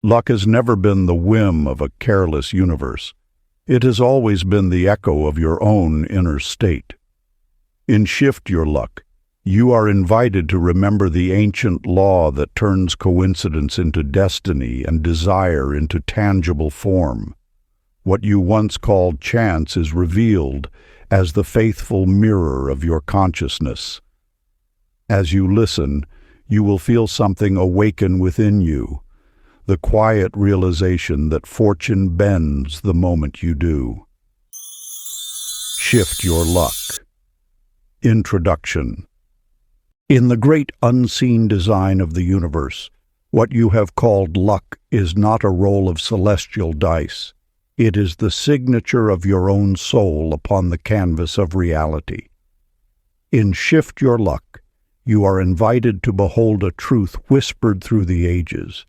Luck has never been the whim of a careless universe. It has always been the echo of your own inner state. In Shift Your Luck, you are invited to remember the ancient law that turns coincidence into destiny and desire into tangible form. What you once called chance is revealed as the faithful mirror of your consciousness. As you listen, you will feel something awaken within you, the quiet realization that fortune bends the moment you do. Shift Your Luck. Introduction. In the great unseen design of the universe, what you have called luck is not a roll of celestial dice. It is the signature of your own soul upon the canvas of reality. In Shift Your Luck, you are invited to behold a truth whispered through the ages.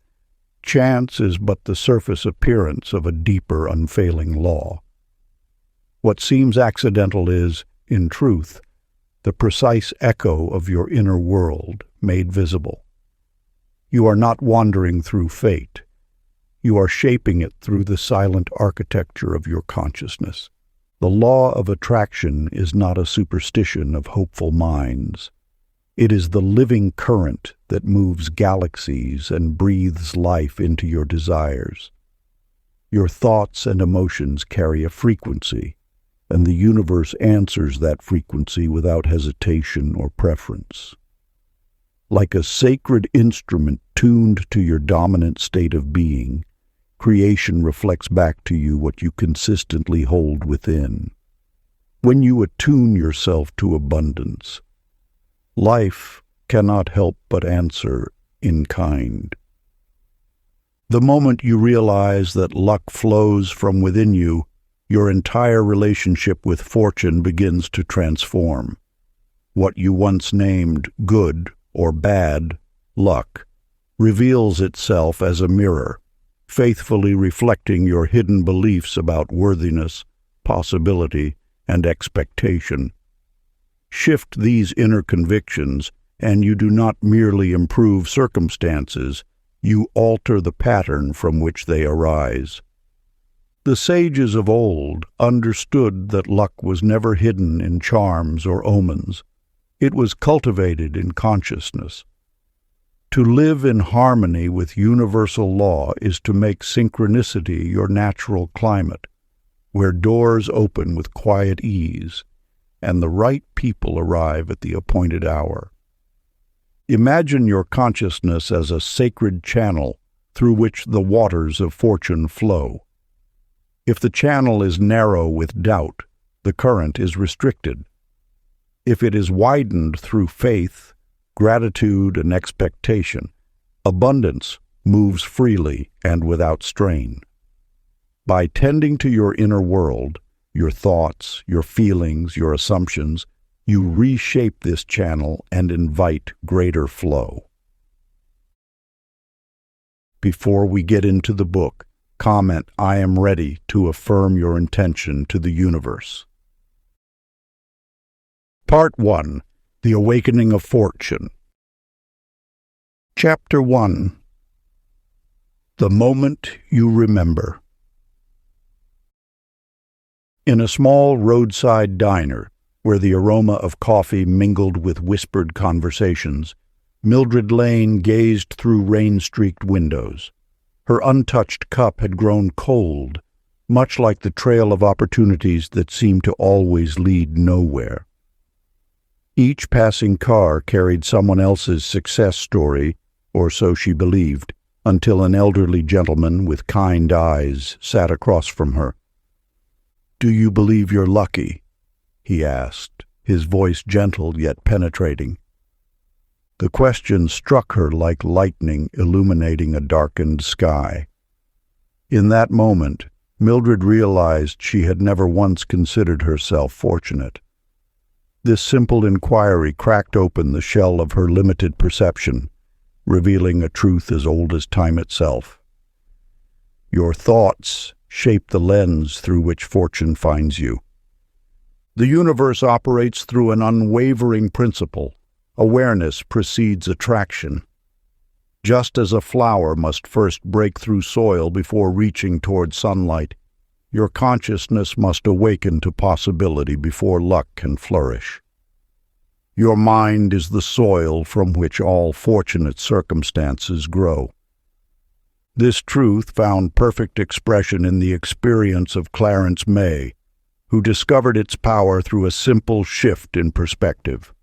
Chance is but the surface appearance of a deeper, unfailing law. What seems accidental is, in truth, the precise echo of your inner world made visible. You are not wandering through fate. You are shaping it through the silent architecture of your consciousness. The law of attraction is not a superstition of hopeful minds. It is the living current that moves galaxies and breathes life into your desires. Your thoughts and emotions carry a frequency, and the universe answers that frequency without hesitation or preference. Like a sacred instrument tuned to your dominant state of being, creation reflects back to you what you consistently hold within. When you attune yourself to abundance, life cannot help but answer in kind. The moment you realize that luck flows from within you, your entire relationship with fortune begins to transform. What you once named good or bad luck reveals itself as a mirror, faithfully reflecting your hidden beliefs about worthiness, possibility, and expectation. Shift these inner convictions, and you do not merely improve circumstances, you alter the pattern from which they arise. The sages of old understood that luck was never hidden in charms or omens. It was cultivated in consciousness. To live in harmony with universal law is to make synchronicity your natural climate, where doors open with quiet ease, and the right people arrive at the appointed hour. Imagine your consciousness as a sacred channel through which the waters of fortune flow. If the channel is narrow with doubt, the current is restricted. If it is widened through faith, gratitude, and expectation, abundance moves freely and without strain. By tending to your inner world, your thoughts, your feelings, your assumptions, you reshape this channel and invite greater flow. Before we get into the book, comment "I am ready" to affirm your intention to the universe. Part 1. The Awakening of Fortune. Chapter 1. The Moment You Remember. In a small roadside diner, where the aroma of coffee mingled with whispered conversations, Mildred Lane gazed through rain-streaked windows. Her untouched cup had grown cold, much like the trail of opportunities that seemed to always lead nowhere. Each passing car carried someone else's success story, or so she believed, until an elderly gentleman with kind eyes sat across from her. "Do you believe you're lucky?" he asked, his voice gentle yet penetrating. The question struck her like lightning illuminating a darkened sky. In that moment, Mildred realized she had never once considered herself fortunate. This simple inquiry cracked open the shell of her limited perception, revealing a truth as old as time itself. Your thoughts shape the lens through which fortune finds you. The universe operates through an unwavering principle. Awareness precedes attraction. Just as a flower must first break through soil before reaching toward sunlight, your consciousness must awaken to possibility before luck can flourish. Your mind is the soil from which all fortunate circumstances grow. This truth found perfect expression in the experience of Clarence May, who discovered its power through a simple shift in perspective.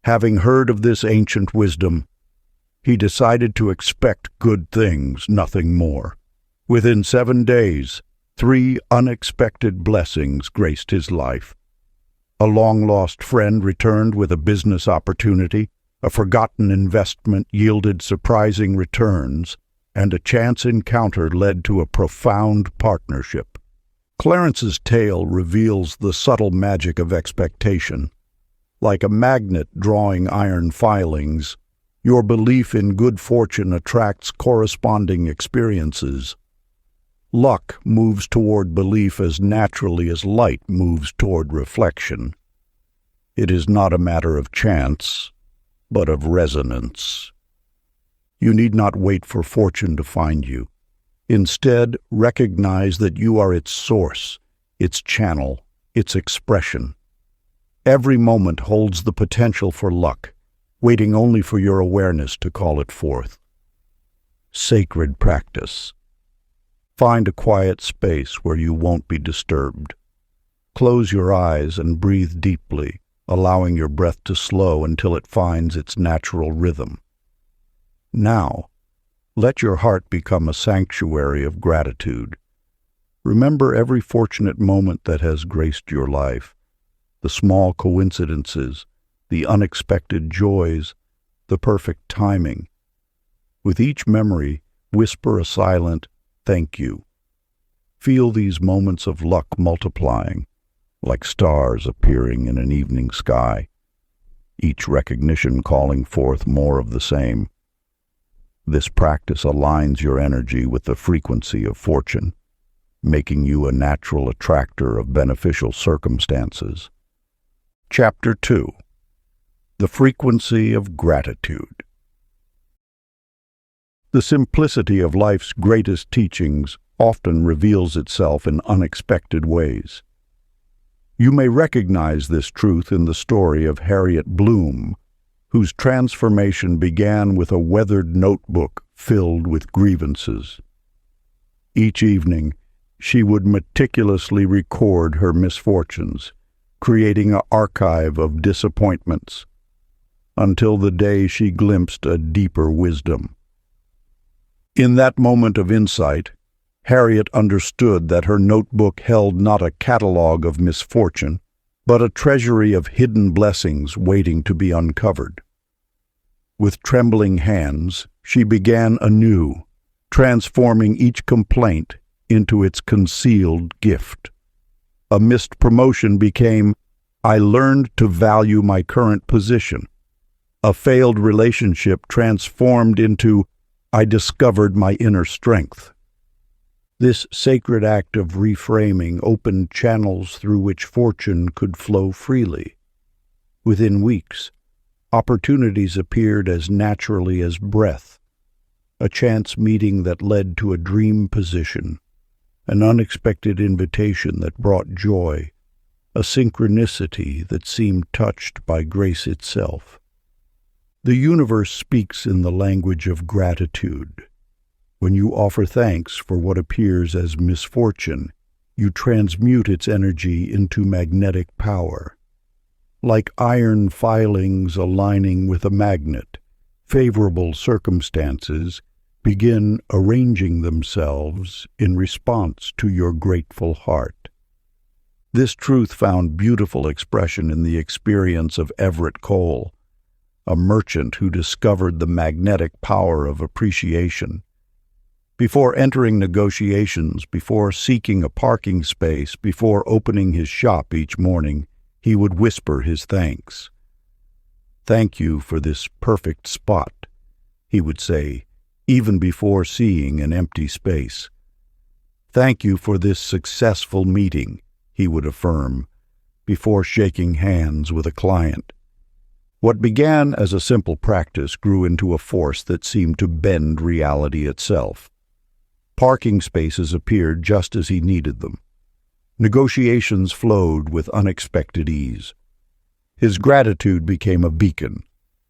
Having heard of this ancient wisdom, he decided to expect good things, nothing more. Within 7 days, 3 unexpected blessings graced his life. A long-lost friend returned with a business opportunity, a forgotten investment yielded surprising returns, and a chance encounter led to a profound partnership. Clarence's tale reveals the subtle magic of expectation. Like a magnet drawing iron filings, your belief in good fortune attracts corresponding experiences. Luck moves toward belief as naturally as light moves toward reflection. It is not a matter of chance, but of resonance. You need not wait for fortune to find you. Instead, recognize that you are its source, its channel, its expression. Every moment holds the potential for luck, waiting only for your awareness to call it forth. Sacred practice. Find a quiet space where you won't be disturbed. Close your eyes and breathe deeply, allowing your breath to slow until it finds its natural rhythm. Now, let your heart become a sanctuary of gratitude. Remember every fortunate moment that has graced your life, the small coincidences, the unexpected joys, the perfect timing. With each memory, whisper a silent thank you. Feel these moments of luck multiplying, like stars appearing in an evening sky, each recognition calling forth more of the same. This practice aligns your energy with the frequency of fortune, making you a natural attractor of beneficial circumstances. Chapter 2. The Frequency of Gratitude. The simplicity of life's greatest teachings often reveals itself in unexpected ways. You may recognize this truth in the story of Harriet Bloom, whose transformation began with a weathered notebook filled with grievances. Each evening, she would meticulously record her misfortunes, creating an archive of disappointments, until the day she glimpsed a deeper wisdom. In that moment of insight, Harriet understood that her notebook held not a catalogue of misfortune, but a treasury of hidden blessings waiting to be uncovered. With trembling hands, she began anew, transforming each complaint into its concealed gift. A missed promotion became, "I learned to value my current position." A failed relationship transformed into, "I discovered my inner strength." This sacred act of reframing opened channels through which fortune could flow freely. Within weeks, opportunities appeared as naturally as breath, a chance meeting that led to a dream position, an unexpected invitation that brought joy, a synchronicity that seemed touched by grace itself. The universe speaks in the language of gratitude. When you offer thanks for what appears as misfortune, you transmute its energy into magnetic power. Like iron filings aligning with a magnet, favorable circumstances begin arranging themselves in response to your grateful heart. This truth found beautiful expression in the experience of Everett Cole, a merchant who discovered the magnetic power of appreciation. Before entering negotiations, before seeking a parking space, before opening his shop each morning, he would whisper his thanks. "Thank you for this perfect spot," he would say, even before seeing an empty space. "Thank you for this successful meeting," he would affirm, before shaking hands with a client. What began as a simple practice grew into a force that seemed to bend reality itself. Parking spaces appeared just as he needed them. Negotiations flowed with unexpected ease. His gratitude became a beacon,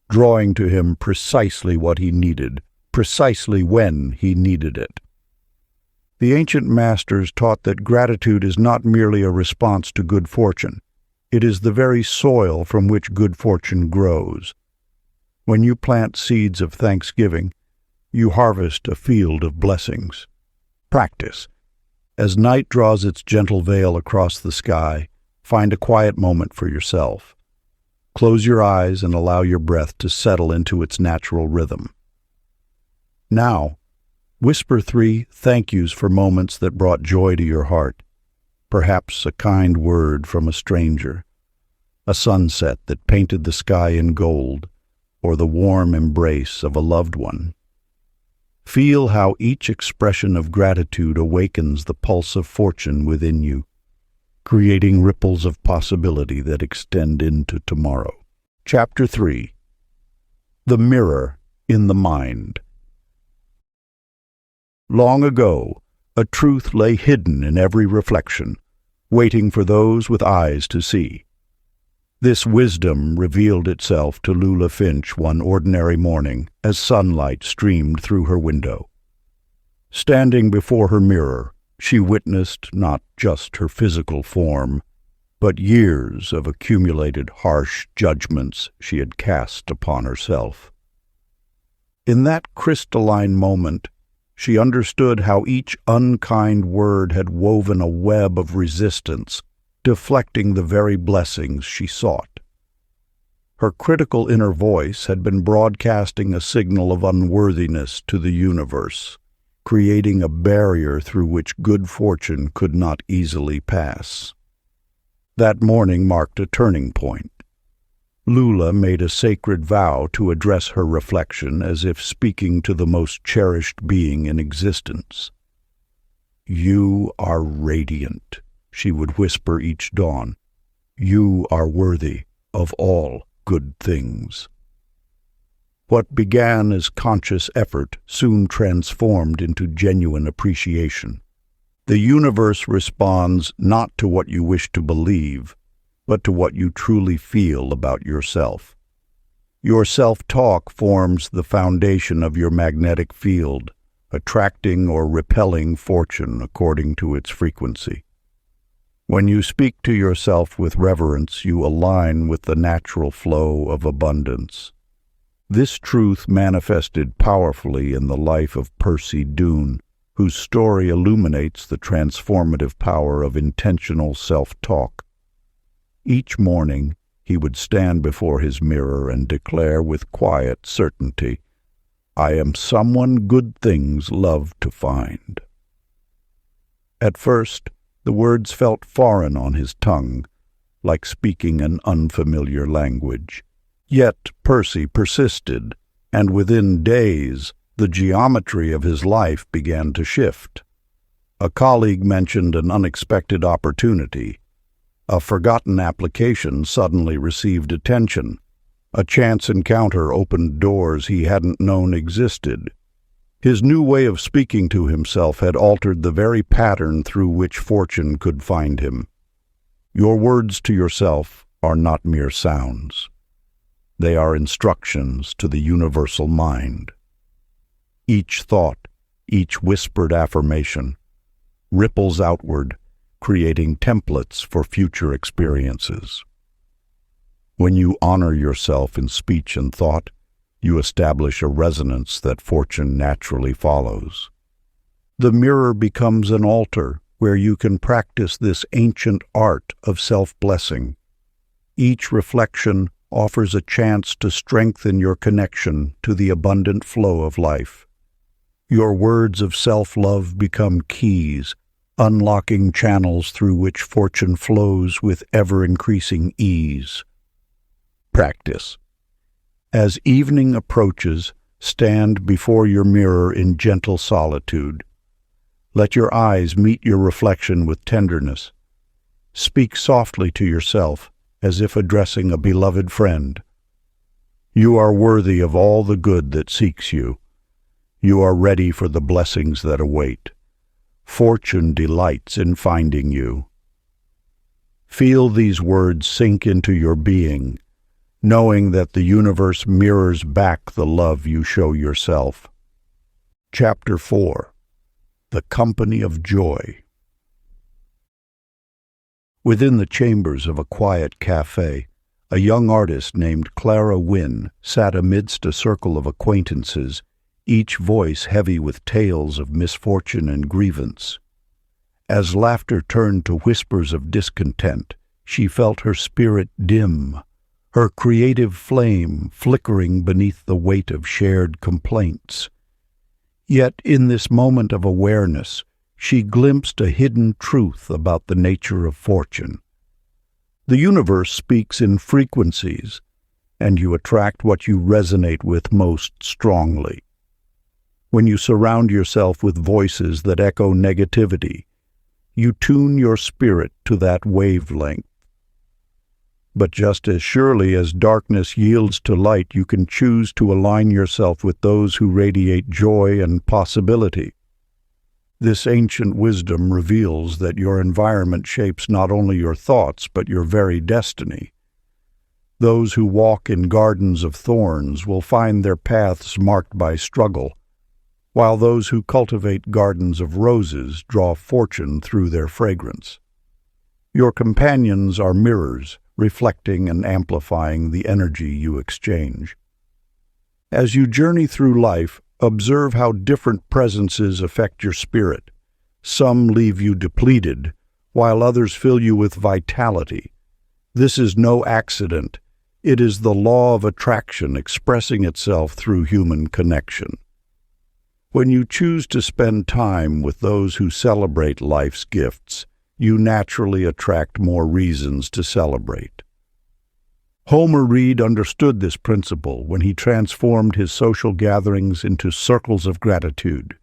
drawing to him precisely what he needed, precisely when he needed it. The ancient masters taught that gratitude is not merely a response to good fortune. It is the very soil from which good fortune grows. When you plant seeds of thanksgiving, you harvest a field of blessings. Practice. As night draws its gentle veil across the sky, find a quiet moment for yourself. Close your eyes and allow your breath to settle into its natural rhythm. Now, whisper 3 thank yous for moments that brought joy to your heart. Perhaps a kind word from a stranger, a sunset that painted the sky in gold, or the warm embrace of a loved one. Feel how each expression of gratitude awakens the pulse of fortune within you, creating ripples of possibility that extend into tomorrow. Chapter 3. The Mirror in the Mind. Long ago, a truth lay hidden in every reflection, waiting for those with eyes to see. This wisdom revealed itself to Lula Finch one ordinary morning as sunlight streamed through her window. Standing before her mirror, she witnessed not just her physical form, but years of accumulated harsh judgments she had cast upon herself. In that crystalline moment, she understood how each unkind word had woven a web of resistance, deflecting the very blessings she sought. Her critical inner voice had been broadcasting a signal of unworthiness to the universe, creating a barrier through which good fortune could not easily pass. That morning marked a turning point. Lula made a sacred vow to address her reflection as if speaking to the most cherished being in existence. "You are radiant," she would whisper each dawn. "You are worthy of all good things." What began as conscious effort soon transformed into genuine appreciation. The universe responds not to what you wish to believe, but to what you truly feel about yourself. Your self-talk forms the foundation of your magnetic field, attracting or repelling fortune according to its frequency. When you speak to yourself with reverence, you align with the natural flow of abundance. This truth manifested powerfully in the life of Percy Doone, whose story illuminates the transformative power of intentional self-talk. Each morning, he would stand before his mirror and declare with quiet certainty, "I am someone good things love to find." At first, the words felt foreign on his tongue, like speaking an unfamiliar language. Yet Percy persisted, and within days, the geometry of his life began to shift. A colleague mentioned an unexpected opportunity. A forgotten application suddenly received attention. A chance encounter opened doors he hadn't known existed. His new way of speaking to himself had altered the very pattern through which fortune could find him. Your words to yourself are not mere sounds. They are instructions to the universal mind. Each thought, each whispered affirmation, ripples outward, creating templates for future experiences. When you honor yourself in speech and thought, you establish a resonance that fortune naturally follows. The mirror becomes an altar where you can practice this ancient art of self-blessing. Each reflection offers a chance to strengthen your connection to the abundant flow of life. Your words of self-love become keys, unlocking channels through which fortune flows with ever-increasing ease. Practice. As evening approaches, stand before your mirror in gentle solitude. Let your eyes meet your reflection with tenderness. Speak softly to yourself, as if addressing a beloved friend. You are worthy of all the good that seeks you. You are ready for the blessings that await. Fortune delights in finding you. Feel these words sink into your being, knowing that the universe mirrors back the love you show yourself. Chapter 4. The Company of Joy. Within the chambers of a quiet cafe, a young artist named Clara Wynne sat amidst a circle of acquaintances, each voice heavy with tales of misfortune and grievance. As laughter turned to whispers of discontent, she felt her spirit dim, her creative flame flickering beneath the weight of shared complaints. Yet in this moment of awareness, she glimpsed a hidden truth about the nature of fortune. The universe speaks in frequencies, and you attract what you resonate with most strongly. When you surround yourself with voices that echo negativity, you tune your spirit to that wavelength. But just as surely as darkness yields to light, you can choose to align yourself with those who radiate joy and possibility. This ancient wisdom reveals that your environment shapes not only your thoughts, but your very destiny. Those who walk in gardens of thorns will find their paths marked by struggle, while those who cultivate gardens of roses draw fortune through their fragrance. Your companions are mirrors, reflecting and amplifying the energy you exchange. As you journey through life, observe how different presences affect your spirit. Some leave you depleted, while others fill you with vitality. This is no accident. It is the law of attraction expressing itself through human connection. When you choose to spend time with those who celebrate life's gifts, you naturally attract more reasons to celebrate. Homer Reed understood this principle when he transformed his social gatherings into circles of gratitude.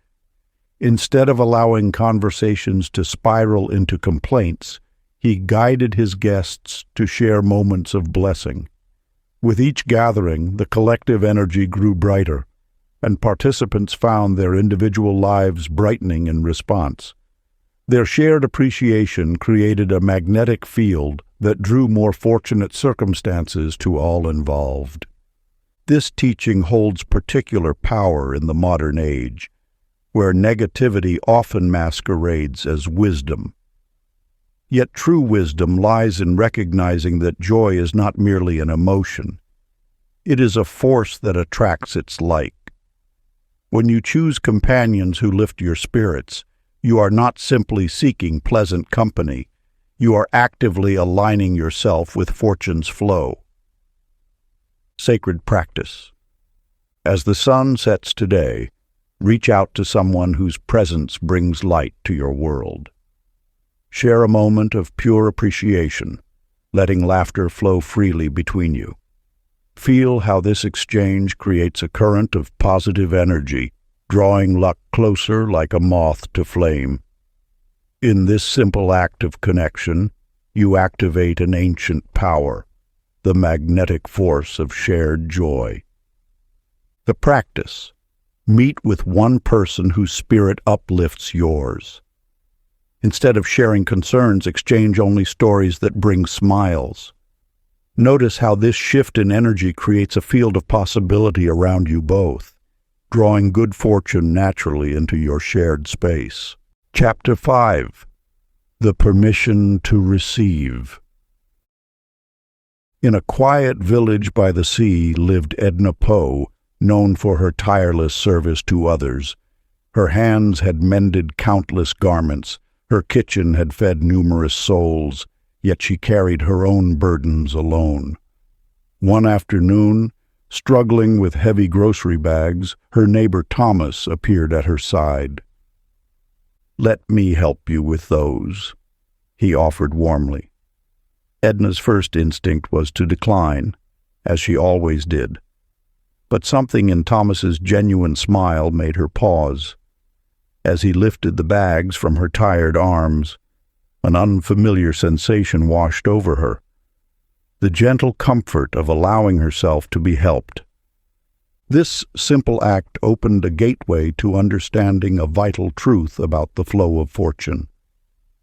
Instead of allowing conversations to spiral into complaints, he guided his guests to share moments of blessing. With each gathering, the collective energy grew brighter, and participants found their individual lives brightening in response. Their shared appreciation created a magnetic field that drew more fortunate circumstances to all involved. This teaching holds particular power in the modern age, where negativity often masquerades as wisdom. Yet true wisdom lies in recognizing that joy is not merely an emotion. It is a force that attracts its like. When you choose companions who lift your spirits, you are not simply seeking pleasant company. You are actively aligning yourself with fortune's flow. Sacred practice. As the sun sets today, reach out to someone whose presence brings light to your world. Share a moment of pure appreciation, letting laughter flow freely between you. Feel how this exchange creates a current of positive energy, drawing luck closer like a moth to flame. In this simple act of connection, you activate an ancient power, the magnetic force of shared joy. The practice. Meet with one person whose spirit uplifts yours. Instead of sharing concerns, exchange only stories that bring smiles. Notice how this shift in energy creates a field of possibility around you both, drawing good fortune naturally into your shared space. Chapter 5. The Permission to Receive. In a quiet village by the sea lived Edna Poe, known for her tireless service to others. Her hands had mended countless garments, her kitchen had fed numerous souls, yet she carried her own burdens alone. One afternoon, struggling with heavy grocery bags, her neighbor Thomas appeared at her side. "Let me help you with those," he offered warmly. Edna's first instinct was to decline, as she always did. But something in Thomas's genuine smile made her pause. As he lifted the bags from her tired arms, an unfamiliar sensation washed over her. the gentle comfort of allowing herself to be helped. This simple act opened a gateway to understanding a vital truth about the flow of fortune.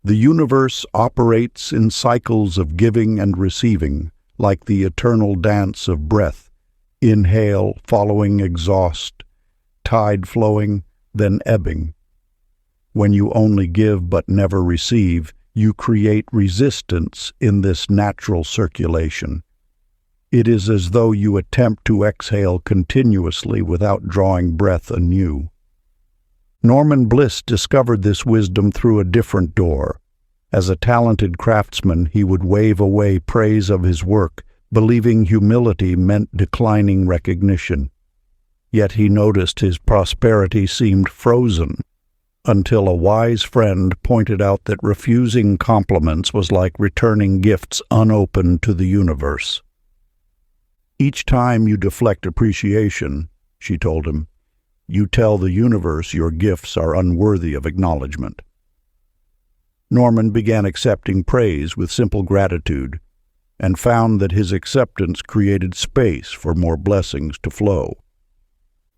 The universe operates in cycles of giving and receiving, like the eternal dance of breath, inhale following exhaust, tide flowing, then ebbing. When you only give but never receive, you create resistance in this natural circulation. It is as though you attempt to exhale continuously without drawing breath anew. Norman Bliss discovered this wisdom through a different door. As a talented craftsman, he would wave away praise of his work, believing humility meant declining recognition. Yet he noticed his prosperity seemed frozen, until a wise friend pointed out that refusing compliments was like returning gifts unopened to the universe. "Each time you deflect appreciation," she told him, "you tell the universe your gifts are unworthy of acknowledgement." Norman began accepting praise with simple gratitude, and found that his acceptance created space for more blessings to flow.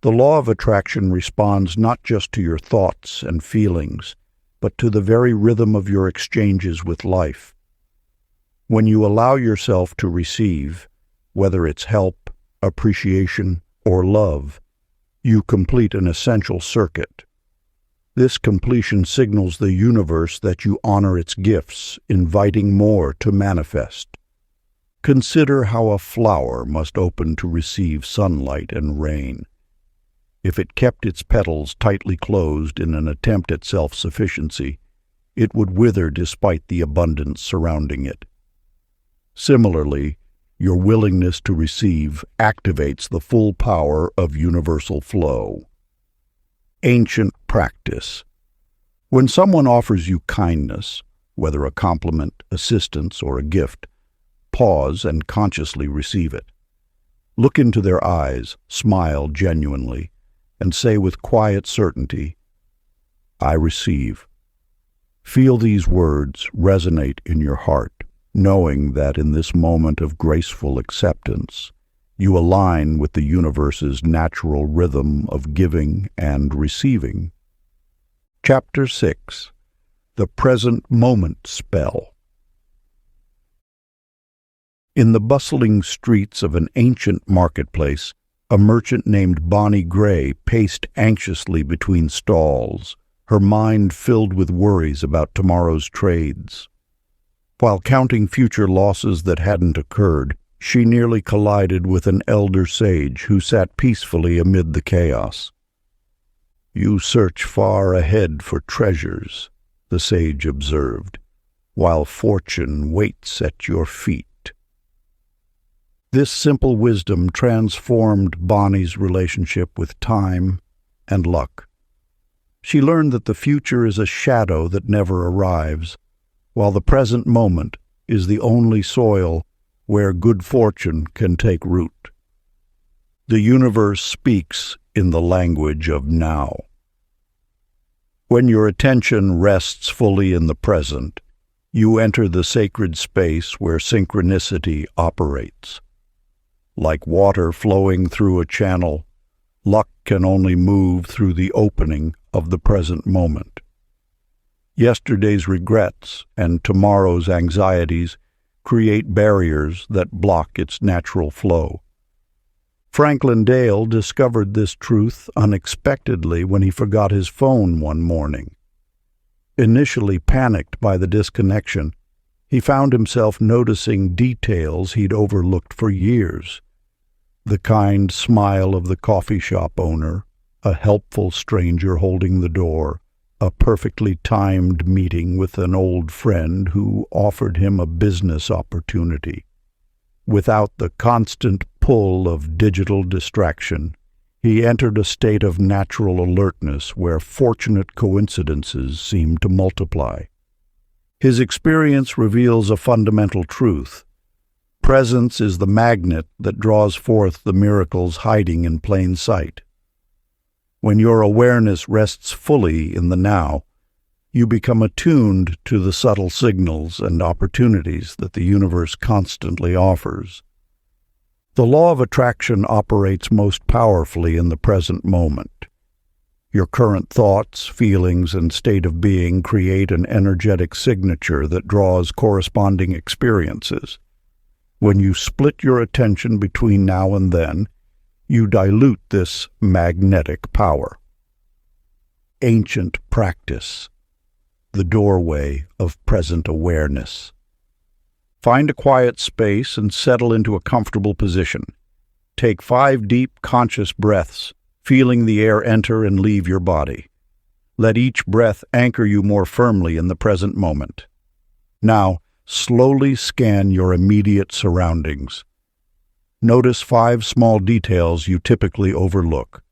The law of attraction responds not just to your thoughts and feelings, but to the very rhythm of your exchanges with life. When you allow yourself to receive, whether it's help, appreciation, or love, you complete an essential circuit. This completion signals the universe that you honor its gifts, inviting more to manifest. Consider how a flower must open to receive sunlight and rain. If it kept its petals tightly closed in an attempt at self-sufficiency, it would wither despite the abundance surrounding it. Similarly, your willingness to receive activates the full power of universal flow. Ancient practice. When someone offers you kindness, whether a compliment, assistance, or a gift, pause and consciously receive it. Look into their eyes, smile genuinely, and say with quiet certainty, "I receive." Feel these words resonate in your heart, knowing that in this moment of graceful acceptance, you align with the universe's natural rhythm of giving and receiving. Chapter 6. The Present Moment Spell. In the bustling streets of an ancient marketplace, a merchant named Bonnie Gray paced anxiously between stalls, her mind filled with worries about tomorrow's trades. While counting future losses that hadn't occurred, she nearly collided with an elder sage who sat peacefully amid the chaos. "You search far ahead for treasures," the sage observed, "while fortune waits at your feet." This simple wisdom transformed Bonnie's relationship with time and luck. She learned that the future is a shadow that never arrives, while the present moment is the only soil where good fortune can take root. The universe speaks in the language of now. When your attention rests fully in the present, you enter the sacred space where synchronicity operates. Like water flowing through a channel, luck can only move through the opening of the present moment. Yesterday's regrets and tomorrow's anxieties create barriers that block its natural flow. Franklin Dale discovered this truth unexpectedly when he forgot his phone one morning. Initially panicked by the disconnection, he found himself noticing details he'd overlooked for years. The kind smile of the coffee shop owner, a helpful stranger holding the door, a perfectly timed meeting with an old friend who offered him a business opportunity. Without the constant pull of digital distraction, he entered a state of natural alertness where fortunate coincidences seemed to multiply. His experience reveals a fundamental truth. Presence is the magnet that draws forth the miracles hiding in plain sight. When your awareness rests fully in the now, You become attuned to the subtle signals and opportunities that the universe constantly offers. The law of attraction operates most powerfully in the present moment. Your current thoughts, feelings, and state of being create an energetic signature that draws corresponding experiences. When you split your attention between now and then, you dilute this magnetic power. Ancient practice. The doorway of present awareness. Find a quiet space and settle into a comfortable position. Take 5 deep, conscious breaths, feeling the air enter and leave your body. Let each breath anchor you more firmly in the present moment. Now, slowly scan your immediate surroundings. Notice 5 small details you typically overlook.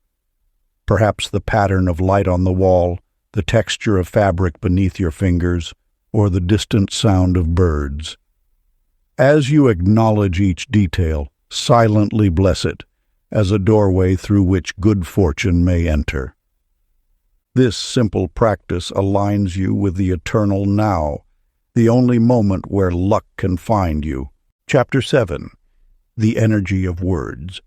Perhaps the pattern of light on the wall, the texture of fabric beneath your fingers, or the distant sound of birds. As you acknowledge each detail, silently bless it as a doorway through which good fortune may enter. This simple practice aligns you with the eternal now, the only moment where luck can find you. Chapter 7. The Energy of Words.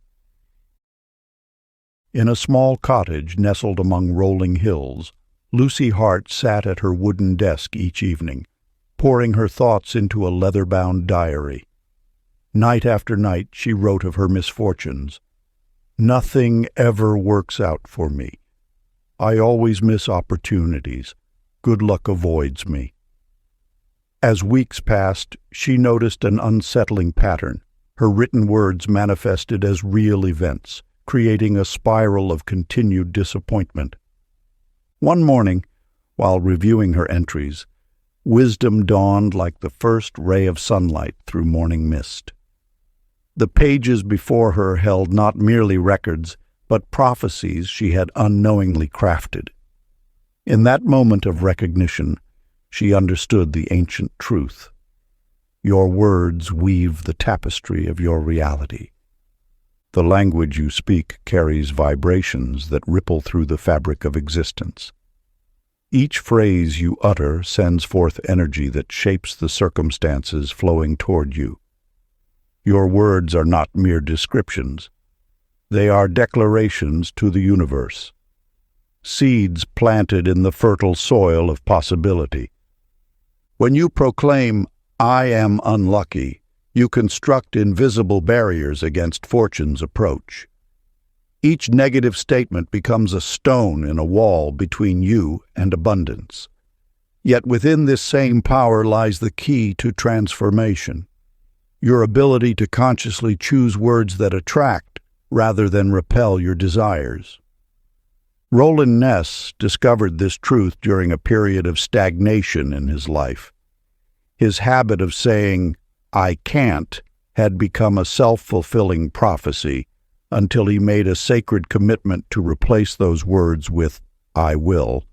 In a small cottage nestled among rolling hills, Lucy Hart sat at her wooden desk each evening, pouring her thoughts into a leather-bound diary. Night after night she wrote of her misfortunes. Nothing ever works out for me. I always miss opportunities. Good luck avoids me. As weeks passed, she noticed an unsettling pattern. Her written words manifested as real events, creating a spiral of continued disappointment. One morning, while reviewing her entries, wisdom dawned like the first ray of sunlight through morning mist. The pages before her held not merely records, but prophecies she had unknowingly crafted. In that moment of recognition, she understood the ancient truth. Your words weave the tapestry of your reality. The language you speak carries vibrations that ripple through the fabric of existence. Each phrase you utter sends forth energy that shapes the circumstances flowing toward you. Your words are not mere descriptions. They are declarations to the universe. Seeds planted in the fertile soil of possibility. When you proclaim, "I am unlucky," you construct invisible barriers against fortune's approach. Each negative statement becomes a stone in a wall between you and abundance. Yet within this same power lies the key to transformation. Your ability to consciously choose words that attract rather than repel your desires. Roland Ness discovered this truth during a period of stagnation in his life. His habit of saying, "I can't," had become a self-fulfilling prophecy until he made a sacred commitment to replace those words with, "I will."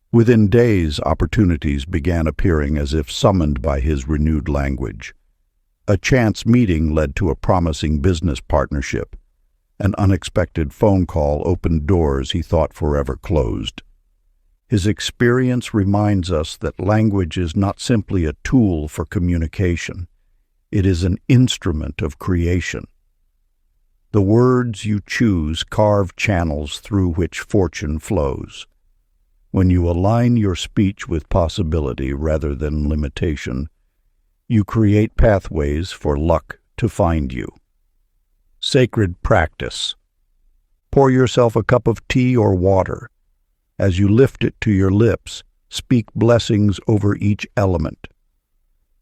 Within days, opportunities began appearing as if summoned by his renewed language. A chance meeting led to a promising business partnership. An unexpected phone call opened doors he thought forever closed. His experience reminds us that language is not simply a tool for communication. It is an instrument of creation. The words you choose carve channels through which fortune flows. When you align your speech with possibility rather than limitation, you create pathways for luck to find you. Sacred practice. Pour yourself a cup of tea or water. As you lift it to your lips, speak blessings over each element.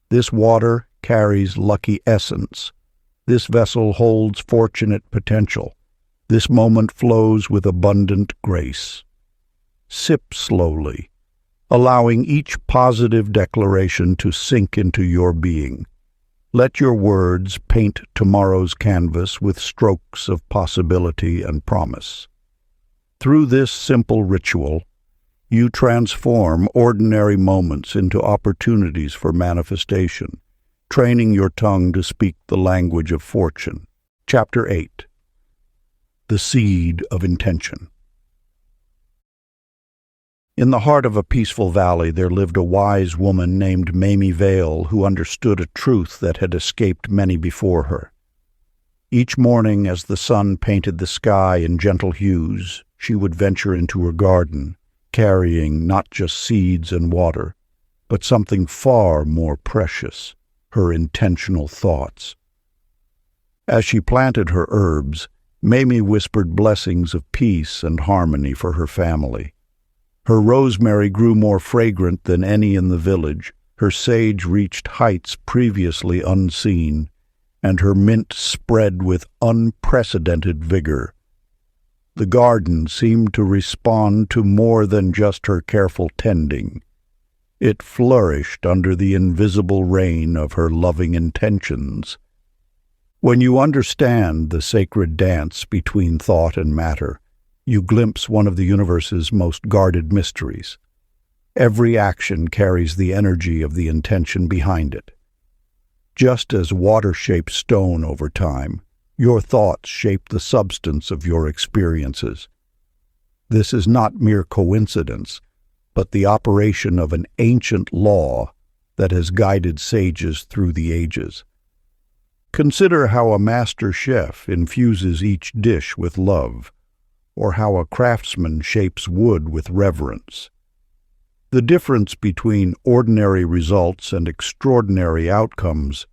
This water carries lucky essence. This vessel holds fortunate potential. This moment flows with abundant grace. Sip slowly, allowing each positive declaration to sink into your being. Let your words paint tomorrow's canvas with strokes of possibility and promise. Through this simple ritual, you transform ordinary moments into opportunities for manifestation, training your tongue to speak the language of fortune. Chapter 8. The Seed of Intention. In the heart of a peaceful valley there lived a wise woman named Mamie Vale who understood a truth that had escaped many before her. Each morning, as the sun painted the sky in gentle hues, she would venture into her garden, carrying not just seeds and water, but something far more precious, her intentional thoughts. As she planted her herbs, Mamie whispered blessings of peace and harmony for her family. Her rosemary grew more fragrant than any in the village, her sage reached heights previously unseen, and her mint spread with unprecedented vigor. The garden seemed to respond to more than just her careful tending. It flourished under the invisible rain of her loving intentions. When you understand the sacred dance between thought and matter, you glimpse one of the universe's most guarded mysteries. Every action carries the energy of the intention behind it. Just as water shapes stone over time, your thoughts shape the substance of your experiences. This is not mere coincidence, but the operation of an ancient law that has guided sages through the ages. Consider how a master chef infuses each dish with love, or how a craftsman shapes wood with reverence. The difference between ordinary results and extraordinary outcomes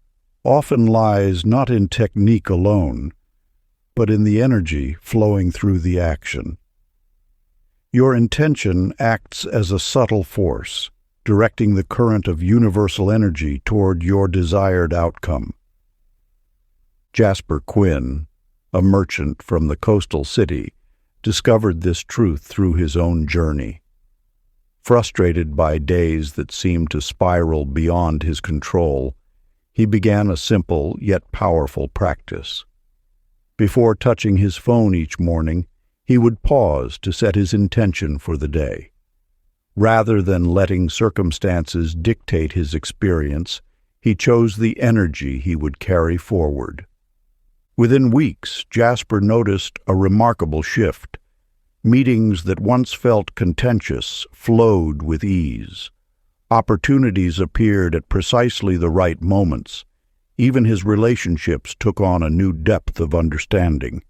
often lies not in technique alone, but in the energy flowing through the action. Your intention acts as a subtle force, directing the current of universal energy toward your desired outcome. Jasper Quinn, a merchant from the coastal city, discovered this truth through his own journey. Frustrated by days that seemed to spiral beyond his control, he began a simple yet powerful practice. Before touching his phone each morning, he would pause to set his intention for the day. Rather than letting circumstances dictate his experience, he chose the energy he would carry forward. Within weeks, Jasper noticed a remarkable shift. Meetings that once felt contentious flowed with ease. Opportunities appeared at precisely the right moments. Even his relationships took on a new depth of understanding.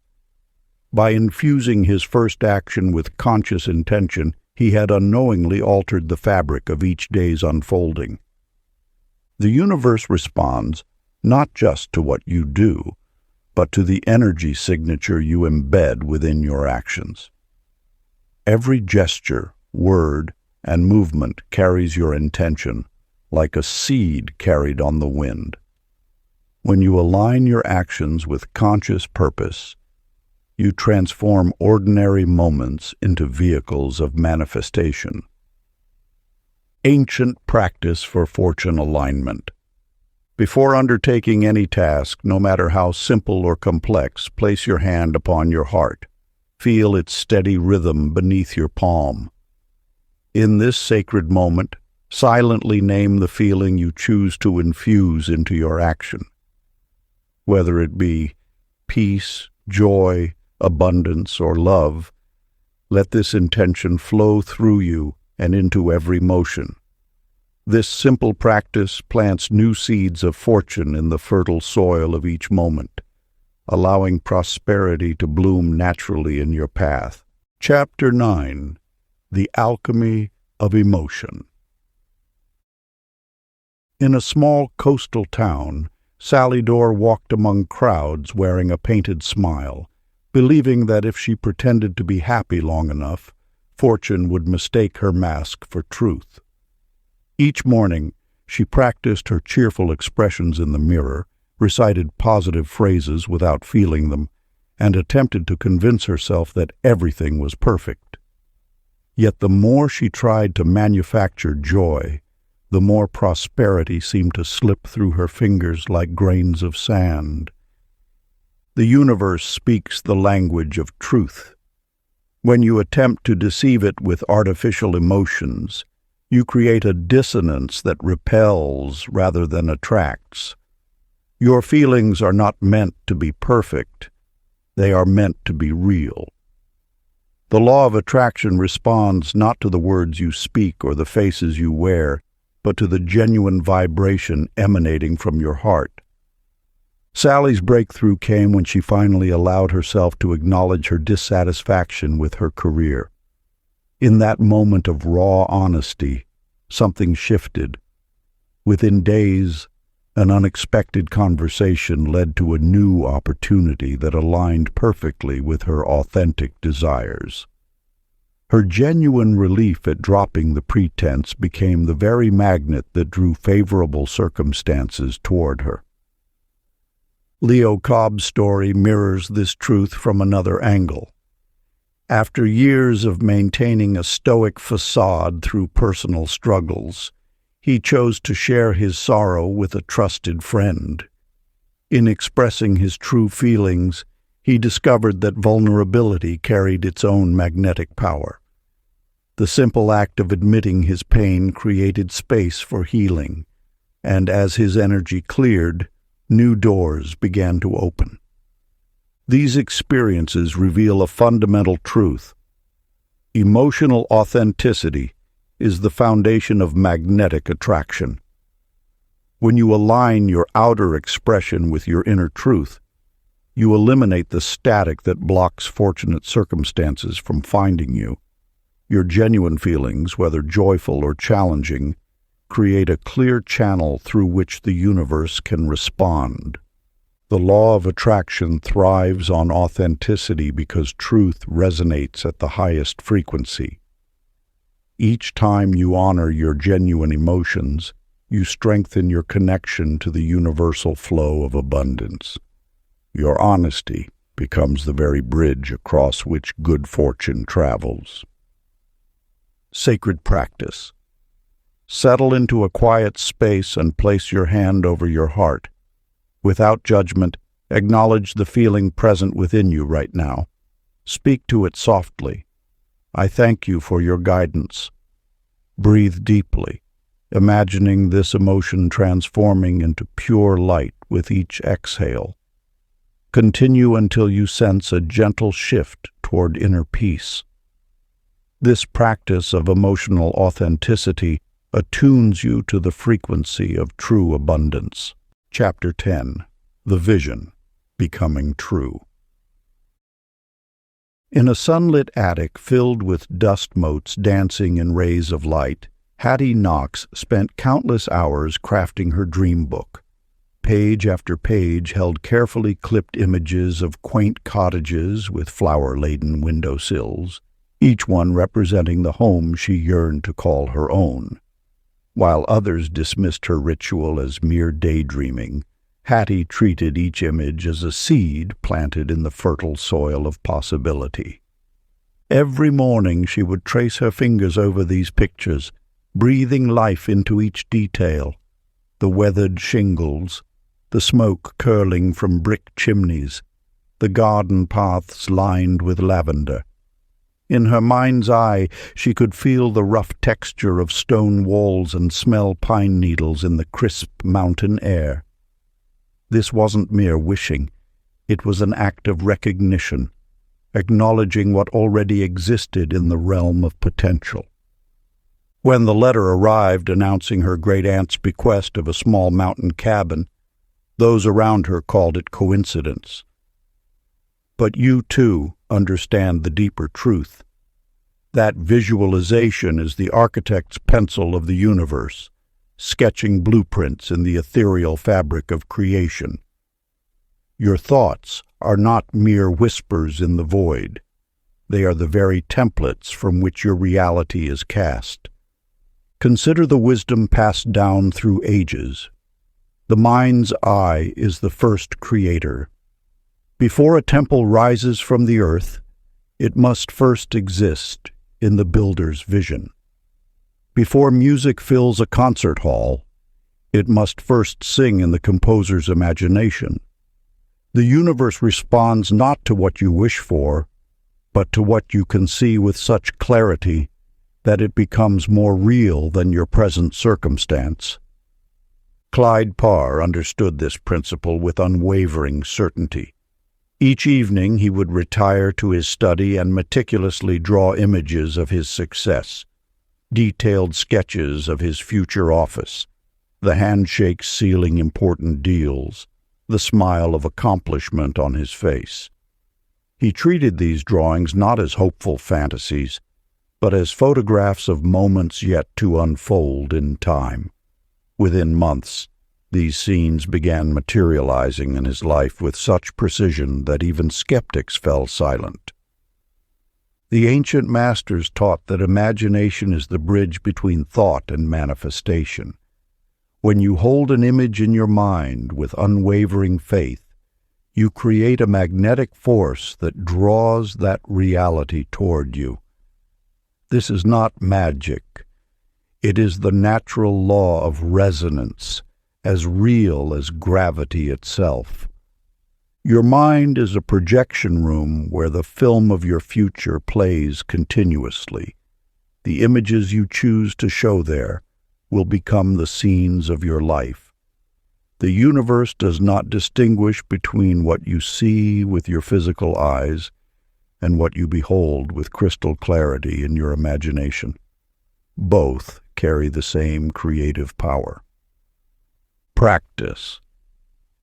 By infusing his first action with conscious intention, he had unknowingly altered the fabric of each day's unfolding. The universe responds not just to what you do, but to the energy signature you embed within your actions. Every gesture, word, and movement carries your intention, like a seed carried on the wind. When you align your actions with conscious purpose, you transform ordinary moments into vehicles of manifestation. Ancient practice for fortune alignment. Before undertaking any task, no matter how simple or complex, place your hand upon your heart. Feel its steady rhythm beneath your palm. In this sacred moment, silently name the feeling you choose to infuse into your action. Whether it be peace, joy, abundance, or love, let this intention flow through you and into every motion. This simple practice plants new seeds of fortune in the fertile soil of each moment, allowing prosperity to bloom naturally in your path. Chapter 9. The Alchemy of Emotion. In a small coastal town, Sally Dorr walked among crowds wearing a painted smile, believing that if she pretended to be happy long enough, fortune would mistake her mask for truth. Each morning, she practiced her cheerful expressions in the mirror, recited positive phrases without feeling them, and attempted to convince herself that everything was perfect. Yet the more she tried to manufacture joy, the more prosperity seemed to slip through her fingers like grains of sand. The universe speaks the language of truth. When you attempt to deceive it with artificial emotions, you create a dissonance that repels rather than attracts. Your feelings are not meant to be perfect. They are meant to be real. The law of attraction responds not to the words you speak or the faces you wear, but to the genuine vibration emanating from your heart. Sally's breakthrough came when she finally allowed herself to acknowledge her dissatisfaction with her career. In that moment of raw honesty, something shifted. Within days, an unexpected conversation led to a new opportunity that aligned perfectly with her authentic desires. Her genuine relief at dropping the pretense became the very magnet that drew favorable circumstances toward her. Leo Cobb's story mirrors this truth from another angle. After years of maintaining a stoic facade through personal struggles, he chose to share his sorrow with a trusted friend. In expressing his true feelings, he discovered that vulnerability carried its own magnetic power. The simple act of admitting his pain created space for healing, and as his energy cleared, new doors began to open. These experiences reveal a fundamental truth. Emotional authenticity is the foundation of magnetic attraction. When you align your outer expression with your inner truth, you eliminate the static that blocks fortunate circumstances from finding you. Your genuine feelings, whether joyful or challenging, create a clear channel through which the universe can respond. The law of attraction thrives on authenticity because truth resonates at the highest frequency. Each time you honor your genuine emotions, you strengthen your connection to the universal flow of abundance. Your honesty becomes the very bridge across which good fortune travels. Sacred practice. Settle into a quiet space and place your hand over your heart. Without judgment, acknowledge the feeling present within you right now. Speak to it softly. I thank you for your guidance. Breathe deeply, imagining this emotion transforming into pure light with each exhale. Continue until you sense a gentle shift toward inner peace. This practice of emotional authenticity attunes you to the frequency of true abundance. Chapter 10. The Vision, Becoming True. In a sunlit attic filled with dust motes dancing in rays of light, Hattie Knox spent countless hours crafting her dream book. Page after page held carefully clipped images of quaint cottages with flower-laden windowsills, each one representing the home she yearned to call her own. While others dismissed her ritual as mere daydreaming, Hattie treated each image as a seed planted in the fertile soil of possibility. Every morning she would trace her fingers over these pictures, breathing life into each detail: the weathered shingles, the smoke curling from brick chimneys, the garden paths lined with lavender. In her mind's eye, she could feel the rough texture of stone walls and smell pine needles in the crisp mountain air. This wasn't mere wishing. It was an act of recognition, acknowledging what already existed in the realm of potential. When the letter arrived announcing her great-aunt's bequest of a small mountain cabin, those around her called it coincidence. But you, too, understand the deeper truth. That visualization is the architect's pencil of the universe, sketching blueprints in the ethereal fabric of creation. Your thoughts are not mere whispers in the void. They are the very templates from which your reality is cast. Consider the wisdom passed down through ages. The mind's eye is the first creator. Before a temple rises from the earth, it must first exist in the builder's vision. Before music fills a concert hall, it must first sing in the composer's imagination. The universe responds not to what you wish for, but to what you can see with such clarity that it becomes more real than your present circumstance. Clyde Parr understood this principle with unwavering certainty. Each evening he would retire to his study and meticulously draw images of his success, detailed sketches of his future office, the handshakes sealing important deals, the smile of accomplishment on his face. He treated these drawings not as hopeful fantasies, but as photographs of moments yet to unfold in time. Within months, these scenes began materializing in his life with such precision that even skeptics fell silent. The ancient masters taught that imagination is the bridge between thought and manifestation. When you hold an image in your mind with unwavering faith, you create a magnetic force that draws that reality toward you. This is not magic. It is the natural law of resonance, as real as gravity itself. Your mind is a projection room where the film of your future plays continuously. The images you choose to show there will become the scenes of your life. The universe does not distinguish between what you see with your physical eyes and what you behold with crystal clarity in your imagination. Both carry the same creative power. Practice.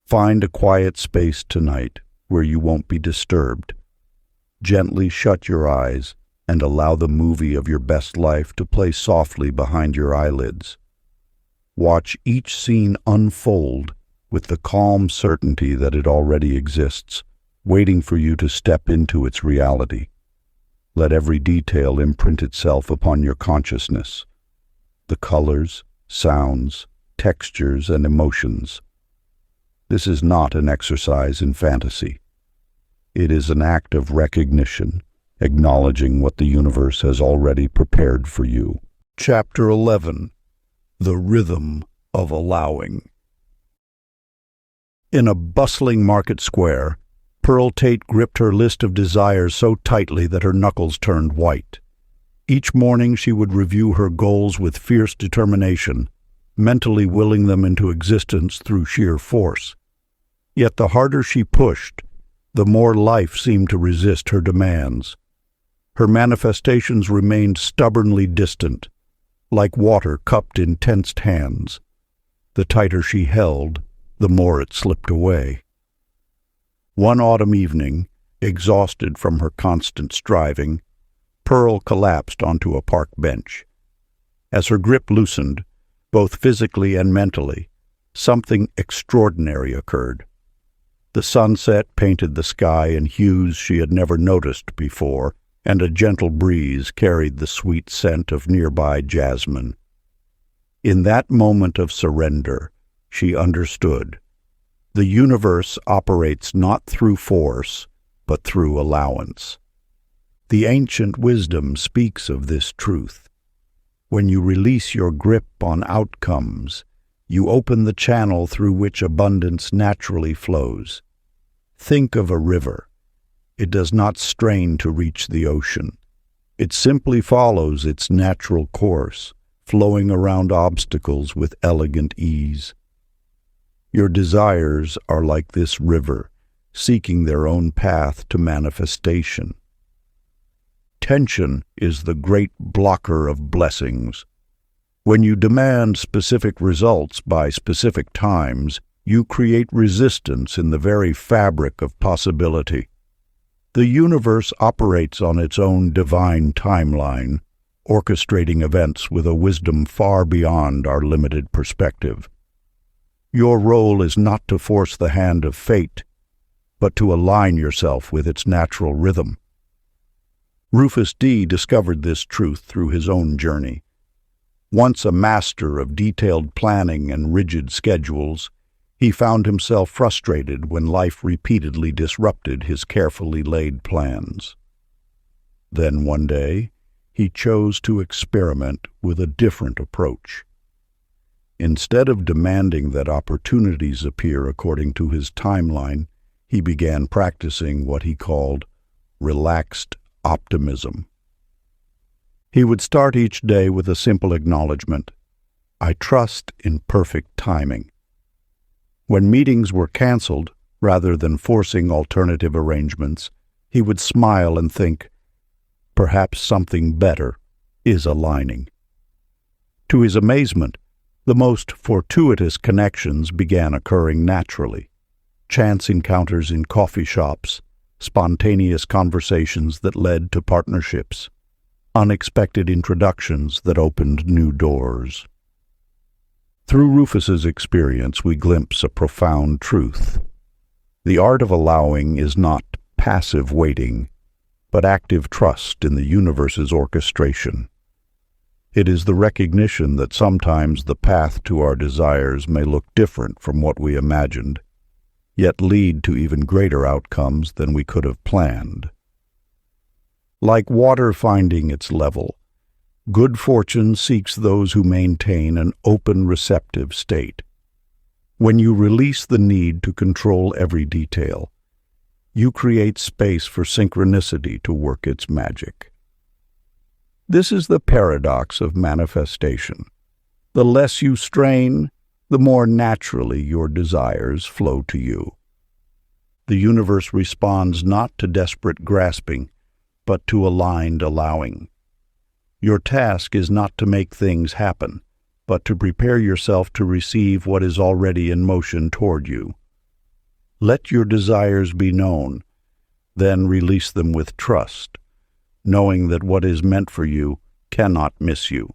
Find a quiet space tonight where you won't be disturbed. Gently shut your eyes and allow the movie of your best life to play softly behind your eyelids. Watch each scene unfold with the calm certainty that it already exists, waiting for you to step into its reality. Let every detail imprint itself upon your consciousness. The colors, sounds, textures, and emotions. This is not an exercise in fantasy. It is an act of recognition, acknowledging what the universe has already prepared for you. Chapter 11. The Rhythm of Allowing. In a bustling market square, Pearl Tate gripped her list of desires so tightly that her knuckles turned white. Each morning she would review her goals with fierce determination, mentally willing them into existence through sheer force. Yet the harder she pushed, the more life seemed to resist her demands. Her manifestations remained stubbornly distant, like water cupped in tensed hands. The tighter she held, the more it slipped away. One autumn evening, exhausted from her constant striving, Pearl collapsed onto a park bench. As her grip loosened, both physically and mentally, something extraordinary occurred. The sunset painted the sky in hues she had never noticed before, and a gentle breeze carried the sweet scent of nearby jasmine. In that moment of surrender, she understood. The universe operates not through force, but through allowance. The ancient wisdom speaks of this truth. When you release your grip on outcomes, you open the channel through which abundance naturally flows. Think of a river. It does not strain to reach the ocean. It simply follows its natural course, flowing around obstacles with elegant ease. Your desires are like this river, seeking their own path to manifestation. Tension is the great blocker of blessings. When you demand specific results by specific times, you create resistance in the very fabric of possibility. The universe operates on its own divine timeline, orchestrating events with a wisdom far beyond our limited perspective. Your role is not to force the hand of fate, but to align yourself with its natural rhythm. Rufus D. discovered this truth through his own journey. Once a master of detailed planning and rigid schedules, he found himself frustrated when life repeatedly disrupted his carefully laid plans. Then one day, he chose to experiment with a different approach. Instead of demanding that opportunities appear according to his timeline, he began practicing what he called relaxed optimism. He would start each day with a simple acknowledgement: I trust in perfect timing. When meetings were canceled, Rather than forcing alternative arrangements, he would smile and think, perhaps something better is aligning. To his amazement, the most fortuitous connections began occurring naturally. Chance encounters in coffee shops, spontaneous conversations that led to partnerships, unexpected introductions that opened new doors. Through Rufus's experience, we glimpse a profound truth. The art of allowing is not passive waiting, but active trust in the universe's orchestration. It is the recognition that sometimes the path to our desires may look different from what we imagined, yet lead to even greater outcomes than we could have planned. Like water finding its level, good fortune seeks those who maintain an open, receptive state. When you release the need to control every detail, you create space for synchronicity to work its magic. This is the paradox of manifestation. The less you strain, the more naturally your desires flow to you. The universe responds not to desperate grasping, but to aligned allowing. Your task is not to make things happen, but to prepare yourself to receive what is already in motion toward you. Let your desires be known, then release them with trust, knowing that what is meant for you cannot miss you.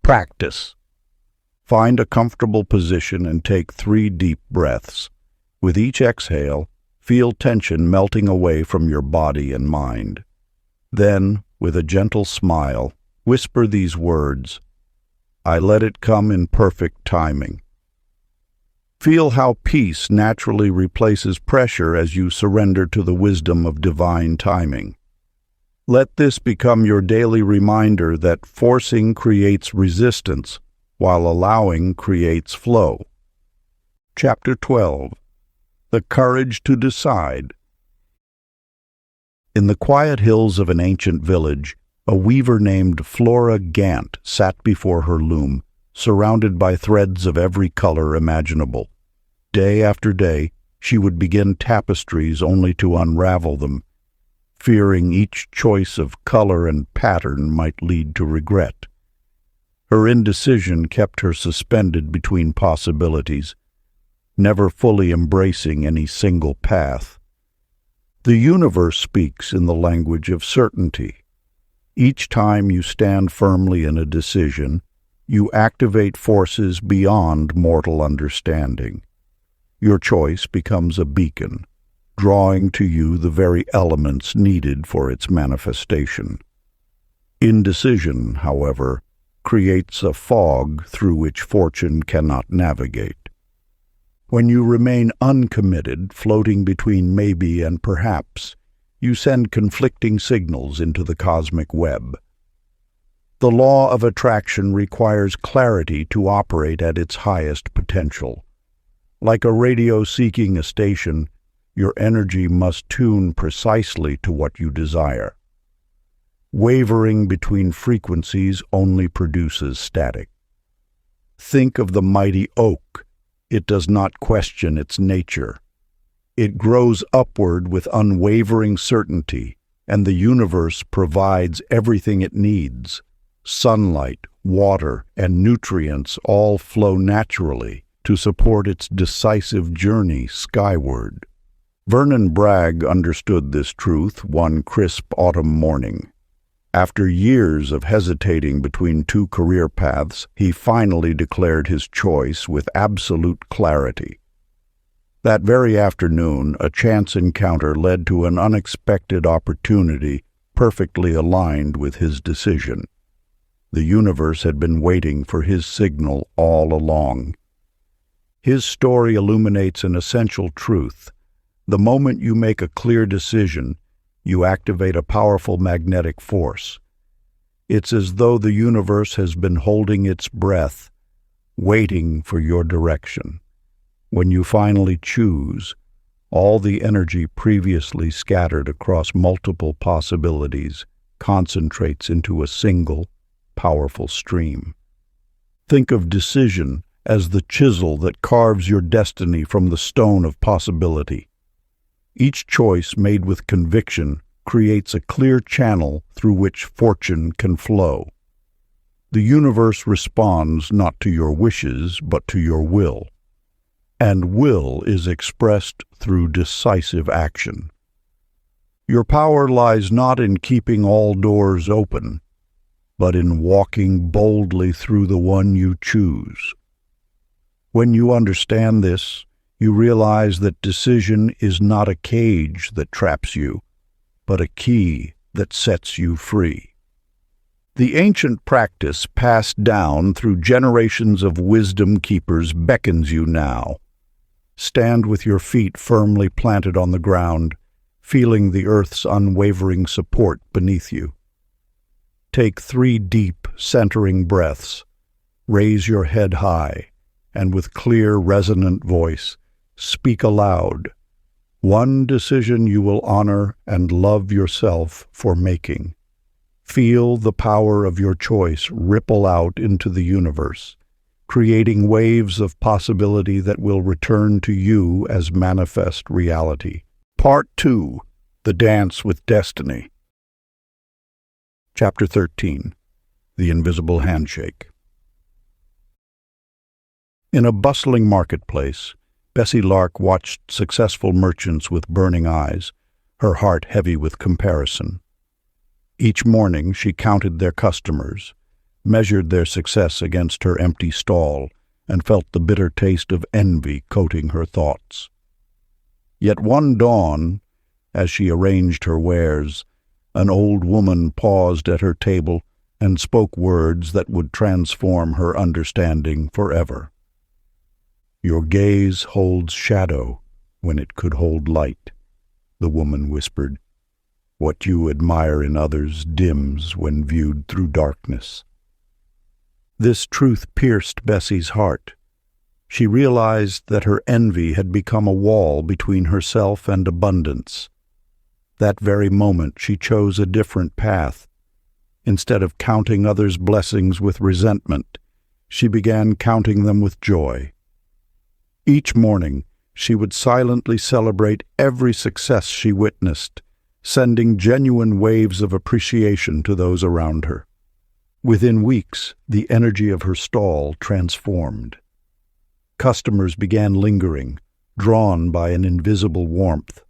Practice. Find a comfortable position and take 3 deep breaths. With each exhale, feel tension melting away from your body and mind. Then, with a gentle smile, whisper these words, "I let it come in perfect timing." Feel how peace naturally replaces pressure as you surrender to the wisdom of divine timing. Let this become your daily reminder that forcing creates resistance, while allowing creates flow. Chapter 12. The Courage to Decide. In the quiet hills of an ancient village, a weaver named Flora Gant sat before her loom, surrounded by threads of every color imaginable. Day after day, she would begin tapestries only to unravel them, fearing each choice of color and pattern might lead to regret. Her indecision kept her suspended between possibilities, never fully embracing any single path. The universe speaks in the language of certainty. Each time you stand firmly in a decision, you activate forces beyond mortal understanding. Your choice becomes a beacon, drawing to you the very elements needed for its manifestation. Indecision, however, creates a fog through which fortune cannot navigate. When you remain uncommitted, floating between maybe and perhaps, you send conflicting signals into the cosmic web. The law of attraction requires clarity to operate at its highest potential. Like a radio seeking a station, your energy must tune precisely to what you desire. Wavering between frequencies only produces static. Think of the mighty oak. It does not question its nature. It grows upward with unwavering certainty, and the universe provides everything it needs. Sunlight, water, and nutrients all flow naturally to support its decisive journey skyward. Vernon Bragg understood this truth one crisp autumn morning. After years of hesitating between 2 career paths, he finally declared his choice with absolute clarity. That very afternoon, a chance encounter led to an unexpected opportunity perfectly aligned with his decision. The universe had been waiting for his signal all along. His story illuminates an essential truth. The moment you make a clear decision, you activate a powerful magnetic force. It's as though the universe has been holding its breath, waiting for your direction. When you finally choose, all the energy previously scattered across multiple possibilities concentrates into a single, powerful stream. Think of decision as the chisel that carves your destiny from the stone of possibility. Each choice made with conviction creates a clear channel through which fortune can flow. The universe responds not to your wishes, but to your will. And will is expressed through decisive action. Your power lies not in keeping all doors open, but in walking boldly through the one you choose. When you understand this, you realize that decision is not a cage that traps you, but a key that sets you free. The ancient practice passed down through generations of wisdom keepers beckons you now. Stand with your feet firmly planted on the ground, feeling the earth's unwavering support beneath you. Take 3 deep, centering breaths. Raise your head high, and with clear, resonant voice, speak aloud. One decision you will honor and love yourself for making. Feel the power of your choice ripple out into the universe, creating waves of possibility that will return to you as manifest reality. Part 2. The Dance with Destiny. Chapter 13. The Invisible Handshake. In a bustling marketplace, Bessie Lark watched successful merchants with burning eyes, her heart heavy with comparison. Each morning she counted their customers, measured their success against her empty stall, and felt the bitter taste of envy coating her thoughts. Yet one dawn, as she arranged her wares, an old woman paused at her table and spoke words that would transform her understanding forever. "Your gaze holds shadow when it could hold light," the woman whispered. "What you admire in others dims when viewed through darkness." This truth pierced Bessie's heart. She realized that her envy had become a wall between herself and abundance. That very moment she chose a different path. Instead of counting others' blessings with resentment, she began counting them with joy. Each morning, she would silently celebrate every success she witnessed, sending genuine waves of appreciation to those around her. Within weeks, the energy of her stall transformed. Customers began lingering, drawn by an invisible warmth.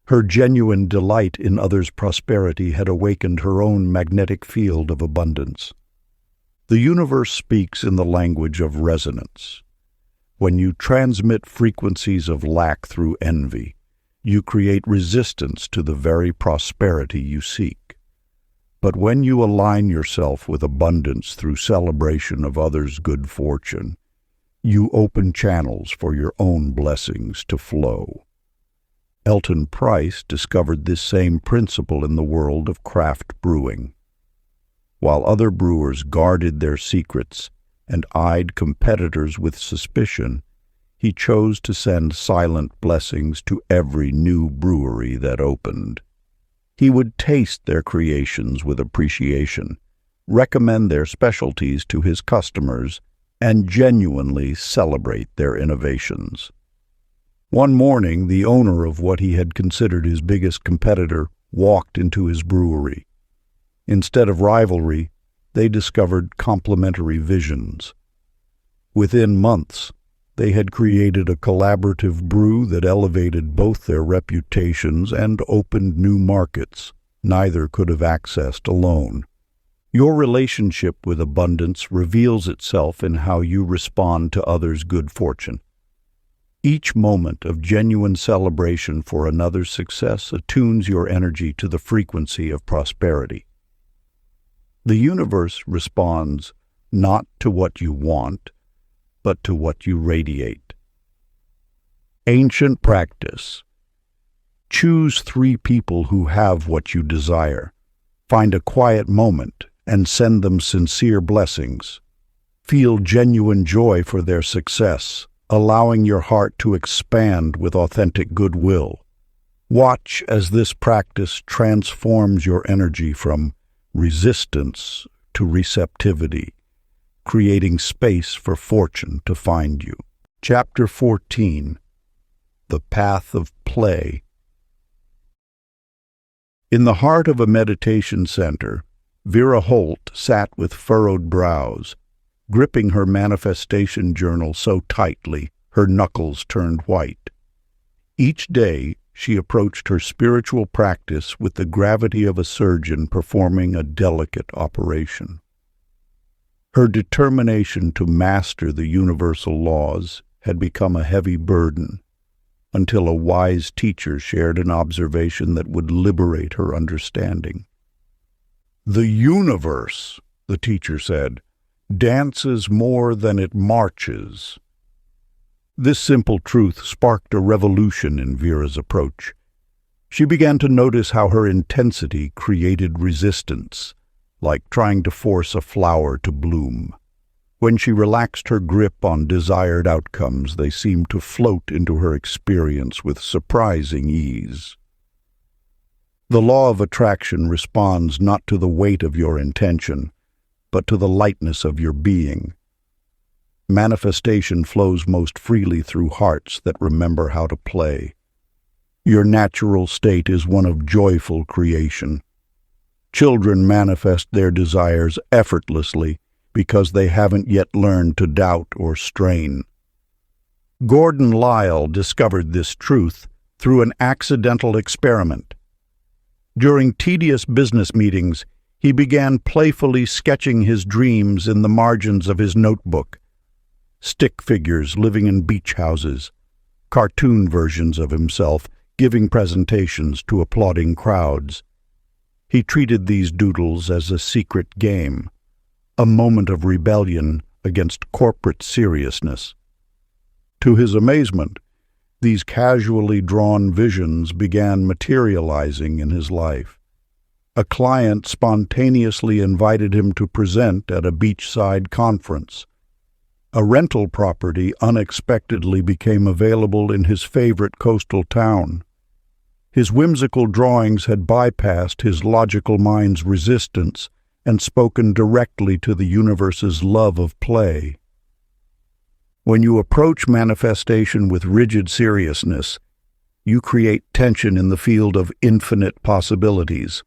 Her genuine delight in others' prosperity had awakened her own magnetic field of abundance. The universe speaks in the language of resonance. When you transmit frequencies of lack through envy, you create resistance to the very prosperity you seek. But when you align yourself with abundance through celebration of others' good fortune, you open channels for your own blessings to flow. Elton Price discovered this same principle in the world of craft brewing. While other brewers guarded their secrets and eyed competitors with suspicion, he chose to send silent blessings to every new brewery that opened. He would taste their creations with appreciation, recommend their specialties to his customers, and genuinely celebrate their innovations. One morning, the owner of what he had considered his biggest competitor walked into his brewery. Instead of rivalry, they discovered complementary visions. Within months, they had created a collaborative brew that elevated both their reputations and opened new markets neither could have accessed alone. Your relationship with abundance reveals itself in how you respond to others' good fortune. Each moment of genuine celebration for another's success attunes your energy to the frequency of prosperity. The universe responds not to what you want, but to what you radiate. Ancient practice. Choose 3 people who have what you desire. Find a quiet moment and send them sincere blessings. Feel genuine joy for their success, allowing your heart to expand with authentic goodwill. Watch as this practice transforms your energy from resistance to receptivity, creating space for fortune to find you. Chapter 14. The Path of Play. In the heart of a meditation center, Vera Holt sat with furrowed brows, gripping her manifestation journal so tightly her knuckles turned white. Each day, she approached her spiritual practice with the gravity of a surgeon performing a delicate operation. Her determination to master the universal laws had become a heavy burden, until a wise teacher shared an observation that would liberate her understanding. "The universe," the teacher said, "dances more than it marches." This simple truth sparked a revolution in Vera's approach. She began to notice how her intensity created resistance, like trying to force a flower to bloom. When she relaxed her grip on desired outcomes, they seemed to float into her experience with surprising ease. The law of attraction responds not to the weight of your intention, but to the lightness of your being. Manifestation flows most freely through hearts that remember how to play. Your natural state is one of joyful creation. Children manifest their desires effortlessly because they haven't yet learned to doubt or strain. Gordon Lyle discovered this truth through an accidental experiment. During tedious business meetings, he began playfully sketching his dreams in the margins of his notebook. Stick figures living in beach houses, cartoon versions of himself giving presentations to applauding crowds. He treated these doodles as a secret game, a moment of rebellion against corporate seriousness. To his amazement, these casually drawn visions began materializing in his life. A client spontaneously invited him to present at a beachside conference. A rental property unexpectedly became available in his favorite coastal town. His whimsical drawings had bypassed his logical mind's resistance and spoken directly to the universe's love of play. When you approach manifestation with rigid seriousness, you create tension in the field of infinite possibilities.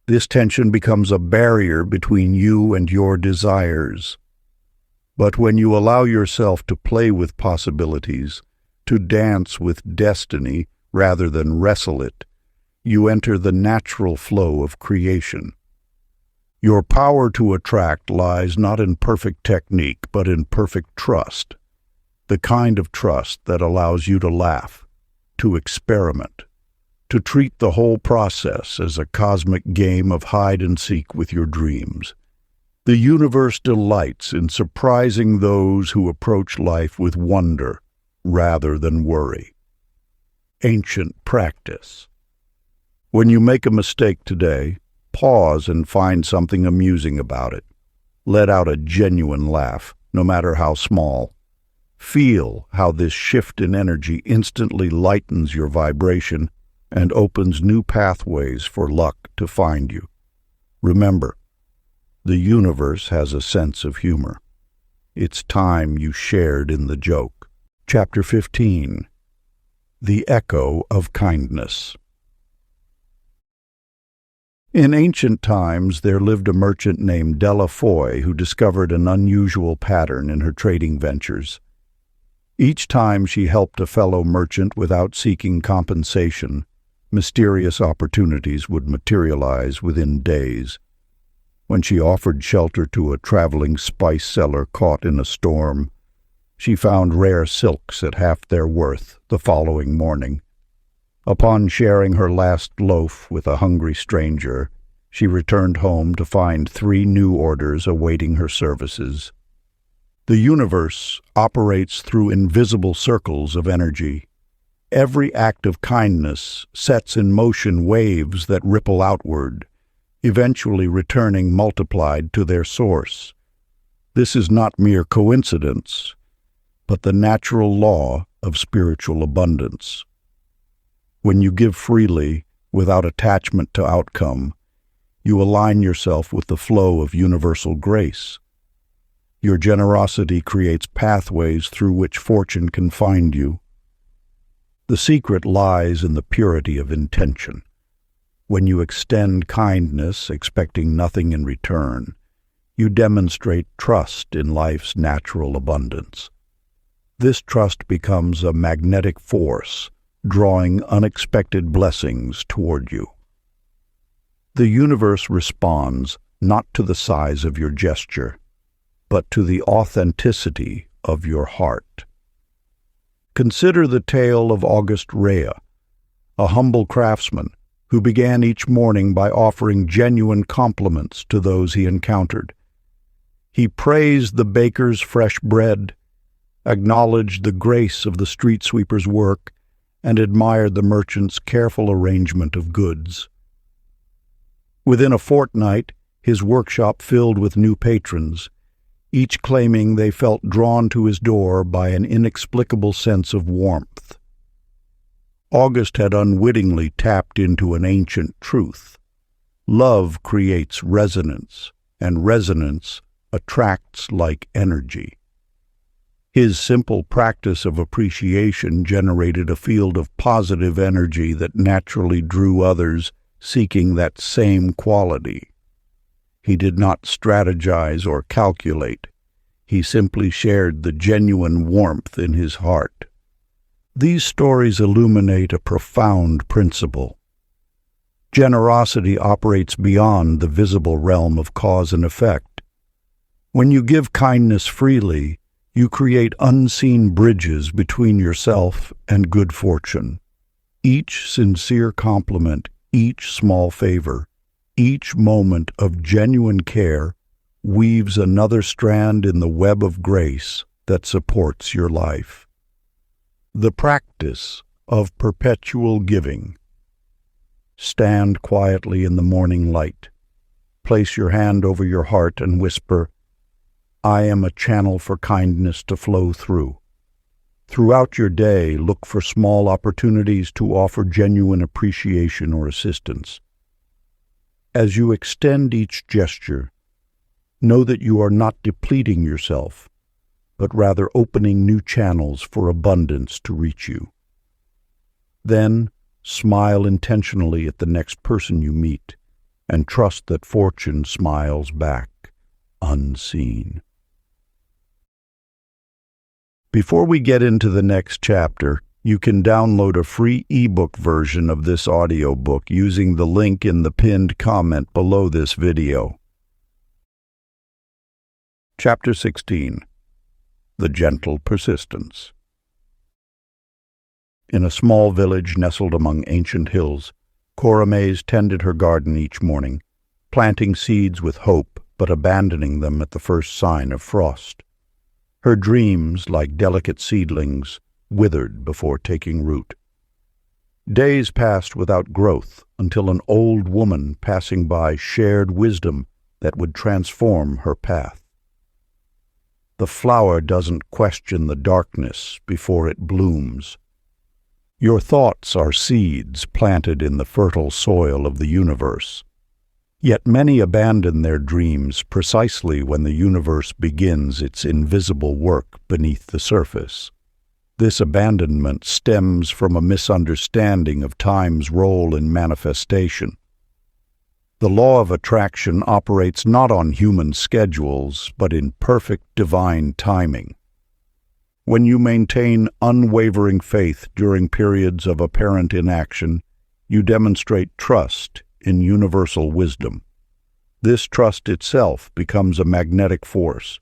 This tension becomes a barrier between you and your desires. But when you allow yourself to play with possibilities, to dance with destiny rather than wrestle it, you enter the natural flow of creation. Your power to attract lies not in perfect technique, but in perfect trust, the kind of trust that allows you to laugh, to experiment, to treat the whole process as a cosmic game of hide-and-seek with your dreams. The universe delights in surprising those who approach life with wonder rather than worry. Ancient practice. When you make a mistake today, pause and find something amusing about it. Let out a genuine laugh, no matter how small. Feel how this shift in energy instantly lightens your vibration and opens new pathways for luck to find you. Remember, the universe has a sense of humor. It's time you shared in the joke. Chapter 15. The Echo of Kindness. In ancient times, there lived a merchant named Della Foy who discovered an unusual pattern in her trading ventures. Each time she helped a fellow merchant without seeking compensation, mysterious opportunities would materialize within days. When she offered shelter to a traveling spice seller caught in a storm, she found rare silks at half their worth the following morning. Upon sharing her last loaf with a hungry stranger, she returned home to find 3 new orders awaiting her services. The universe operates through invisible circles of energy. Every act of kindness sets in motion waves that ripple outward, eventually returning multiplied to their source. This is not mere coincidence, but the natural law of spiritual abundance. When you give freely, without attachment to outcome, you align yourself with the flow of universal grace. Your generosity creates pathways through which fortune can find you. The secret lies in the purity of intention. When you extend kindness, expecting nothing in return, you demonstrate trust in life's natural abundance. This trust becomes a magnetic force, drawing unexpected blessings toward you. The universe responds not to the size of your gesture, but to the authenticity of your heart. Consider the tale of August Rea, a humble craftsman who began each morning by offering genuine compliments to those he encountered. He praised the baker's fresh bread, acknowledged the grace of the street sweeper's work, and admired the merchant's careful arrangement of goods. Within a fortnight, his workshop filled with new patrons, each claiming they felt drawn to his door by an inexplicable sense of warmth. August had unwittingly tapped into an ancient truth. Love creates resonance, and resonance attracts like energy. His simple practice of appreciation generated a field of positive energy that naturally drew others seeking that same quality. He did not strategize or calculate. He simply shared the genuine warmth in his heart. These stories illuminate a profound principle. Generosity operates beyond the visible realm of cause and effect. When you give kindness freely, you create unseen bridges between yourself and good fortune. Each sincere compliment, each small favor, each moment of genuine care weaves another strand in the web of grace that supports your life. The practice of perpetual giving. Stand quietly in the morning light. Place your hand over your heart and whisper, "I am a channel for kindness to flow through." Throughout your day, look for small opportunities to offer genuine appreciation or assistance. As you extend each gesture, know that you are not depleting yourself, but rather opening new channels for abundance to reach you. Then, smile intentionally at the next person you meet, and trust that fortune smiles back, unseen. Before we get into the next chapter, you can download a free ebook version of this audiobook using the link in the pinned comment below this video. Chapter 16. The Gentle Persistence. In a small village nestled among ancient hills, Cora Mays tended her garden each morning, planting seeds with hope but abandoning them at the first sign of frost. Her dreams, like delicate seedlings, withered before taking root. Days passed without growth until an old woman passing by shared wisdom that would transform her path. The flower doesn't question the darkness before it blooms. Your thoughts are seeds planted in the fertile soil of the universe. Yet many abandon their dreams precisely when the universe begins its invisible work beneath the surface. This abandonment stems from a misunderstanding of time's role in manifestation. The law of attraction operates not on human schedules, but in perfect divine timing. When you maintain unwavering faith during periods of apparent inaction, you demonstrate trust in universal wisdom. This trust itself becomes a magnetic force,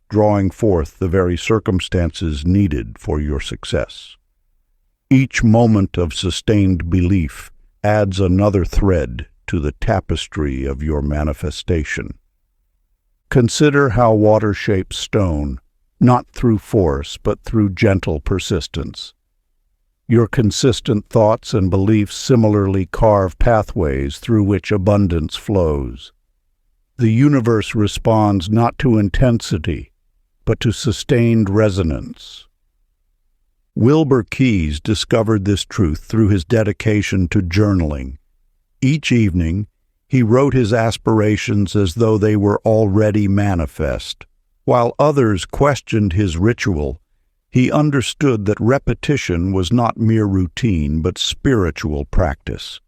drawing forth the very circumstances needed for your success. Each moment of sustained belief adds another thread to the tapestry of your manifestation. Consider how water shapes stone, not through force, but through gentle persistence. Your consistent thoughts and beliefs similarly carve pathways through which abundance flows. The universe responds not to intensity, but to sustained resonance. Wilbur Keyes discovered this truth through his dedication to journaling. Each evening, he wrote his aspirations as though they were already manifest, While others questioned his ritual, he understood that repetition was not mere routine but spiritual practice.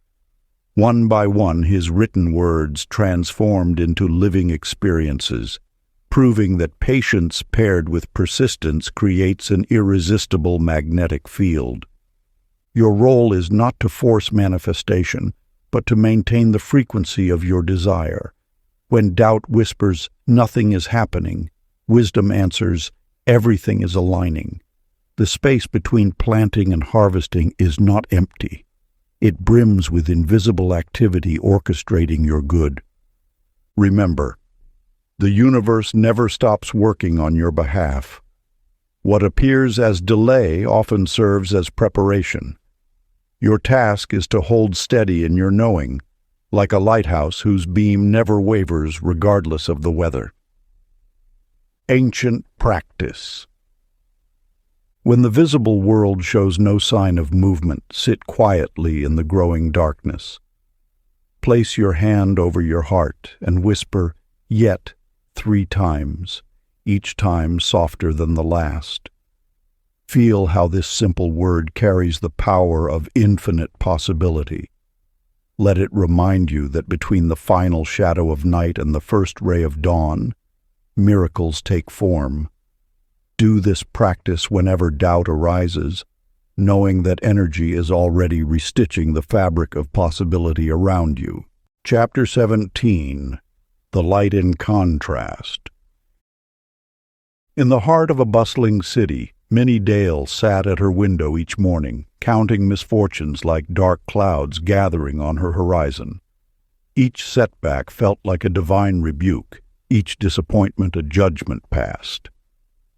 One by one, his written words transformed into living experiences, proving that patience paired with persistence creates an irresistible magnetic field. Your role is not to force manifestation, but to maintain the frequency of your desire. When doubt whispers, "Nothing is happening," wisdom answers, "Everything is aligning." The space between planting and harvesting is not empty. It brims with invisible activity orchestrating your good. Remember, the universe never stops working on your behalf. What appears as delay often serves as preparation. Your task is to hold steady in your knowing, like a lighthouse whose beam never wavers regardless of the weather. Ancient practice. When the visible world shows no sign of movement, sit quietly in the growing darkness. Place your hand over your heart and whisper, "Yet," 3 times, each time softer than the last. Feel how this simple word carries the power of infinite possibility. Let it remind you that between the final shadow of night and the first ray of dawn, miracles take form. Do this practice whenever doubt arises, knowing that energy is already restitching the fabric of possibility around you. Chapter 17. The Light in Contrast. In the heart of a bustling city, Minnie Dale sat at her window each morning, counting misfortunes like dark clouds gathering on her horizon. Each setback felt like a divine rebuke, each disappointment a judgment passed.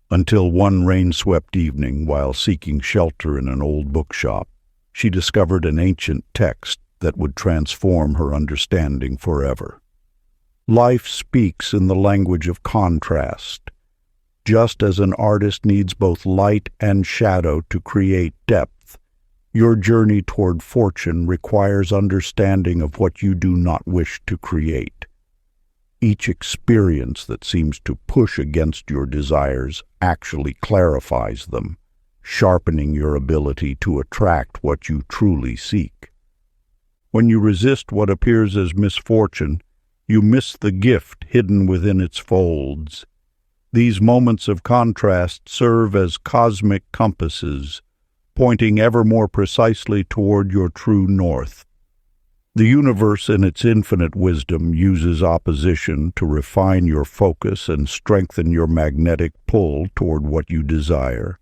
Until one rain-swept evening, while seeking shelter in an old bookshop, she discovered an ancient text that would transform her understanding forever. Life speaks in the language of contrast. Just as an artist needs both light and shadow to create depth, your journey toward fortune requires understanding of what you do not wish to create. Each experience that seems to push against your desires actually clarifies them, sharpening your ability to attract what you truly seek. When you resist what appears as misfortune, you miss the gift hidden within its folds. These moments of contrast serve as cosmic compasses, pointing ever more precisely toward your true north. The universe, in its infinite wisdom, uses opposition to refine your focus and strengthen your magnetic pull toward what you desire.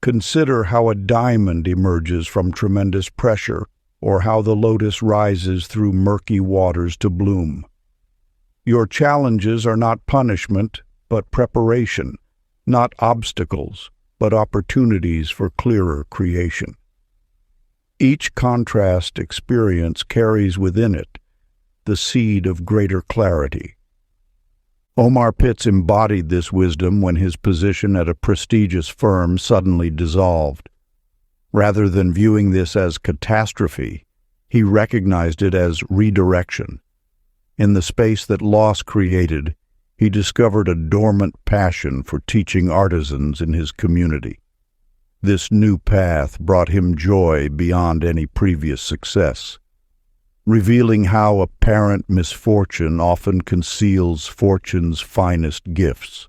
Consider how a diamond emerges from tremendous pressure, or how the lotus rises through murky waters to bloom. Your challenges are not punishment, but preparation, not obstacles, but opportunities for clearer creation. Each contrast experience carries within it the seed of greater clarity. Omar Pitts embodied this wisdom when his position at a prestigious firm suddenly dissolved. Rather than viewing this as catastrophe, he recognized it as redirection. In the space that loss created, he discovered a dormant passion for teaching artisans in his community. This new path brought him joy beyond any previous success, revealing how apparent misfortune often conceals fortune's finest gifts.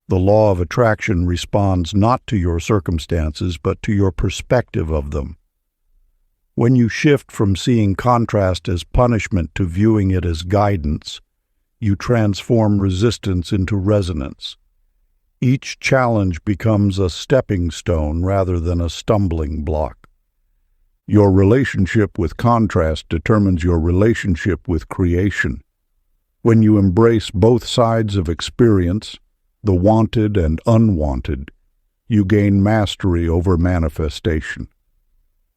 The law of attraction responds not to your circumstances, but to your perspective of them. When you shift from seeing contrast as punishment to viewing it as guidance, you transform resistance into resonance. Each challenge becomes a stepping stone rather than a stumbling block. Your relationship with contrast determines your relationship with creation. When you embrace both sides of experience, the wanted and unwanted, you gain mastery over manifestation.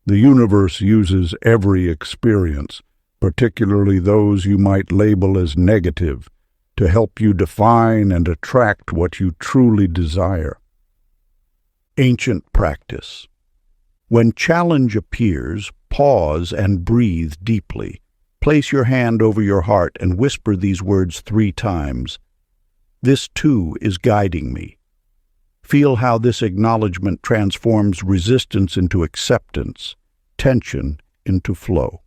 The universe uses every experience, particularly those you might label as negative, to help you define and attract what you truly desire. Ancient practice. When challenge appears, pause and breathe deeply. Place your hand over your heart and whisper these words 3 times. This too is guiding me. Feel how this acknowledgement transforms resistance into acceptance, tension into flow.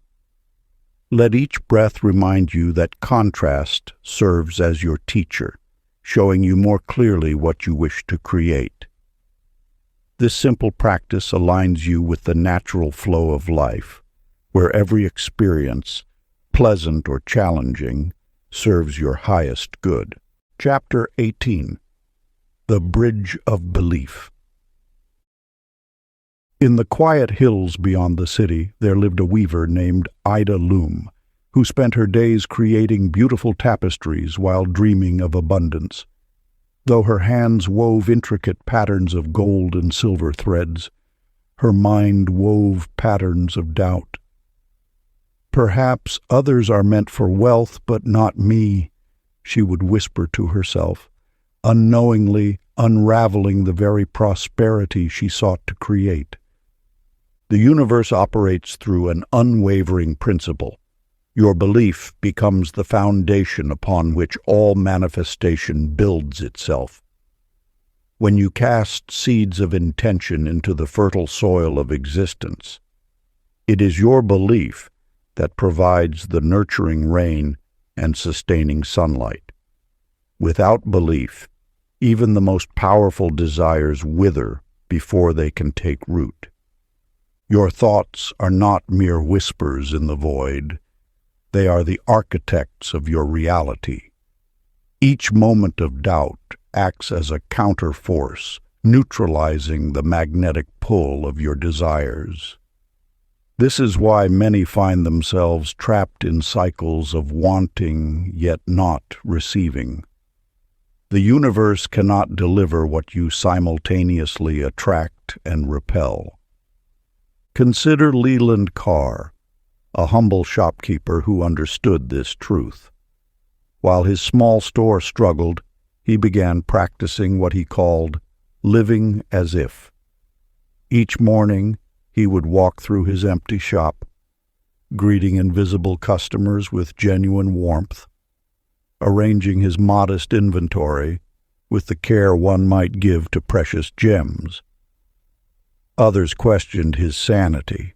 Let each breath remind you that contrast serves as your teacher, showing you more clearly what you wish to create. This simple practice aligns you with the natural flow of life, where every experience, pleasant or challenging, serves your highest good. Chapter 18. The Bridge of Belief. In the quiet hills beyond the city, there lived a weaver named Ida Loom, who spent her days creating beautiful tapestries while dreaming of abundance. Though her hands wove intricate patterns of gold and silver threads, her mind wove patterns of doubt. "Perhaps others are meant for wealth, but not me," she would whisper to herself, unknowingly unraveling the very prosperity she sought to create. The universe operates through an unwavering principle. Your belief becomes the foundation upon which all manifestation builds itself. When you cast seeds of intention into the fertile soil of existence, it is your belief that provides the nurturing rain and sustaining sunlight. Without belief, even the most powerful desires wither before they can take root. Your thoughts are not mere whispers in the void. They are the architects of your reality. Each moment of doubt acts as a counterforce, neutralizing the magnetic pull of your desires. This is why many find themselves trapped in cycles of wanting yet not receiving. The universe cannot deliver what you simultaneously attract and repel. Consider Leland Carr, a humble shopkeeper who understood this truth. While his small store struggled, he began practicing what he called living as if. Each morning, he would walk through his empty shop, greeting invisible customers with genuine warmth, arranging his modest inventory with the care one might give to precious gems. Others questioned his sanity,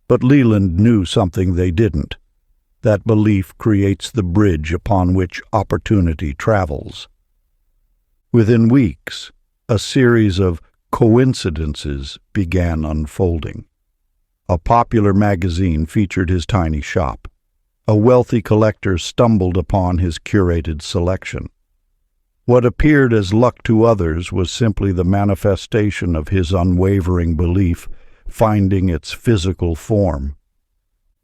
but Leland knew something they didn't. That belief creates the bridge upon which opportunity travels. Within weeks, a series of coincidences began unfolding. A popular magazine featured his tiny shop. A wealthy collector stumbled upon his curated selection. What appeared as luck to others was simply the manifestation of his unwavering belief finding its physical form.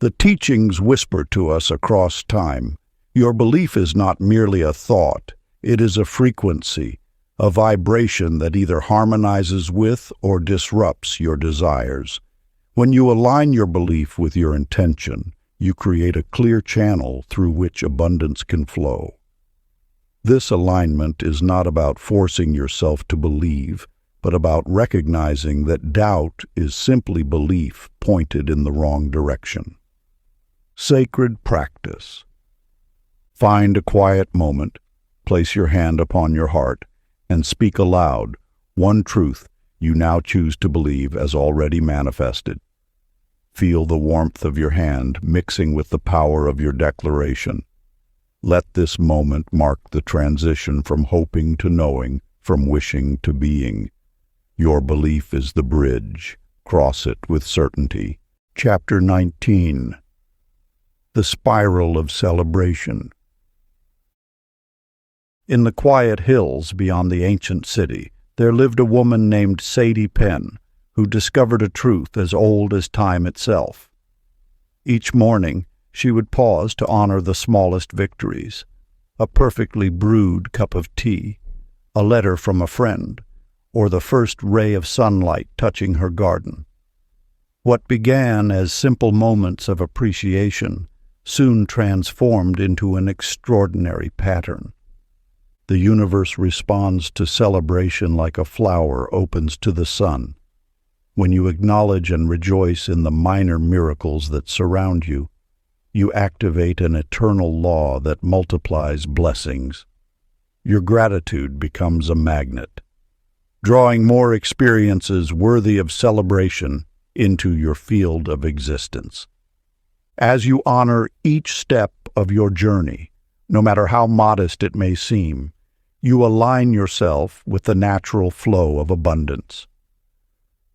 The teachings whisper to us across time. Your belief is not merely a thought, it is a frequency, a vibration that either harmonizes with or disrupts your desires. When you align your belief with your intention, you create a clear channel through which abundance can flow. This alignment is not about forcing yourself to believe, but about recognizing that doubt is simply belief pointed in the wrong direction. Sacred practice. Find a quiet moment, place your hand upon your heart, and speak aloud one truth you now choose to believe as already manifested. Feel the warmth of your hand mixing with the power of your declaration. Let this moment mark the transition from hoping to knowing, from wishing to being. Your belief is the bridge. Cross it with certainty. Chapter 19. The Spiral of Celebration. In the quiet hills beyond the ancient city, there lived a woman named Sadie Penn, who discovered a truth as old as time itself. Each morning, she would pause to honor the smallest victories: a perfectly brewed cup of tea, a letter from a friend, or the first ray of sunlight touching her garden. What began as simple moments of appreciation soon transformed into an extraordinary pattern. The universe responds to celebration like a flower opens to the sun. When you acknowledge and rejoice in the minor miracles that surround you, you activate an eternal law that multiplies blessings. your gratitude becomes a magnet, drawing more experiences worthy of celebration into your field of existence. As you honor each step of your journey, no matter how modest it may seem, you align yourself with the natural flow of abundance.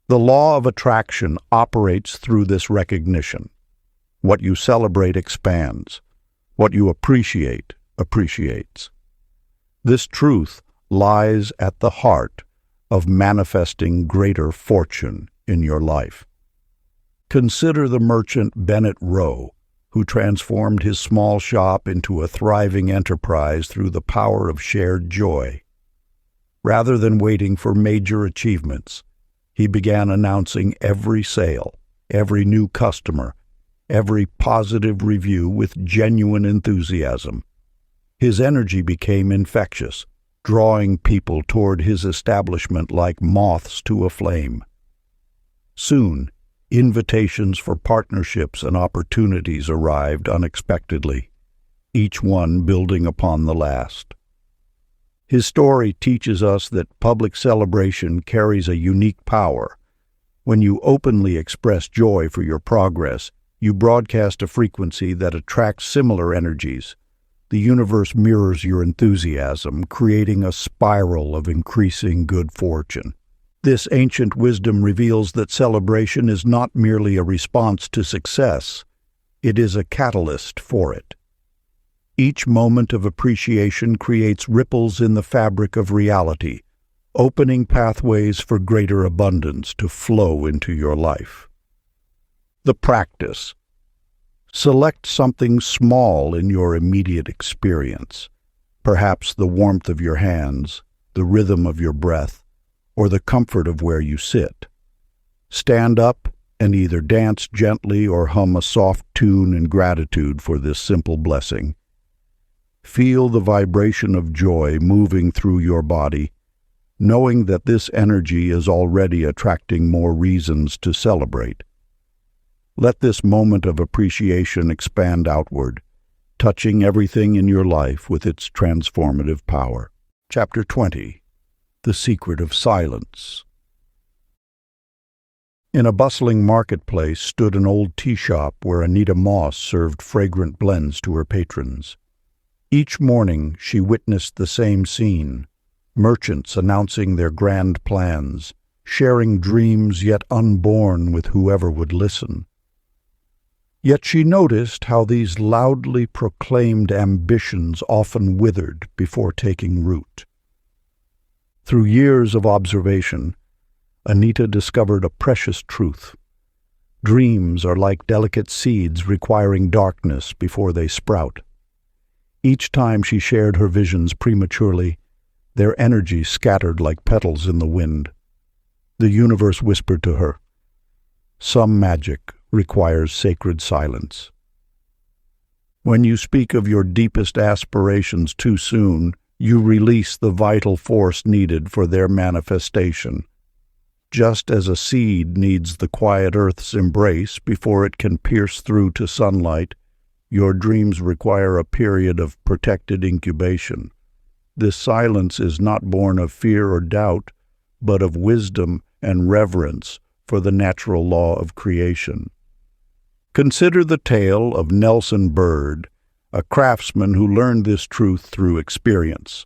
The law of attraction operates through this recognition. What you celebrate expands. What you appreciate appreciates. This truth lies at the heart of manifesting greater fortune in your life. Consider the merchant Bennett Rowe, who transformed his small shop into a thriving enterprise through the power of shared joy. Rather than waiting for major achievements, he began announcing every sale, every new customer, every positive review with genuine enthusiasm. His energy became infectious, drawing people toward his establishment like moths to a flame. Soon, invitations for partnerships and opportunities arrived unexpectedly, each one building upon the last. His story teaches us that public celebration carries a unique power. When you openly express joy for your progress, you broadcast a frequency that attracts similar energies. The universe mirrors your enthusiasm, creating a spiral of increasing good fortune. This ancient wisdom reveals that celebration is not merely a response to success, it is a catalyst for it. Each moment of appreciation creates ripples in the fabric of reality, opening pathways for greater abundance to flow into your life. The practice. Select something small in your immediate experience, perhaps the warmth of your hands, the rhythm of your breath, or the comfort of where you sit. Stand up and either dance gently or hum a soft tune in gratitude for this simple blessing. Feel the vibration of joy moving through your body, knowing that this energy is already attracting more reasons to celebrate. Let this moment of appreciation expand outward, touching everything in your life with its transformative power. Chapter 20. The Secret of Silence. In a bustling marketplace stood an old tea shop where Anita Moss served fragrant blends to her patrons. Each morning she witnessed the same scene, merchants announcing their grand plans, sharing dreams yet unborn with whoever would listen. Yet she noticed how these loudly proclaimed ambitions often withered before taking root. Through years of observation, Anita discovered a precious truth. Dreams are like delicate seeds requiring darkness before they sprout. Each time she shared her visions prematurely, their energy scattered like petals in the wind. The universe whispered to her, "Some magic requires sacred silence." When you speak of your deepest aspirations too soon, you release the vital force needed for their manifestation. Just as a seed needs the quiet earth's embrace before it can pierce through to sunlight, your dreams require a period of protected incubation. This silence is not born of fear or doubt, but of wisdom and reverence for the natural law of creation. Consider the tale of Nelson Bird, a craftsman who learned this truth through experience.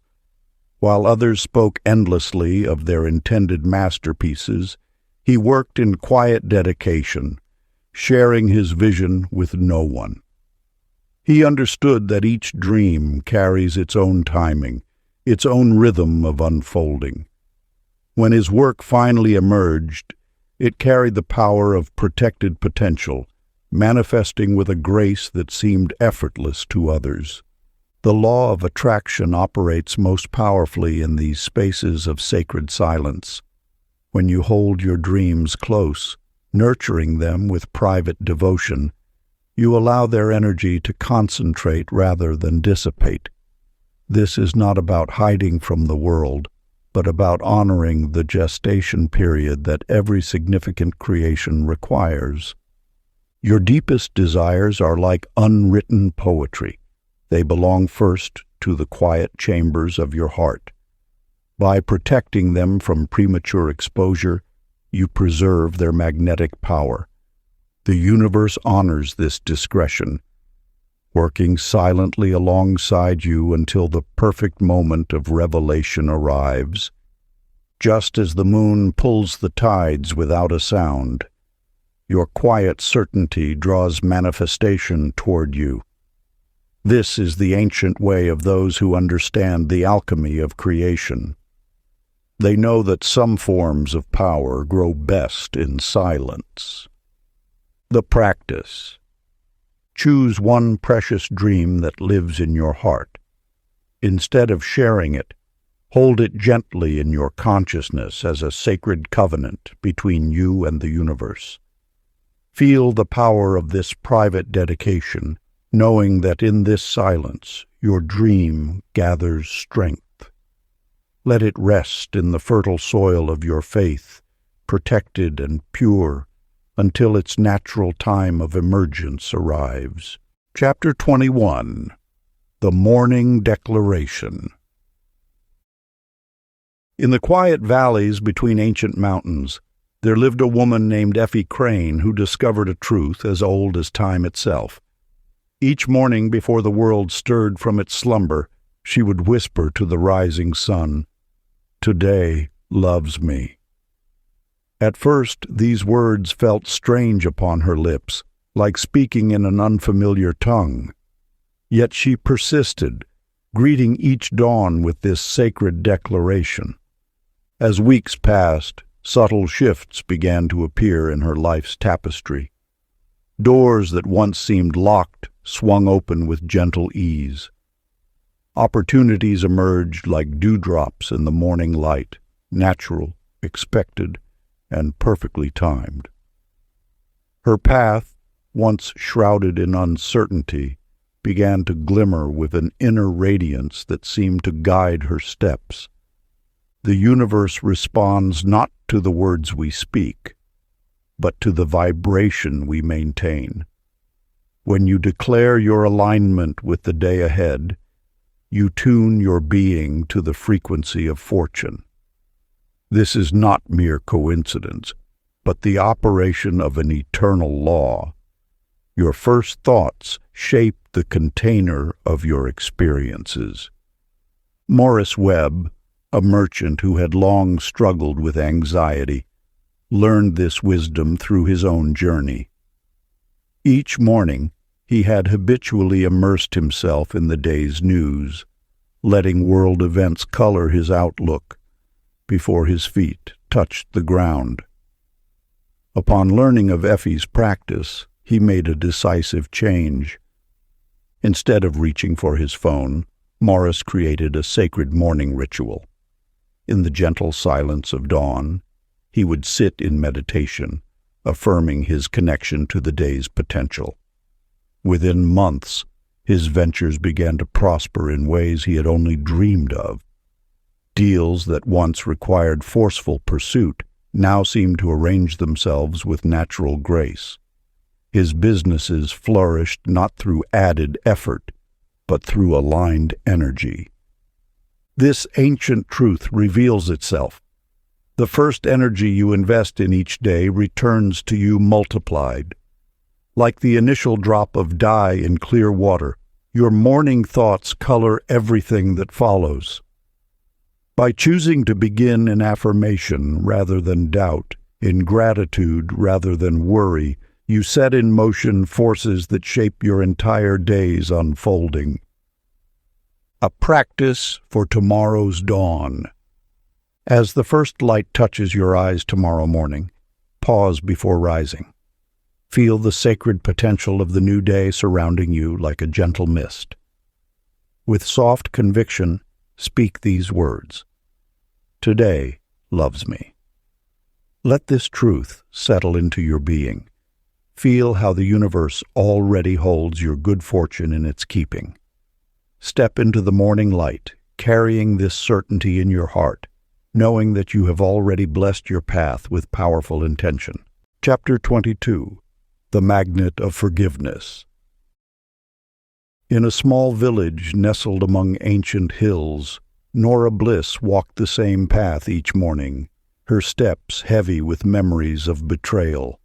While others spoke endlessly of their intended masterpieces, he worked in quiet dedication, sharing his vision with no one. He understood that each dream carries its own timing, its own rhythm of unfolding. When his work finally emerged, it carried the power of protected potential, manifesting with a grace that seemed effortless to others. The law of attraction operates most powerfully in these spaces of sacred silence. When you hold your dreams close, nurturing them with private devotion, you allow their energy to concentrate rather than dissipate. This is not about hiding from the world, but about honoring the gestation period that every significant creation requires. Your deepest desires are like unwritten poetry. They belong first to the quiet chambers of your heart. By protecting them from premature exposure, you preserve their magnetic power. The universe honors this discretion, working silently alongside you until the perfect moment of revelation arrives. Just as the moon pulls the tides without a sound, your quiet certainty draws manifestation toward you. This is the ancient way of those who understand the alchemy of creation. They know that some forms of power grow best in silence. The practice. Choose one precious dream that lives in your heart. Instead of sharing it, hold it gently in your consciousness as a sacred covenant between you and the universe. Feel the power of this private dedication, knowing that in this silence your dream gathers strength. Let it rest in the fertile soil of your faith, protected and pure, until its natural time of emergence arrives. Chapter 21. The Morning Declaration. In the quiet valleys between ancient mountains, there lived a woman named Effie Crane who discovered a truth as old as time itself. Each morning before the world stirred from its slumber, she would whisper to the rising sun, "Today loves me." At first, these words felt strange upon her lips, like speaking in an unfamiliar tongue. Yet she persisted, greeting each dawn with this sacred declaration. As weeks passed, subtle shifts began to appear in her life's tapestry. Doors that once seemed locked swung open with gentle ease. Opportunities emerged like dewdrops in the morning light, natural, expected, and perfectly timed. Her path, once shrouded in uncertainty, began to glimmer with an inner radiance that seemed to guide her steps. The universe responds not to the words we speak, but to the vibration we maintain. When you declare your alignment with the day ahead, you tune your being to the frequency of fortune. This is not mere coincidence, but the operation of an eternal law. Your first thoughts shape the container of your experiences. Morris Webb, a merchant who had long struggled with anxiety, learned this wisdom through his own journey. Each morning, he had habitually immersed himself in the day's news, letting world events color his outlook before his feet touched the ground. Upon learning of Effie's practice, he made a decisive change. Instead of reaching for his phone, Morris created a sacred morning ritual. In the gentle silence of dawn, he would sit in meditation, affirming his connection to the day's potential. Within months, his ventures began to prosper in ways he had only dreamed of. Deals that once required forceful pursuit now seemed to arrange themselves with natural grace. His businesses flourished not through added effort, but through aligned energy. This ancient truth reveals itself. The first energy you invest in each day returns to you multiplied. Like the initial drop of dye in clear water, your morning thoughts color everything that follows. By choosing to begin in affirmation rather than doubt, in gratitude rather than worry, you set in motion forces that shape your entire day's unfolding. A practice for tomorrow's dawn. As the first light touches your eyes tomorrow morning, pause before rising. Feel the sacred potential of the new day surrounding you like a gentle mist. With soft conviction, speak these words. Today loves me. Let this truth settle into your being. Feel how the universe already holds your good fortune in its keeping. Step into the morning light, carrying this certainty in your heart, knowing that you have already blessed your path with powerful intention. Chapter 22. The Magnet of Forgiveness. In a small village nestled among ancient hills, Nora Bliss walked the same path each morning, her steps heavy with memories of betrayal.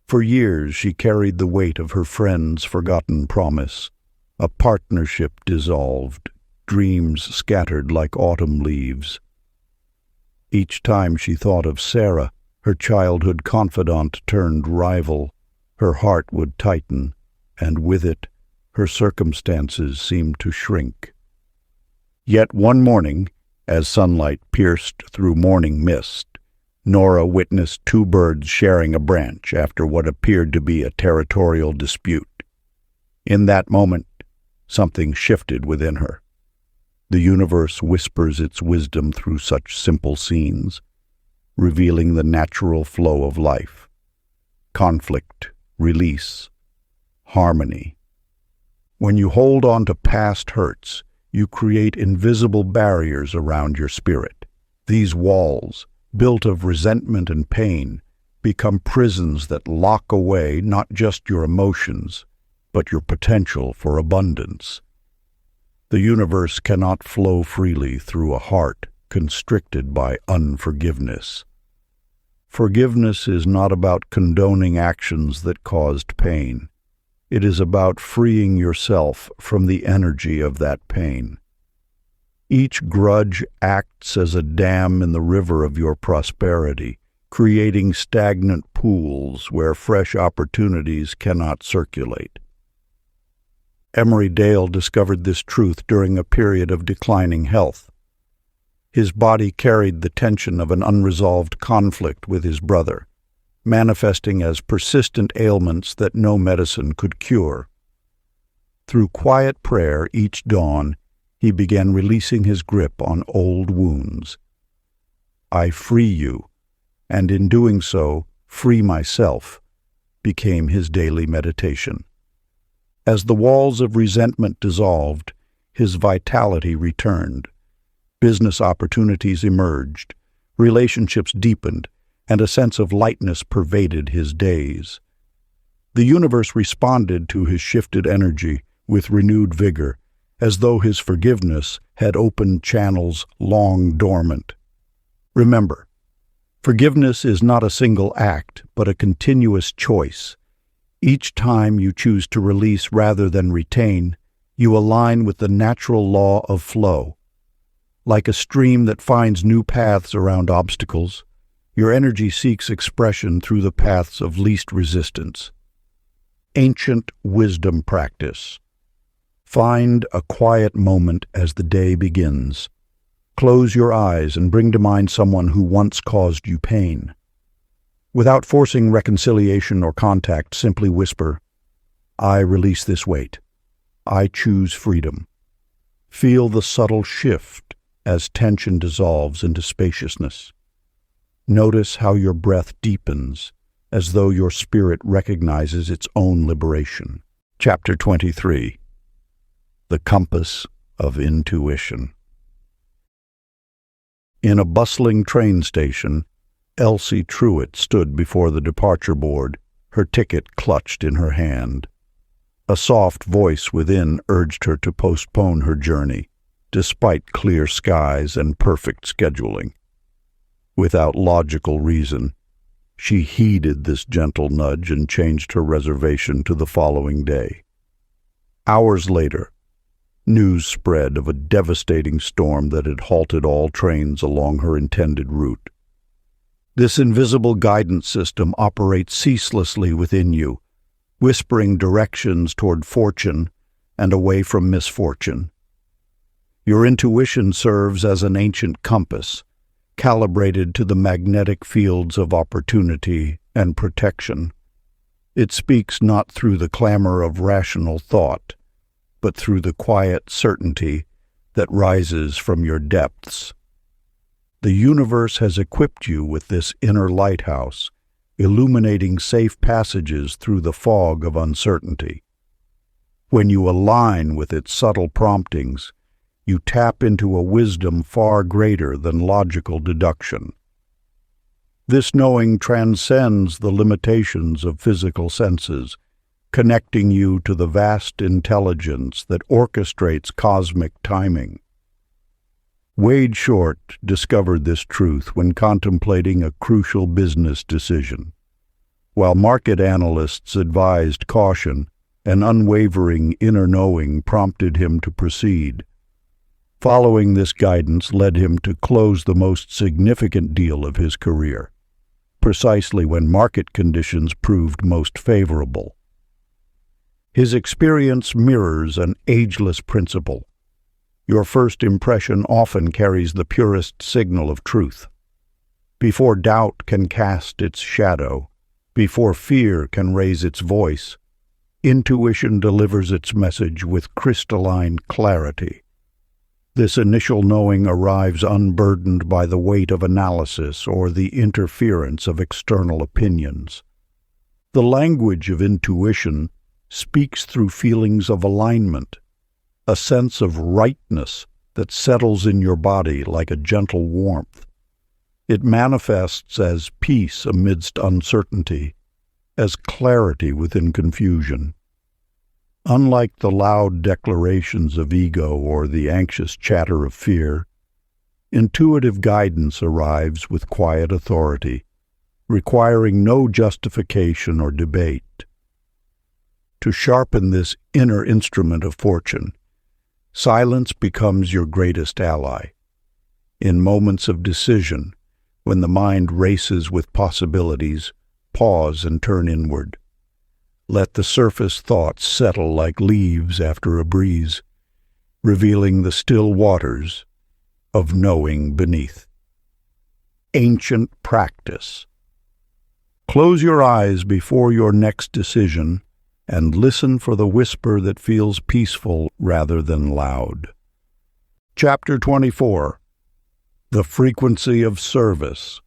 For years she carried the weight of her friend's forgotten promise, a partnership dissolved, dreams scattered like autumn leaves. Each time she thought of Sarah, her childhood confidant turned rival, her heart would tighten, and with it, her circumstances seemed to shrink. Yet one morning, as sunlight pierced through morning mist, Nora witnessed two birds sharing a branch after what appeared to be a territorial dispute. In that moment, something shifted within her. The universe whispers its wisdom through such simple scenes, revealing the natural flow of life. Conflict, release, harmony. When you hold on to past hurts, you create invisible barriers around your spirit. These walls, built of resentment and pain, become prisons that lock away not just your emotions, but your potential for abundance. The universe cannot flow freely through a heart constricted by unforgiveness. Forgiveness is not about condoning actions that caused pain. It is about freeing yourself from the energy of that pain. Each grudge acts as a dam in the river of your prosperity, creating stagnant pools where fresh opportunities cannot circulate. Emery Dale discovered this truth during a period of declining health. His body carried the tension of an unresolved conflict with his brother, manifesting as persistent ailments that no medicine could cure. Through quiet prayer each dawn, he began releasing his grip on old wounds. "I free you, and in doing so, free myself," became his daily meditation. As the walls of resentment dissolved, his vitality returned. Business opportunities emerged, relationships deepened, and a sense of lightness pervaded his days. The universe responded to his shifted energy with renewed vigor, as though his forgiveness had opened channels long dormant. Remember, forgiveness is not a single act, but a continuous choice. Each time you choose to release rather than retain, you align with the natural law of flow. Like a stream that finds new paths around obstacles, your energy seeks expression through the paths of least resistance. Ancient wisdom practice. Find a quiet moment as the day begins. Close your eyes and bring to mind someone who once caused you pain. Without forcing reconciliation or contact, simply whisper, "I release this weight. I choose freedom." Feel the subtle shift as tension dissolves into spaciousness. Notice how your breath deepens, as though your spirit recognizes its own liberation. Chapter 23. The Compass of Intuition. In a bustling train station, Elsie Truitt stood before the departure board, her ticket clutched in her hand. A soft voice within urged her to postpone her journey, despite clear skies and perfect scheduling. Without logical reason, she heeded this gentle nudge and changed her reservation to the following day. Hours later, news spread of a devastating storm that had halted all trains along her intended route. This invisible guidance system operates ceaselessly within you, whispering directions toward fortune and away from misfortune. Your intuition serves as an ancient compass, calibrated to the magnetic fields of opportunity and protection. It speaks not through the clamor of rational thought, but through the quiet certainty that rises from your depths. The universe has equipped you with this inner lighthouse, illuminating safe passages through the fog of uncertainty. When you align with its subtle promptings, you tap into a wisdom far greater than logical deduction. This knowing transcends the limitations of physical senses, connecting you to the vast intelligence that orchestrates cosmic timing. Wade Short discovered this truth when contemplating a crucial business decision. While market analysts advised caution, an unwavering inner knowing prompted him to proceed. Following this guidance led him to close the most significant deal of his career, precisely when market conditions proved most favorable. His experience mirrors an ageless principle. Your first impression often carries the purest signal of truth. Before doubt can cast its shadow, before fear can raise its voice, intuition delivers its message with crystalline clarity. This initial knowing arrives unburdened by the weight of analysis or the interference of external opinions. The language of intuition speaks through feelings of alignment, a sense of rightness that settles in your body like a gentle warmth. It manifests as peace amidst uncertainty, as clarity within confusion. Unlike the loud declarations of ego or the anxious chatter of fear, intuitive guidance arrives with quiet authority, requiring no justification or debate. To sharpen this inner instrument of fortune, silence becomes your greatest ally. In moments of decision, when the mind races with possibilities, pause and turn inward. Let the surface thoughts settle like leaves after a breeze, revealing the still waters of knowing beneath. Ancient practice. Close your eyes before your next decision and listen for the whisper that feels peaceful rather than loud. Chapter 24. The Frequency of Service.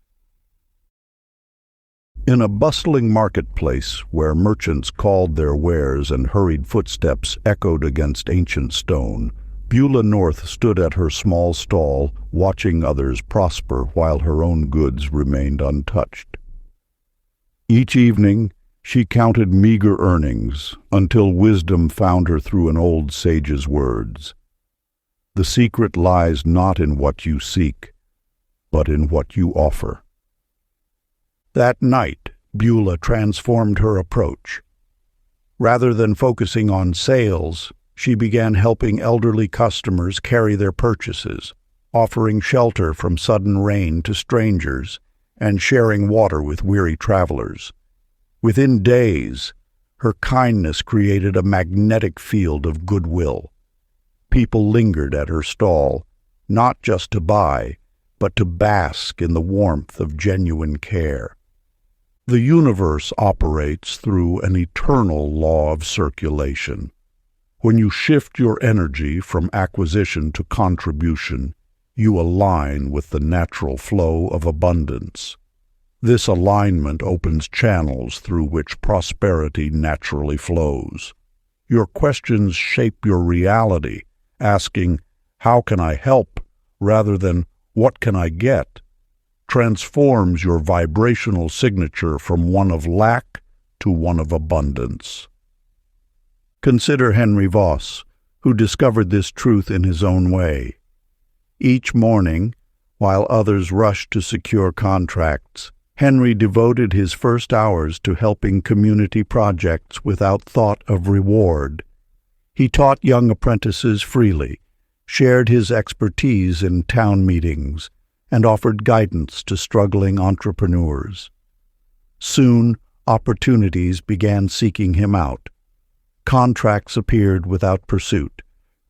In a bustling marketplace where merchants called their wares and hurried footsteps echoed against ancient stone, Beulah North stood at her small stall, watching others prosper while her own goods remained untouched. Each evening, she counted meager earnings until wisdom found her through an old sage's words. The secret lies not in what you seek, but in what you offer. That night, Beulah transformed her approach. Rather than focusing on sales, she began helping elderly customers carry their purchases, offering shelter from sudden rain to strangers, and sharing water with weary travelers. Within days, her kindness created a magnetic field of goodwill. People lingered at her stall, not just to buy, but to bask in the warmth of genuine care. The universe operates through an eternal law of circulation. When you shift your energy from acquisition to contribution, you align with the natural flow of abundance. This alignment opens channels through which prosperity naturally flows. Your questions shape your reality, asking, "How can I help?" rather than, "What can I get?" transforms your vibrational signature from one of lack to one of abundance. Consider Henry Voss, who discovered this truth in his own way. Each morning, while others rushed to secure contracts, Henry devoted his first hours to helping community projects without thought of reward. He taught young apprentices freely, shared his expertise in town meetings, and offered guidance to struggling entrepreneurs. Soon, opportunities began seeking him out. Contracts appeared without pursuit,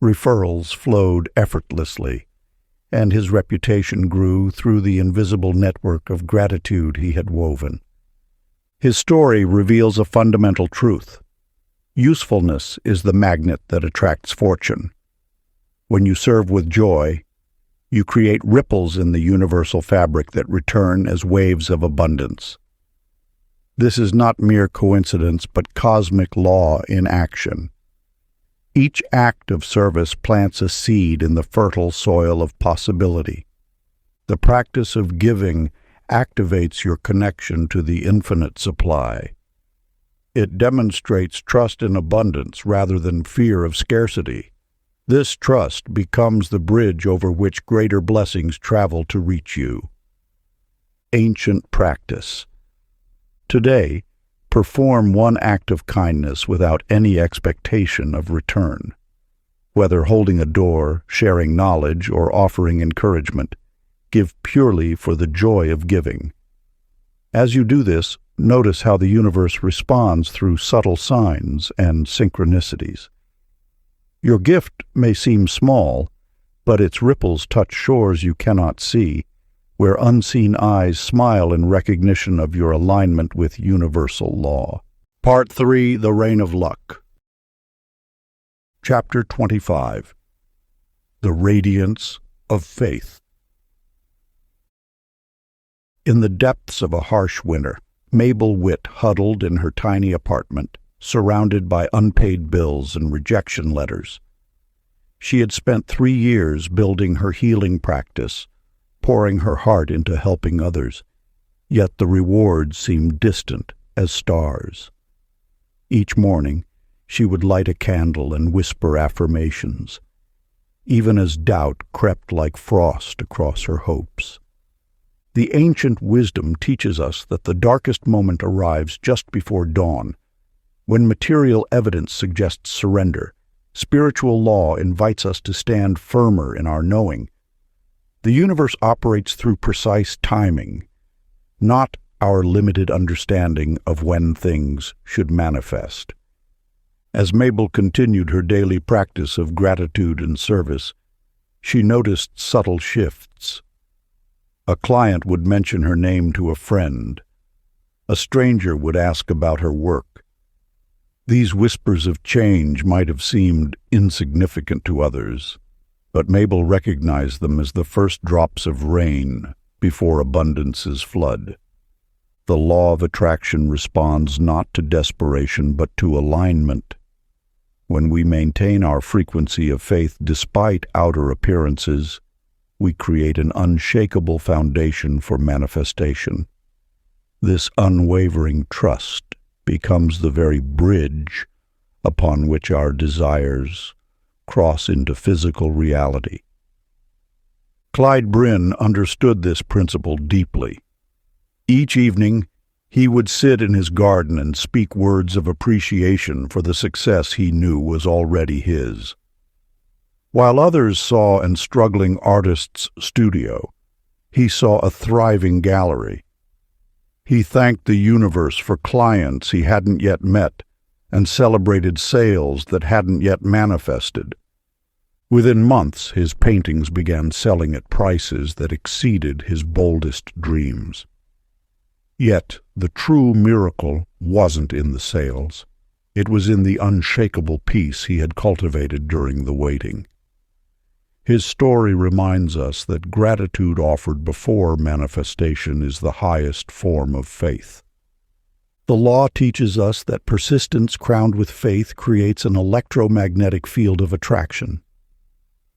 referrals flowed effortlessly, and his reputation grew through the invisible network of gratitude he had woven. His story reveals a fundamental truth. Usefulness is the magnet that attracts fortune. When you serve with joy, you create ripples in the universal fabric that return as waves of abundance. This is not mere coincidence, but cosmic law in action. Each act of service plants a seed in the fertile soil of possibility. The practice of giving activates your connection to the infinite supply. It demonstrates trust in abundance rather than fear of scarcity. This trust becomes the bridge over which greater blessings travel to reach you. Ancient practice. Today, perform one act of kindness without any expectation of return. Whether holding a door, sharing knowledge, or offering encouragement, give purely for the joy of giving. As you do this, notice how the universe responds through subtle signs and synchronicities. Your gift may seem small, but its ripples touch shores you cannot see, where unseen eyes smile in recognition of your alignment with universal law. Part 3, The Reign of Luck. Chapter 25. The Radiance of Faith. In the depths of a harsh winter, Mabel Witt huddled in her tiny apartment, surrounded by unpaid bills and rejection letters. She had spent 3 years building her healing practice, pouring her heart into helping others, yet the rewards seemed distant as stars. Each morning, she would light a candle and whisper affirmations, even as doubt crept like frost across her hopes. The ancient wisdom teaches us that the darkest moment arrives just before dawn. When material evidence suggests surrender, spiritual law invites us to stand firmer in our knowing. The universe operates through precise timing, not our limited understanding of when things should manifest. As Mabel continued her daily practice of gratitude and service, she noticed subtle shifts. A client would mention her name to a friend. A stranger would ask about her work. These whispers of change might have seemed insignificant to others, but Mabel recognized them as the first drops of rain before abundance's flood. The law of attraction responds not to desperation but to alignment. When we maintain our frequency of faith despite outer appearances, we create an unshakable foundation for manifestation. This unwavering trust becomes the very bridge upon which our desires cross into physical reality. Clyde Bryn understood this principle deeply. Each evening, he would sit in his garden and speak words of appreciation for the success he knew was already his. While others saw a struggling artist's studio, he saw a thriving gallery. He thanked the universe for clients he hadn't yet met and celebrated sales that hadn't yet manifested. Within months, his paintings began selling at prices that exceeded his boldest dreams. Yet the true miracle wasn't in the sales. It was in the unshakable peace he had cultivated during the waiting. His story reminds us that gratitude offered before manifestation is the highest form of faith. The law teaches us that persistence crowned with faith creates an electromagnetic field of attraction.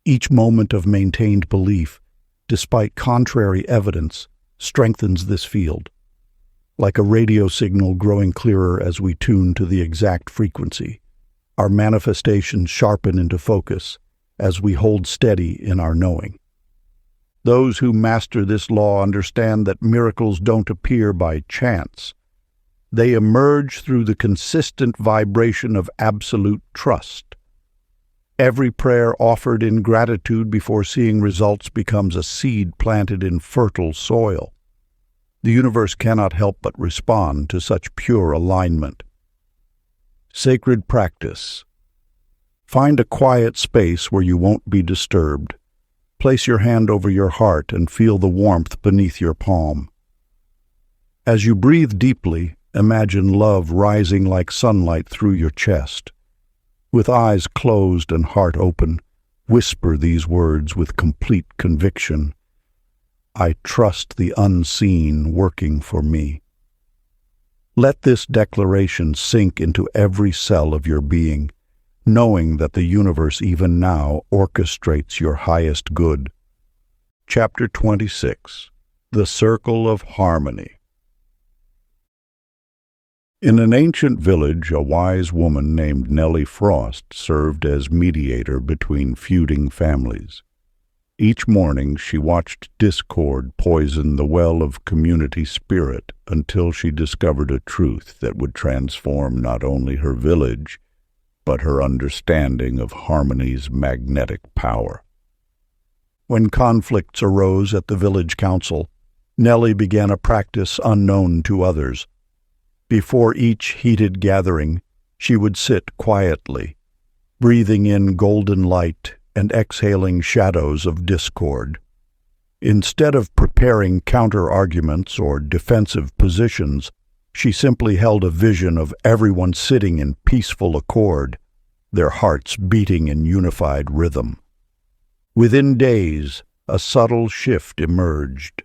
Each moment of maintained belief, despite contrary evidence, strengthens this field. Like a radio signal growing clearer as we tune to the exact frequency, our manifestations sharpen into focus as we hold steady in our knowing. Those who master this law understand that miracles don't appear by chance. They emerge through the consistent vibration of absolute trust. Every prayer offered in gratitude before seeing results becomes a seed planted in fertile soil. The universe cannot help but respond to such pure alignment. Sacred practice. Find a quiet space where you won't be disturbed. Place your hand over your heart and feel the warmth beneath your palm. As you breathe deeply, imagine love rising like sunlight through your chest. With eyes closed and heart open, whisper these words with complete conviction. I trust the unseen working for me. Let this declaration sink into every cell of your being, knowing that the universe even now orchestrates your highest good. Chapter 26. The Circle of Harmony. In an ancient village, a wise woman named Nellie Frost served as mediator between feuding families. Each morning she watched discord poison the well of community spirit until she discovered a truth that would transform not only her village, but her understanding of harmony's magnetic power. When conflicts arose at the village council, Nellie began a practice unknown to others. Before each heated gathering, she would sit quietly, breathing in golden light and exhaling shadows of discord. Instead of preparing counter-arguments or defensive positions, she simply held a vision of everyone sitting in peaceful accord, their hearts beating in unified rhythm. Within days, a subtle shift emerged.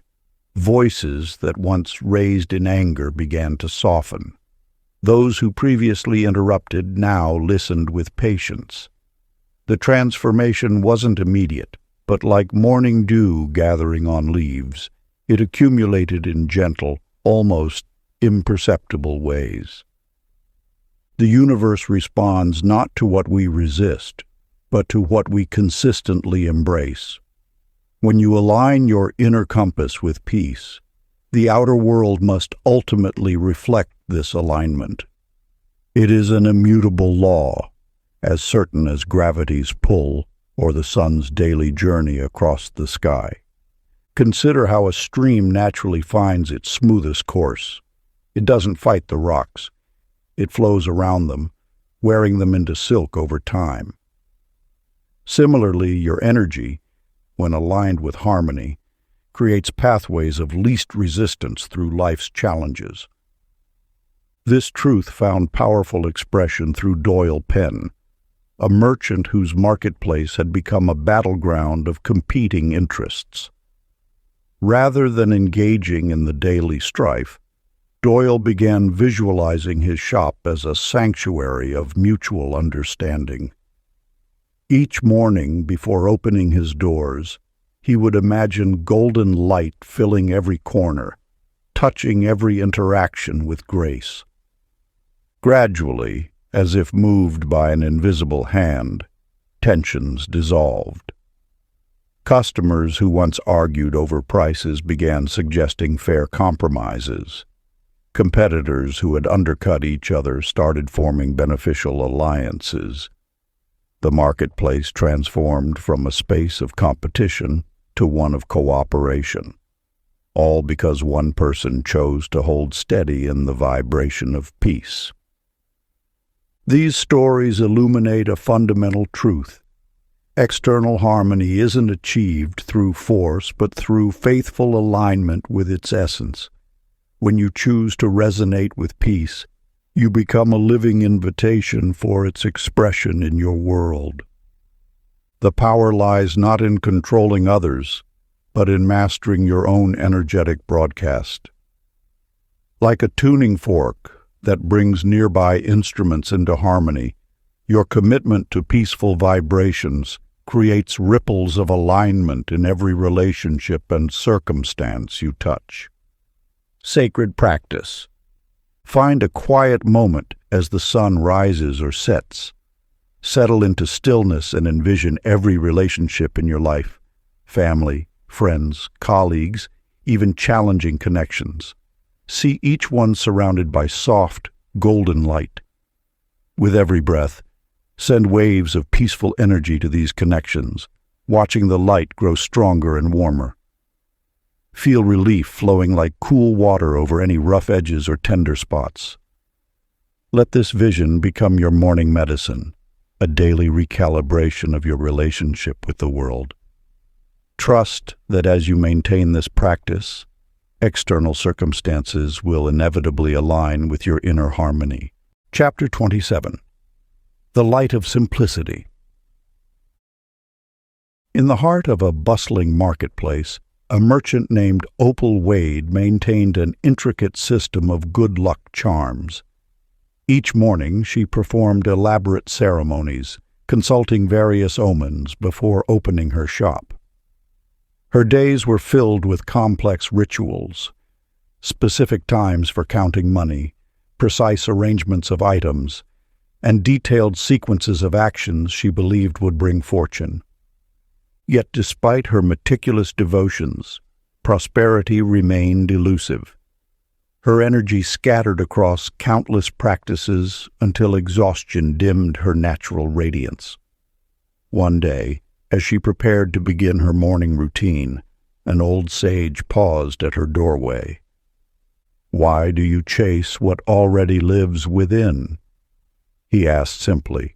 Voices that once raised in anger began to soften. Those who previously interrupted now listened with patience. The transformation wasn't immediate, but like morning dew gathering on leaves, it accumulated in gentle, almost imperceptible ways. The universe responds not to what we resist, but to what we consistently embrace. When you align your inner compass with peace, the outer world must ultimately reflect this alignment. It is an immutable law, as certain as gravity's pull or the sun's daily journey across the sky. Consider how a stream naturally finds its smoothest course. It doesn't fight the rocks. It flows around them, wearing them into silk over time. Similarly, your energy, when aligned with harmony, creates pathways of least resistance through life's challenges. This truth found powerful expression through Doyle Penn, a merchant whose marketplace had become a battleground of competing interests. Rather than engaging in the daily strife, Doyle began visualizing his shop as a sanctuary of mutual understanding. Each morning, before opening his doors, he would imagine golden light filling every corner, touching every interaction with grace. Gradually, as if moved by an invisible hand, tensions dissolved. Customers who once argued over prices began suggesting fair compromises. Competitors who had undercut each other started forming beneficial alliances. The marketplace transformed from a space of competition to one of cooperation, all because one person chose to hold steady in the vibration of peace. These stories illuminate a fundamental truth. External harmony isn't achieved through force, but through faithful alignment with its essence. When you choose to resonate with peace, you become a living invitation for its expression in your world. The power lies not in controlling others, but in mastering your own energetic broadcast. Like a tuning fork that brings nearby instruments into harmony, your commitment to peaceful vibrations creates ripples of alignment in every relationship and circumstance you touch. Sacred practice. Find a quiet moment as the sun rises or sets. Settle into stillness and envision every relationship in your life, family, friends, colleagues, even challenging connections. See each one surrounded by soft, golden light. With every breath, send waves of peaceful energy to these connections, watching the light grow stronger and warmer. Feel relief flowing like cool water over any rough edges or tender spots. Let this vision become your morning medicine, a daily recalibration of your relationship with the world. Trust that as you maintain this practice, external circumstances will inevitably align with your inner harmony. Chapter 27. The Light of Simplicity. In the heart of a bustling marketplace, a merchant named Opal Wade maintained an intricate system of good luck charms. Each morning she performed elaborate ceremonies, consulting various omens before opening her shop. Her days were filled with complex rituals, specific times for counting money, precise arrangements of items, and detailed sequences of actions she believed would bring fortune. Yet despite her meticulous devotions, prosperity remained elusive. Her energy scattered across countless practices until exhaustion dimmed her natural radiance. One day, as she prepared to begin her morning routine, an old sage paused at her doorway. "Why do you chase what already lives within?" he asked simply,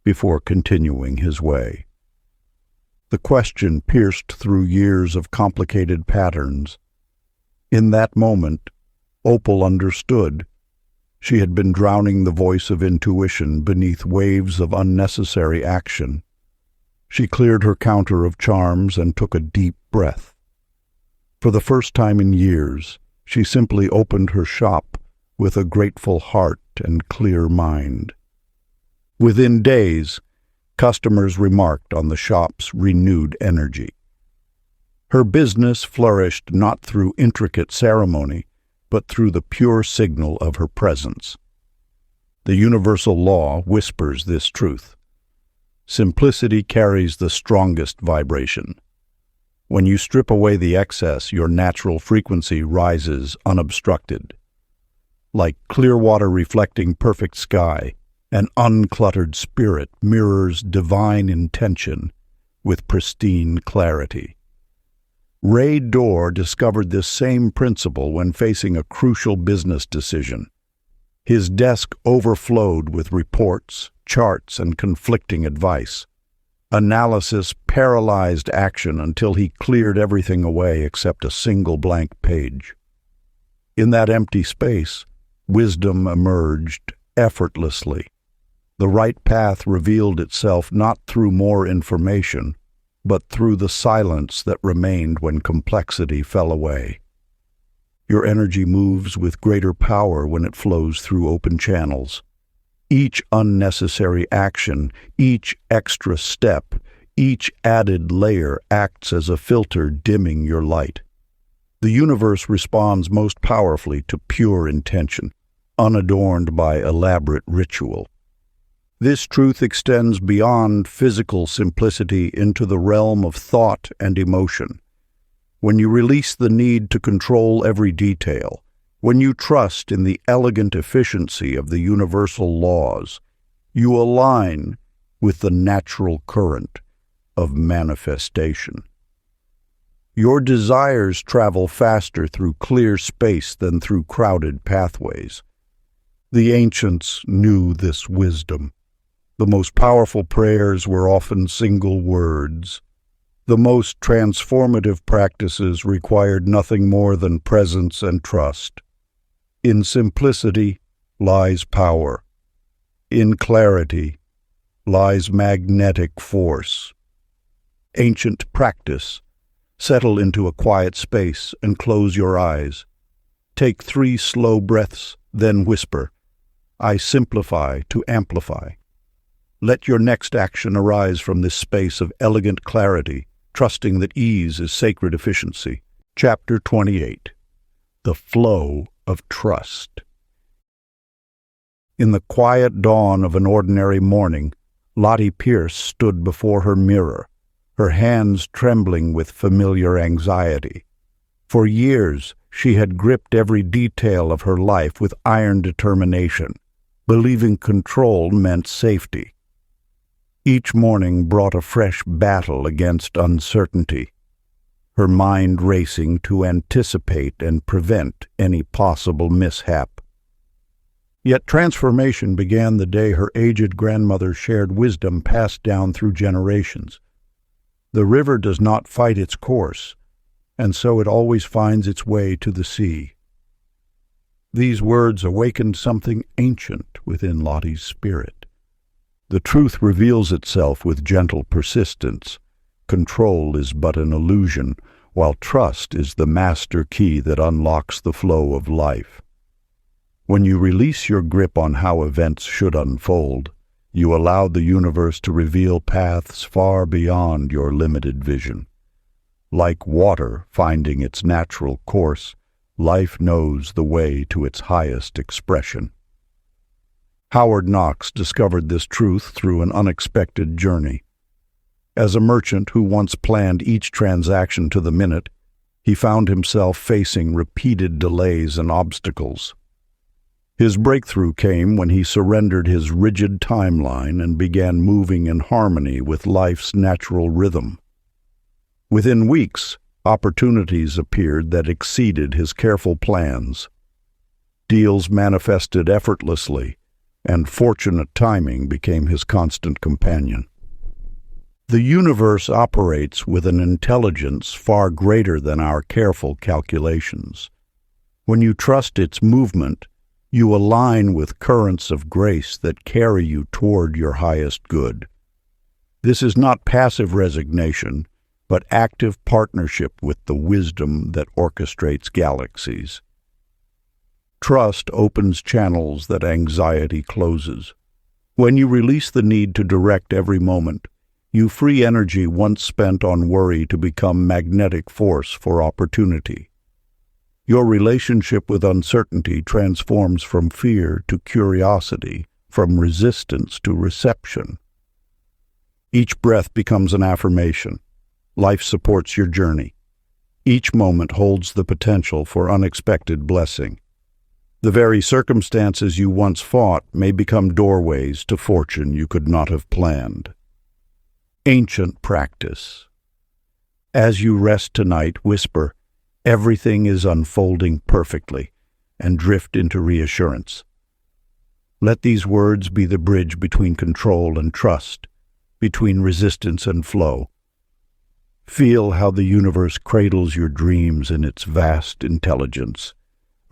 before continuing his way. The question pierced through years of complicated patterns. In that moment, Opal understood. She had been drowning the voice of intuition beneath waves of unnecessary action. She cleared her counter of charms and took a deep breath. For the first time in years, she simply opened her shop with a grateful heart and clear mind. Within days, customers remarked on the shop's renewed energy. Her business flourished not through intricate ceremony, but through the pure signal of her presence. The universal law whispers this truth. Simplicity carries the strongest vibration. When you strip away the excess, your natural frequency rises unobstructed. Like clear water reflecting perfect sky, an uncluttered spirit mirrors divine intention with pristine clarity. Ray Dorr discovered this same principle when facing a crucial business decision. His desk overflowed with reports, charts, and conflicting advice. Analysis paralyzed action until he cleared everything away except a single blank page. In that empty space, wisdom emerged effortlessly. The right path revealed itself not through more information, but through the silence that remained when complexity fell away. Your energy moves with greater power when it flows through open channels. Each unnecessary action, each extra step, each added layer acts as a filter dimming your light. The universe responds most powerfully to pure intention, unadorned by elaborate ritual. This truth extends beyond physical simplicity into the realm of thought and emotion. When you release the need to control every detail, when you trust in the elegant efficiency of the universal laws, you align with the natural current of manifestation. Your desires travel faster through clear space than through crowded pathways. The ancients knew this wisdom. The most powerful prayers were often single words. The most transformative practices required nothing more than presence and trust. In simplicity lies power. In clarity lies magnetic force. Ancient practice. Settle into a quiet space and close your eyes. Take 3 slow breaths, then whisper, "I simplify to amplify." Let your next action arise from this space of elegant clarity, trusting that ease is sacred efficiency. Chapter 28. The Flow of Trust. In the quiet dawn of an ordinary morning, Lottie Pierce stood before her mirror, her hands trembling with familiar anxiety. For years, she had gripped every detail of her life with iron determination, believing control meant safety. Each morning brought a fresh battle against uncertainty, her mind racing to anticipate and prevent any possible mishap. Yet transformation began the day her aged grandmother shared wisdom passed down through generations. The river does not fight its course, and so it always finds its way to the sea. These words awakened something ancient within Lottie's spirit. The truth reveals itself with gentle persistence. Control is but an illusion, while trust is the master key that unlocks the flow of life. When you release your grip on how events should unfold, you allow the universe to reveal paths far beyond your limited vision. Like water finding its natural course, life knows the way to its highest expression. Howard Knox discovered this truth through an unexpected journey. As a merchant who once planned each transaction to the minute, he found himself facing repeated delays and obstacles. His breakthrough came when he surrendered his rigid timeline and began moving in harmony with life's natural rhythm. Within weeks, opportunities appeared that exceeded his careful plans. Deals manifested effortlessly, and fortunate timing became his constant companion. The universe operates with an intelligence far greater than our careful calculations. When you trust its movement, you align with currents of grace that carry you toward your highest good. This is not passive resignation, but active partnership with the wisdom that orchestrates galaxies. Trust opens channels that anxiety closes. When you release the need to direct every moment, you free energy once spent on worry to become magnetic force for opportunity. Your relationship with uncertainty transforms from fear to curiosity, from resistance to reception. Each breath becomes an affirmation. Life supports your journey. Each moment holds the potential for unexpected blessing. The very circumstances you once fought may become doorways to fortune you could not have planned. Ancient practice. As you rest tonight, whisper, "Everything is unfolding perfectly," and drift into reassurance. Let these words be the bridge between control and trust, between resistance and flow. Feel how the universe cradles your dreams in its vast intelligence,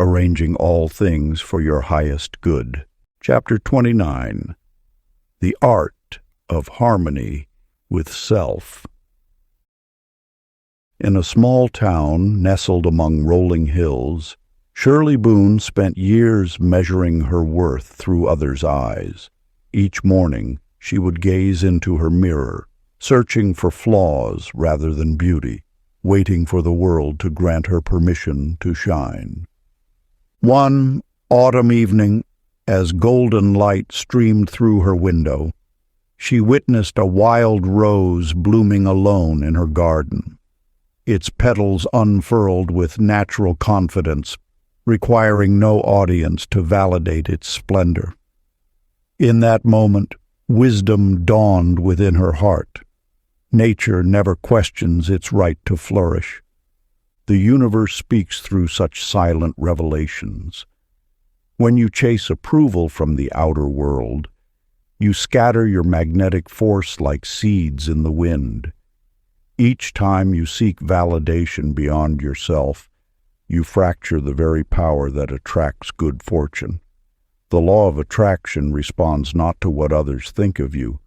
arranging all things for your highest good. Chapter 29. The Art of Harmony with Self. In a small town nestled among rolling hills, Shirley Boone spent years measuring her worth through others' eyes. Each morning, she would gaze into her mirror, searching for flaws rather than beauty, waiting for the world to grant her permission to shine. One autumn evening, as golden light streamed through her window, she witnessed a wild rose blooming alone in her garden. Its petals unfurled with natural confidence, requiring no audience to validate its splendor. In that moment, wisdom dawned within her heart. Nature never questions its right to flourish. The universe speaks through such silent revelations. When you chase approval from the outer world, you scatter your magnetic force like seeds in the wind. Each time you seek validation beyond yourself, you fracture the very power that attracts good fortune. The law of attraction responds not to what others think of you,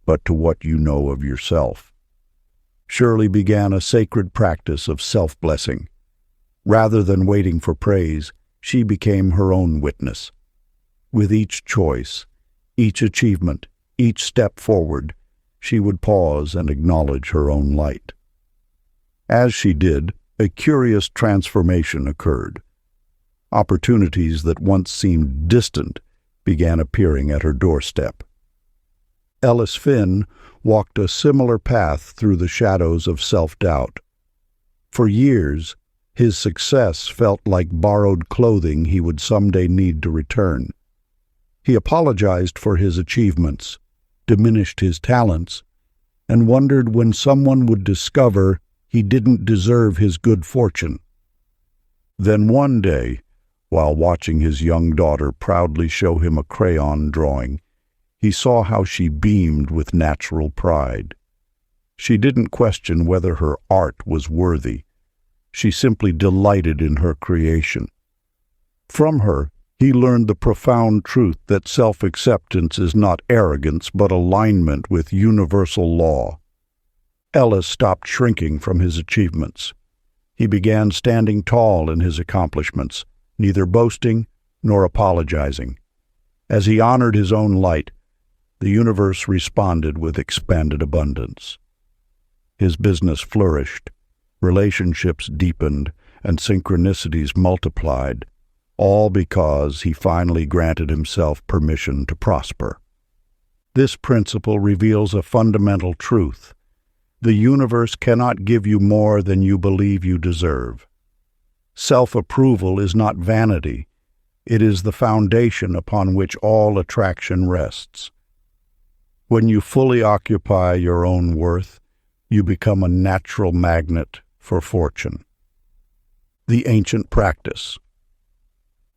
but to what you know of yourself. Shirley began a sacred practice of self-blessing. Rather than waiting for praise, she became her own witness. With each choice, each achievement, each step forward, she would pause and acknowledge her own light. As she did, a curious transformation occurred. Opportunities that once seemed distant began appearing at her doorstep. Ellis Finn walked a similar path through the shadows of self-doubt. For years, his success felt like borrowed clothing he would someday need to return. He apologized for his achievements, diminished his talents, and wondered when someone would discover he didn't deserve his good fortune. Then one day, while watching his young daughter proudly show him a crayon drawing, he saw how she beamed with natural pride. She didn't question whether her art was worthy. She simply delighted in her creation. From her, he learned the profound truth that self-acceptance is not arrogance but alignment with universal law. Ellis stopped shrinking from his achievements. He began standing tall in his accomplishments, neither boasting nor apologizing. As he honored his own light, the universe responded with expanded abundance. His business flourished, relationships deepened, and synchronicities multiplied, all because he finally granted himself permission to prosper. This principle reveals a fundamental truth. The universe cannot give you more than you believe you deserve. Self-approval is not vanity. It is the foundation upon which all attraction rests. When you fully occupy your own worth, you become a natural magnet for fortune. The ancient practice.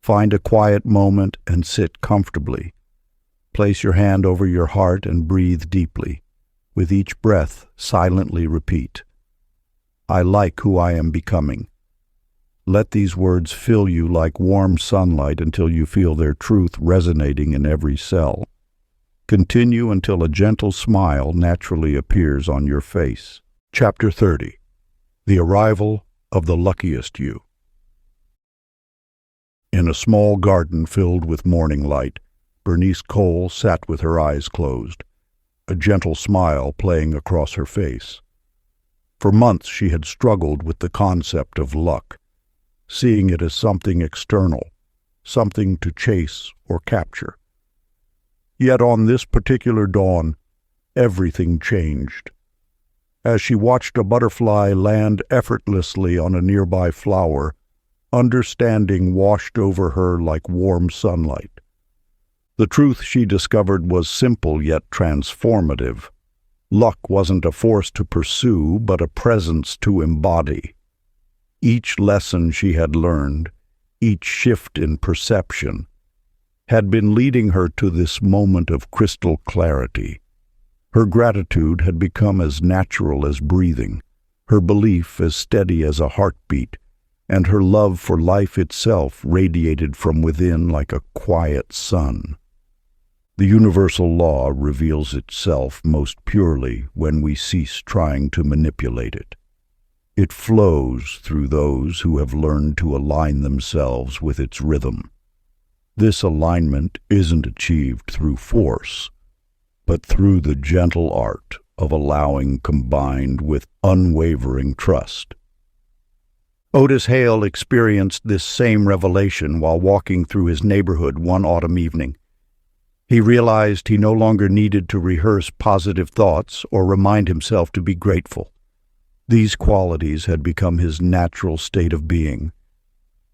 Find a quiet moment and sit comfortably. Place your hand over your heart and breathe deeply. With each breath, silently repeat, "I like who I am becoming." Let these words fill you like warm sunlight until you feel their truth resonating in every cell. Continue until a gentle smile naturally appears on your face. Chapter 30. The Arrival of the Luckiest You. In a small garden filled with morning light, Bernice Cole sat with her eyes closed, a gentle smile playing across her face. For months she had struggled with the concept of luck, seeing it as something external, something to chase or capture. Yet on this particular dawn, everything changed. As she watched a butterfly land effortlessly on a nearby flower, understanding washed over her like warm sunlight. The truth she discovered was simple yet transformative. Luck wasn't a force to pursue, but a presence to embody. Each lesson she had learned, each shift in perception, had been leading her to this moment of crystal clarity. Her gratitude had become as natural as breathing, her belief as steady as a heartbeat, and her love for life itself radiated from within like a quiet sun. The universal law reveals itself most purely when we cease trying to manipulate it. It flows through those who have learned to align themselves with its rhythm. This alignment isn't achieved through force, but through the gentle art of allowing combined with unwavering trust. Otis Hale experienced this same revelation while walking through his neighborhood one autumn evening. He realized he no longer needed to rehearse positive thoughts or remind himself to be grateful. These qualities had become his natural state of being.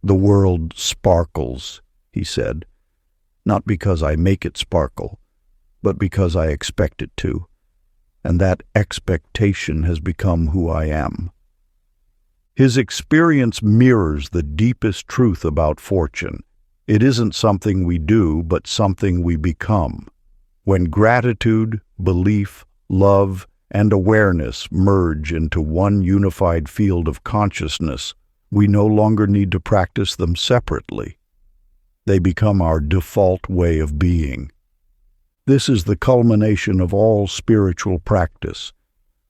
"The world sparkles," he said, "not because I make it sparkle, but because I expect it to, and that expectation has become who I am." His experience mirrors the deepest truth about fortune. It isn't something we do, but something we become. When gratitude, belief, love, and awareness merge into one unified field of consciousness, we no longer need to practice them separately. They become our default way of being. This is the culmination of all spiritual practice,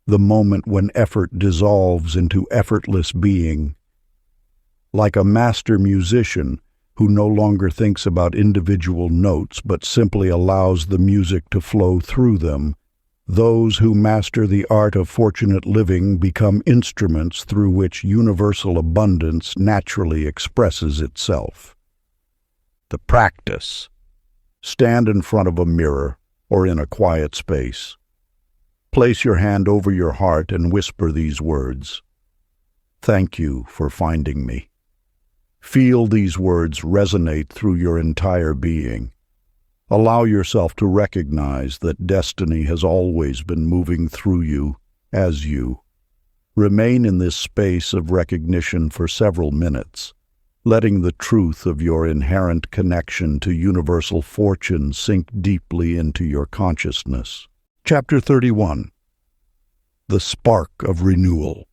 the moment when effort dissolves into effortless being. Like a master musician who no longer thinks about individual notes but simply allows the music to flow through them, those who master the art of fortunate living become instruments through which universal abundance naturally expresses itself. The practice. Stand in front of a mirror or in a quiet space. Place your hand over your heart and whisper these words. "Thank you for finding me." Feel these words resonate through your entire being. Allow yourself to recognize that destiny has always been moving through you as you. Remain in this space of recognition for several minutes, letting the truth of your inherent connection to universal fortune sink deeply into your consciousness. Chapter 31. The Spark of Renewal.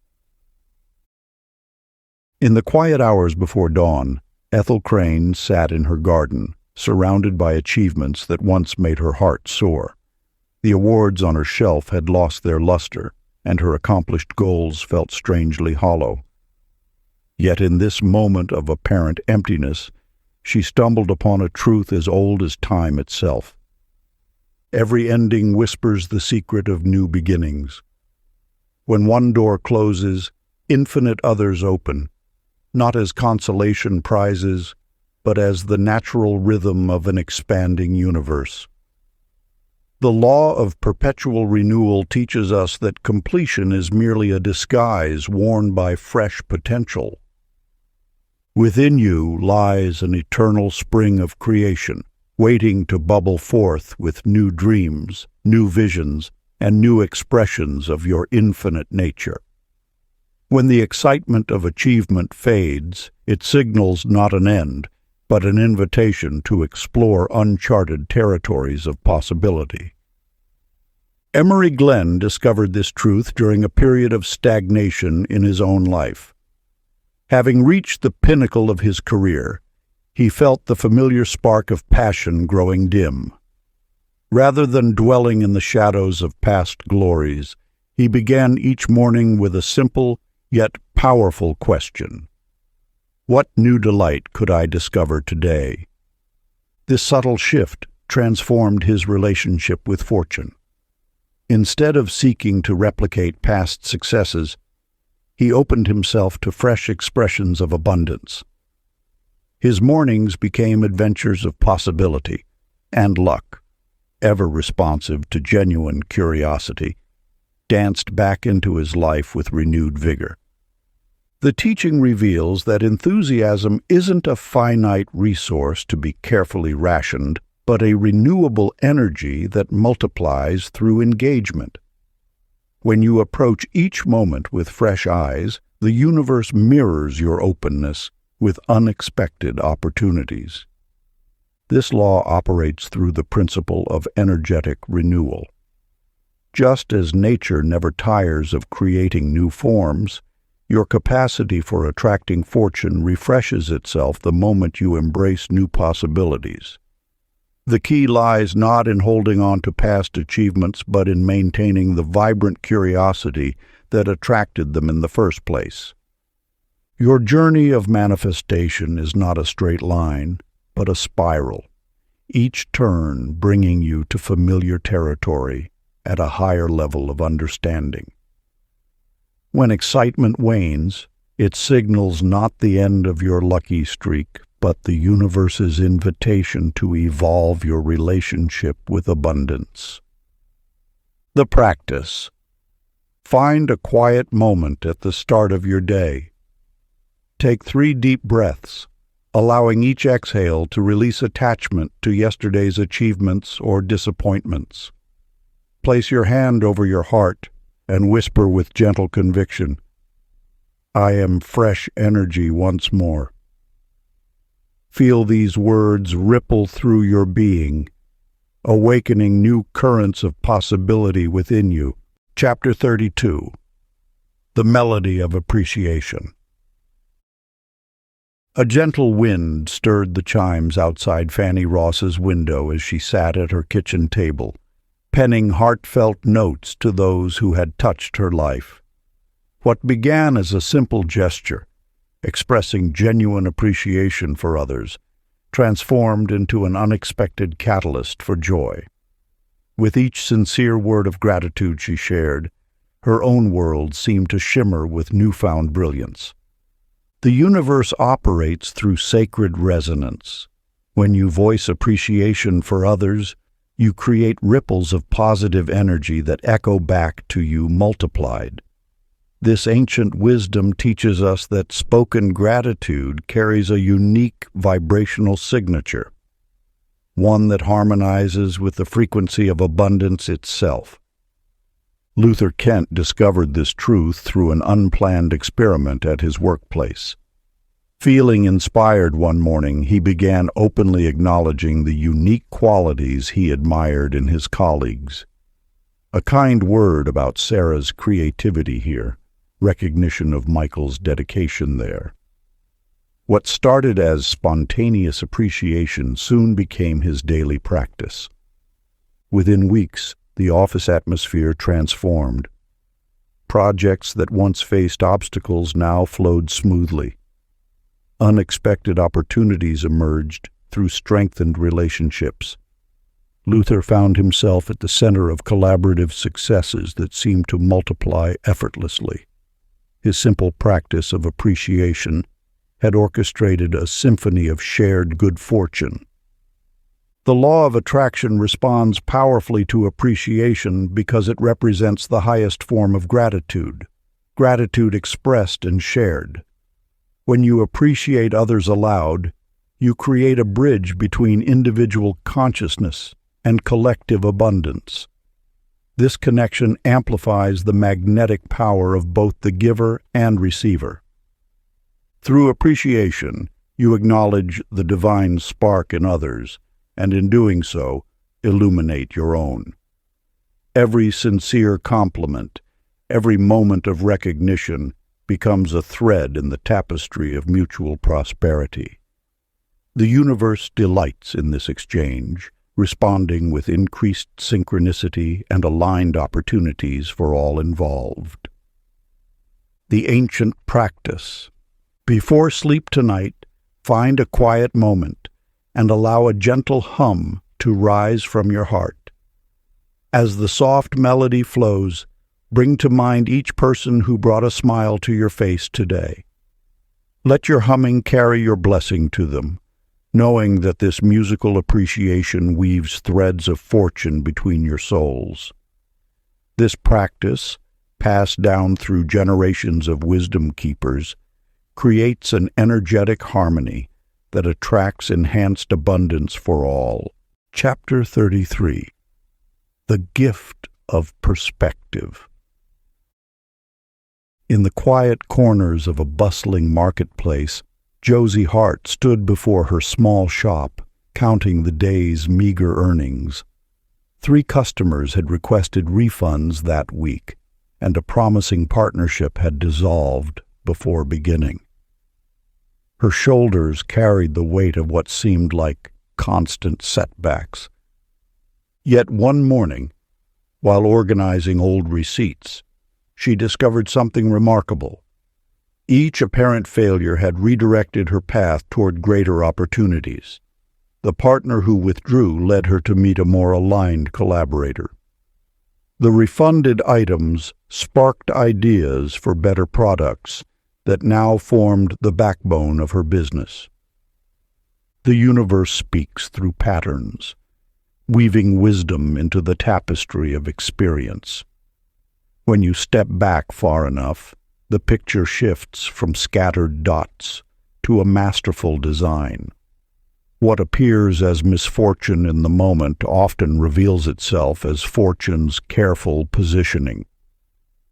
In the quiet hours before dawn, Ethel Crane sat in her garden, surrounded by achievements that once made her heart soar. The awards on her shelf had lost their luster, and her accomplished goals felt strangely hollow. Yet in this moment of apparent emptiness, she stumbled upon a truth as old as time itself. Every ending whispers the secret of new beginnings. When one door closes, infinite others open, not as consolation prizes, but as the natural rhythm of an expanding universe. The law of perpetual renewal teaches us that completion is merely a disguise worn by fresh potential. Within you lies an eternal spring of creation, waiting to bubble forth with new dreams, new visions, and new expressions of your infinite nature. When the excitement of achievement fades, it signals not an end, but an invitation to explore uncharted territories of possibility. Emery Glenn discovered this truth during a period of stagnation in his own life. Having reached the pinnacle of his career, he felt the familiar spark of passion growing dim. Rather than dwelling in the shadows of past glories, he began each morning with a simple yet powerful question. What new delight could I discover today? This subtle shift transformed his relationship with fortune. Instead of seeking to replicate past successes, he opened himself to fresh expressions of abundance. His mornings became adventures of possibility and luck, ever responsive to genuine curiosity, danced back into his life with renewed vigor. The teaching reveals that enthusiasm isn't a finite resource to be carefully rationed, but a renewable energy that multiplies through engagement. When you approach each moment with fresh eyes, the universe mirrors your openness with unexpected opportunities. This law operates through the principle of energetic renewal. Just as nature never tires of creating new forms, your capacity for attracting fortune refreshes itself the moment you embrace new possibilities. The key lies not in holding on to past achievements, but in maintaining the vibrant curiosity that attracted them in the first place. Your journey of manifestation is not a straight line, but a spiral, each turn bringing you to familiar territory at a higher level of understanding. When excitement wanes, it signals not the end of your lucky streak, but the universe's invitation to evolve your relationship with abundance. The practice. Find a quiet moment at the start of your day. Take 3 deep breaths, allowing each exhale to release attachment to yesterday's achievements or disappointments. Place your hand over your heart and whisper with gentle conviction, I am fresh energy once more. Feel these words ripple through your being, awakening new currents of possibility within you. Chapter 32. The Melody of Appreciation. A gentle wind stirred the chimes outside Fanny Ross's window as she sat at her kitchen table, penning heartfelt notes to those who had touched her life. What began as a simple gesture, expressing genuine appreciation for others, transformed into an unexpected catalyst for joy. With each sincere word of gratitude she shared, her own world seemed to shimmer with newfound brilliance. The universe operates through sacred resonance. When you voice appreciation for others, you create ripples of positive energy that echo back to you multiplied. This ancient wisdom teaches us that spoken gratitude carries a unique vibrational signature, one that harmonizes with the frequency of abundance itself. Luther Kent discovered this truth through an unplanned experiment at his workplace. Feeling inspired one morning, he began openly acknowledging the unique qualities he admired in his colleagues. A kind word about Sarah's creativity here, recognition of Michael's dedication there. What started as spontaneous appreciation soon became his daily practice. Within weeks, the office atmosphere transformed. Projects that once faced obstacles now flowed smoothly. Unexpected opportunities emerged through strengthened relationships. Luther found himself at the center of collaborative successes that seemed to multiply effortlessly. His simple practice of appreciation, had orchestrated a symphony of shared good fortune. The law of attraction responds powerfully to appreciation because it represents the highest form of gratitude, gratitude expressed and shared. When you appreciate others aloud, you create a bridge between individual consciousness and collective abundance. This connection amplifies the magnetic power of both the giver and receiver. Through appreciation, you acknowledge the divine spark in others, and in doing so, illuminate your own. Every sincere compliment, every moment of recognition becomes a thread in the tapestry of mutual prosperity. The universe delights in this exchange, responding with increased synchronicity and aligned opportunities for all involved. The ancient practice. Before sleep tonight, find a quiet moment and allow a gentle hum to rise from your heart. As the soft melody flows, bring to mind each person who brought a smile to your face today. Let your humming carry your blessing to them, knowing that this musical appreciation weaves threads of fortune between your souls. This practice, passed down through generations of wisdom keepers, creates an energetic harmony that attracts enhanced abundance for all. Chapter 33. The Gift of Perspective. In the quiet corners of a bustling marketplace, Josie Hart stood before her small shop, counting the day's meager earnings. 3 customers had requested refunds that week, and a promising partnership had dissolved before beginning. Her shoulders carried the weight of what seemed like constant setbacks. Yet one morning, while organizing old receipts, she discovered something remarkable. Each apparent failure had redirected her path toward greater opportunities. The partner who withdrew led her to meet a more aligned collaborator. The refunded items sparked ideas for better products that now formed the backbone of her business. The universe speaks through patterns, weaving wisdom into the tapestry of experience. When you step back far enough, the picture shifts from scattered dots to a masterful design. What appears as misfortune in the moment often reveals itself as fortune's careful positioning.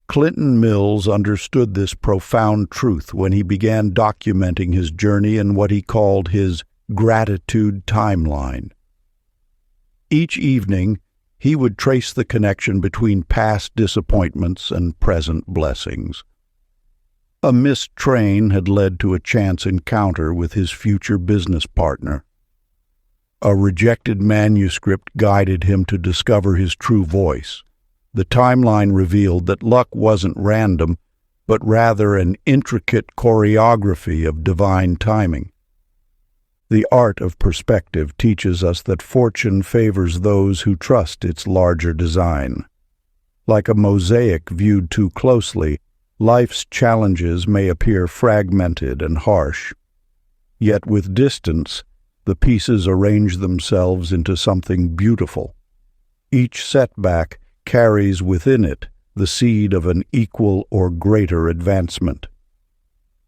Clinton Mills understood this profound truth when he began documenting his journey in what he called his gratitude timeline. Each evening, he would trace the connection between past disappointments and present blessings. A missed train had led to a chance encounter with his future business partner. A rejected manuscript guided him to discover his true voice. The timeline revealed that luck wasn't random, but rather an intricate choreography of divine timing. The art of perspective teaches us that fortune favors those who trust its larger design. Like a mosaic viewed too closely, life's challenges may appear fragmented and harsh. Yet with distance, the pieces arrange themselves into something beautiful. Each setback carries within it the seed of an equal or greater advancement.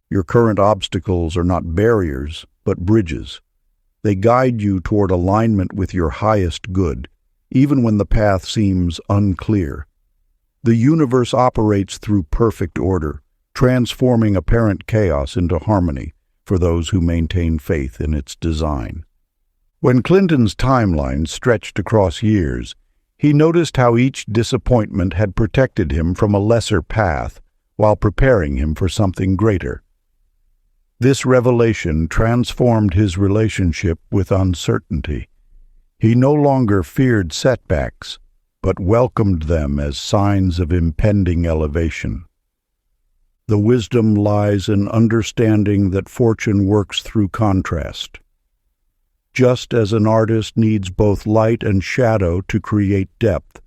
Your current obstacles are not barriers, but bridges. They guide you toward alignment with your highest good, even when the path seems unclear. The universe operates through perfect order, transforming apparent chaos into harmony for those who maintain faith in its design. When Clinton's timeline stretched across years, he noticed how each disappointment had protected him from a lesser path while preparing him for something greater. This revelation transformed his relationship with uncertainty. He no longer feared setbacks, but welcomed them as signs of impending elevation. The wisdom lies in understanding that fortune works through contrast. Just as an artist needs both light and shadow to create depth,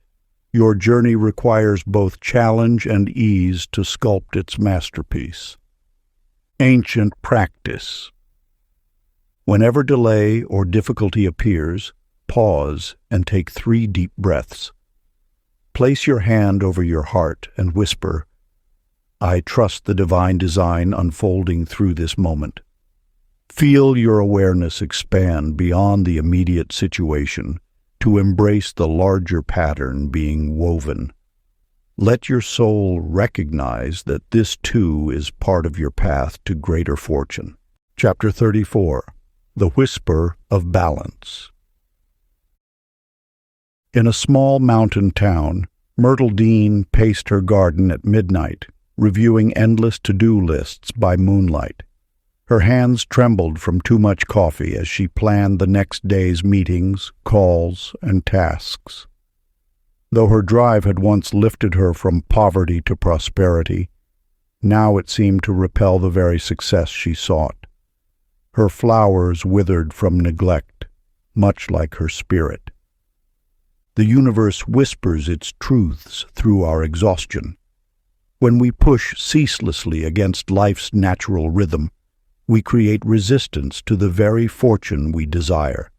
your journey requires both challenge and ease to sculpt its masterpiece. Ancient practice. Whenever delay or difficulty appears, pause and take 3 deep breaths. Place your hand over your heart and whisper, "I trust the divine design unfolding through this moment." Feel your awareness expand beyond the immediate situation to embrace the larger pattern being woven. Let your soul recognize that this too is part of your path to greater fortune. Chapter 34. The Whisper of Balance. In a small mountain town, Myrtle Dean paced her garden at midnight, reviewing endless to-do lists by moonlight. Her hands trembled from too much coffee as she planned the next day's meetings, calls, and tasks. Though her drive had once lifted her from poverty to prosperity, now it seemed to repel the very success she sought. Her flowers withered from neglect, much like her spirit. The universe whispers its truths through our exhaustion. When we push ceaselessly against life's natural rhythm, we create resistance to the very fortune we desire.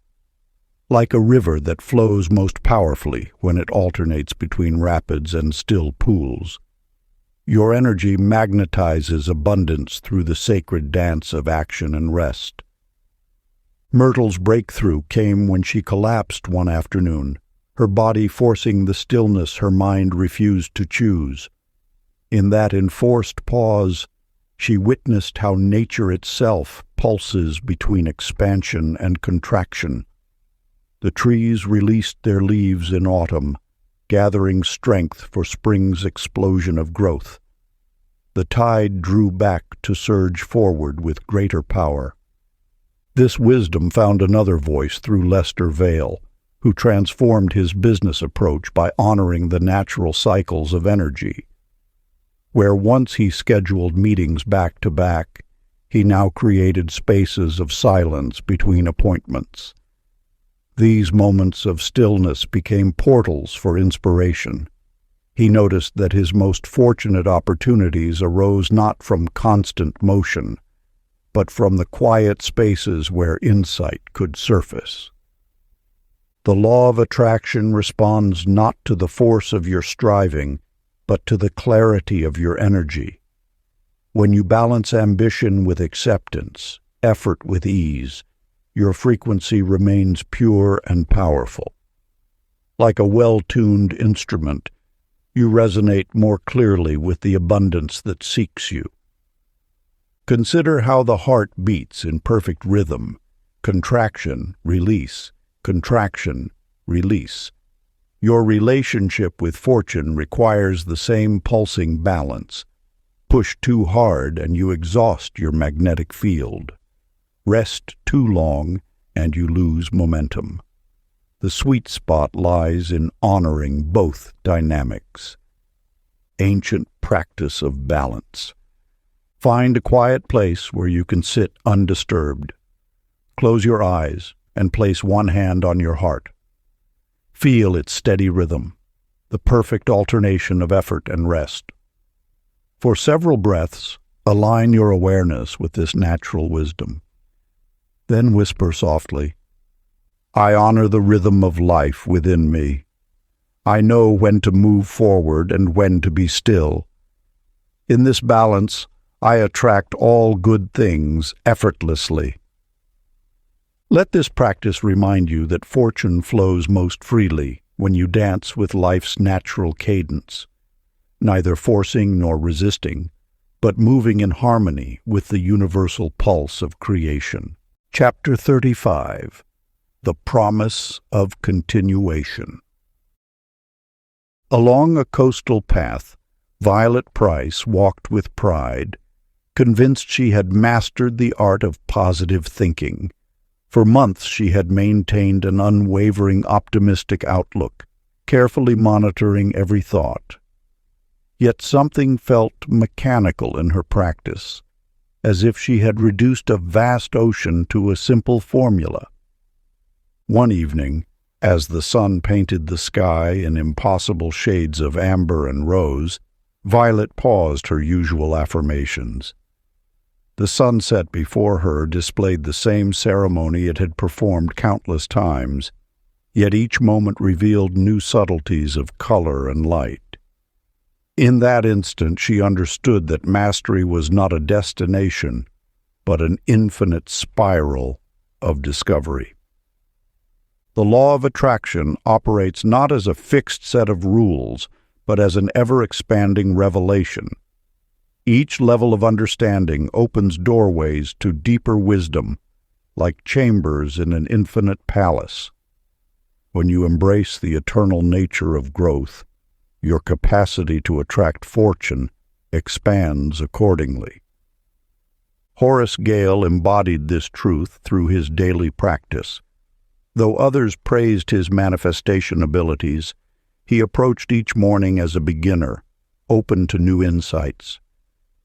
Like a river that flows most powerfully when it alternates between rapids and still pools, your energy magnetizes abundance through the sacred dance of action and rest. Myrtle's breakthrough came when she collapsed one afternoon, her body forcing the stillness her mind refused to choose. In that enforced pause, she witnessed how nature itself pulses between expansion and contraction. The trees released their leaves in autumn, gathering strength for spring's explosion of growth. The tide drew back to surge forward with greater power. This wisdom found another voice through Lester Vale, who transformed his business approach by honoring the natural cycles of energy. Where once he scheduled meetings back to back, he now created spaces of silence between appointments. These moments of stillness became portals for inspiration. He noticed that his most fortunate opportunities arose not from constant motion, but from the quiet spaces where insight could surface. The law of attraction responds not to the force of your striving, but to the clarity of your energy. When you balance ambition with acceptance, effort with ease, your frequency remains pure and powerful. Like a well-tuned instrument, you resonate more clearly with the abundance that seeks you. Consider how the heart beats in perfect rhythm: contraction, release, contraction, release. Your relationship with fortune requires the same pulsing balance. Push too hard and you exhaust your magnetic field. Rest too long and you lose momentum. The sweet spot lies in honoring both dynamics. Ancient practice of balance. Find a quiet place where you can sit undisturbed. Close your eyes and place one hand on your heart. Feel its steady rhythm, the perfect alternation of effort and rest. For several breaths, align your awareness with this natural wisdom. Then whisper softly, "I honor the rhythm of life within me. I know when to move forward and when to be still. In this balance, I attract all good things effortlessly." Let this practice remind you that fortune flows most freely when you dance with life's natural cadence, neither forcing nor resisting, but moving in harmony with the universal pulse of creation. Chapter 35. The Promise of Continuation. Along a coastal path, Violet Price walked with pride, convinced she had mastered the art of positive thinking. For months she had maintained an unwavering optimistic outlook, carefully monitoring every thought. Yet something felt mechanical in her practice, as if she had reduced a vast ocean to a simple formula. One evening, as the sun painted the sky in impossible shades of amber and rose, Violet paused her usual affirmations. The sunset before her displayed the same ceremony it had performed countless times, yet each moment revealed new subtleties of color and light. In that instant she understood that mastery was not a destination, but an infinite spiral of discovery. The law of attraction operates not as a fixed set of rules, but as an ever-expanding revelation. Each level of understanding opens doorways to deeper wisdom, like chambers in an infinite palace. When you embrace the eternal nature of growth, your capacity to attract fortune expands accordingly. Horace Gale embodied this truth through his daily practice. Though others praised his manifestation abilities, he approached each morning as a beginner, open to new insights.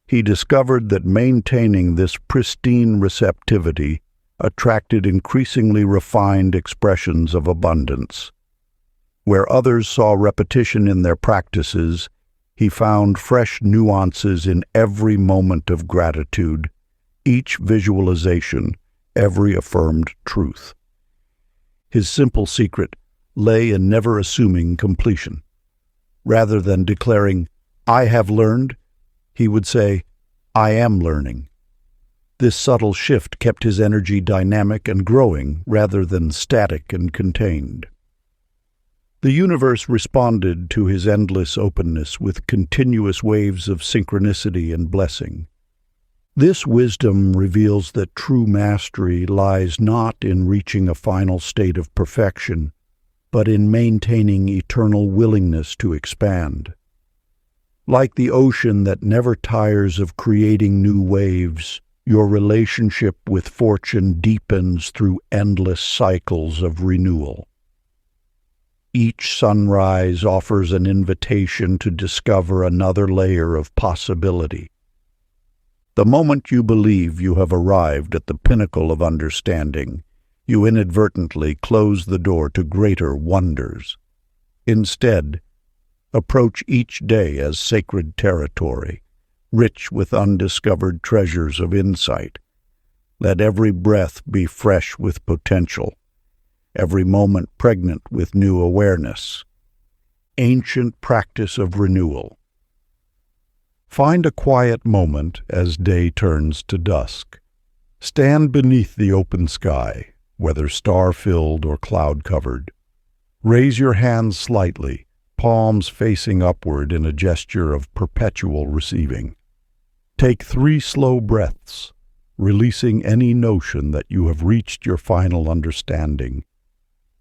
He discovered that maintaining this pristine receptivity attracted increasingly refined expressions of abundance. Where others saw repetition in their practices, he found fresh nuances in every moment of gratitude, each visualization, every affirmed truth. His simple secret lay in never assuming completion. Rather than declaring, "I have learned," he would say, "I am learning." This subtle shift kept his energy dynamic and growing rather than static and contained. The universe responded to his endless openness with continuous waves of synchronicity and blessing. This wisdom reveals that true mastery lies not in reaching a final state of perfection, but in maintaining eternal willingness to expand. Like the ocean that never tires of creating new waves, your relationship with fortune deepens through endless cycles of renewal. Each sunrise offers an invitation to discover another layer of possibility. The moment you believe you have arrived at the pinnacle of understanding, you inadvertently close the door to greater wonders. Instead, approach each day as sacred territory, rich with undiscovered treasures of insight. Let every breath be fresh with potential, every moment pregnant with new awareness. Ancient practice of renewal. Find a quiet moment as day turns to dusk. Stand beneath the open sky, whether star-filled or cloud-covered. Raise your hands slightly, palms facing upward in a gesture of perpetual receiving. Take 3 slow breaths, releasing any notion that you have reached your final understanding.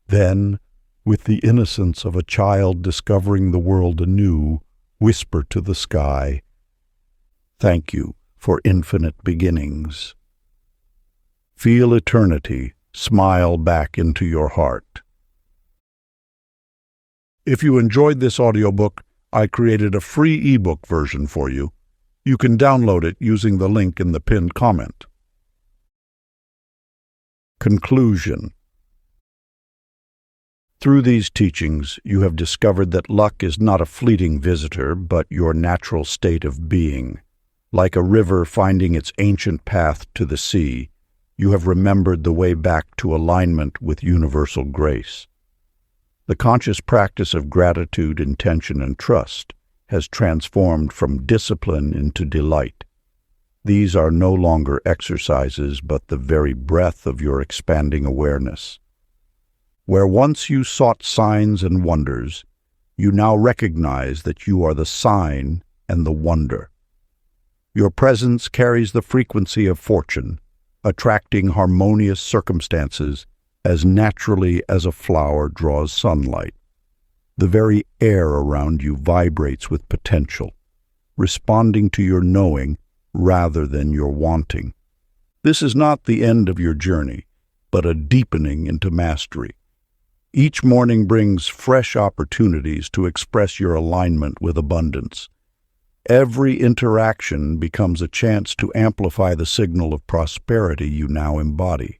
Then, with the innocence of a child discovering the world anew, whisper to the sky, "Thank you for infinite beginnings." Feel eternity smile back into your heart. If you enjoyed this audiobook, I created a free ebook version for you. You can download it using the link in the pinned comment. Conclusion. Through these teachings, you have discovered that luck is not a fleeting visitor, but your natural state of being. Like a river finding its ancient path to the sea, you have remembered the way back to alignment with universal grace. The conscious practice of gratitude, intention, and trust has transformed from discipline into delight. These are no longer exercises, but the very breath of your expanding awareness. Where once you sought signs and wonders, you now recognize that you are the sign and the wonder. Your presence carries the frequency of fortune, attracting harmonious circumstances as naturally as a flower draws sunlight. The very air around you vibrates with potential, responding to your knowing rather than your wanting. This is not the end of your journey, but a deepening into mastery. Each morning brings fresh opportunities to express your alignment with abundance. Every interaction becomes a chance to amplify the signal of prosperity you now embody.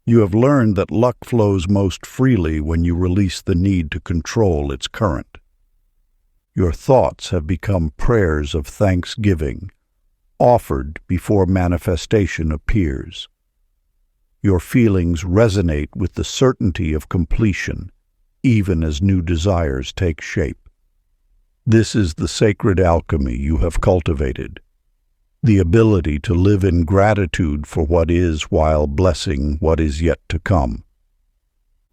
You have learned that luck flows most freely when you release the need to control its current. Your thoughts have become prayers of thanksgiving, offered before manifestation appears. Your feelings resonate with the certainty of completion, even as new desires take shape. This is the sacred alchemy you have cultivated, the ability to live in gratitude for what is while blessing what is yet to come.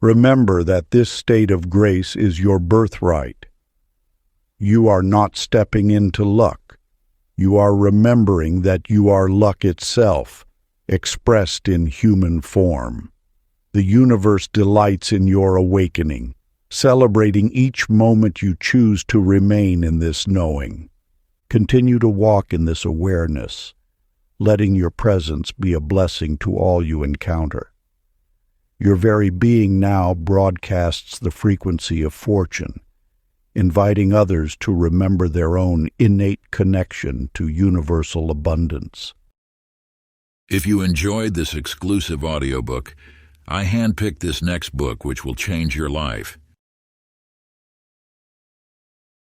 Remember that this state of grace is your birthright. You are not stepping into luck. You are remembering that you are luck itself, expressed in human form. The universe delights in your awakening, celebrating each moment you choose to remain in this knowing. Continue to walk in this awareness, letting your presence be a blessing to all you encounter. Your very being now broadcasts the frequency of fortune, inviting others to remember their own innate connection to universal abundance. If you enjoyed this exclusive audiobook, I handpicked this next book which will change your life.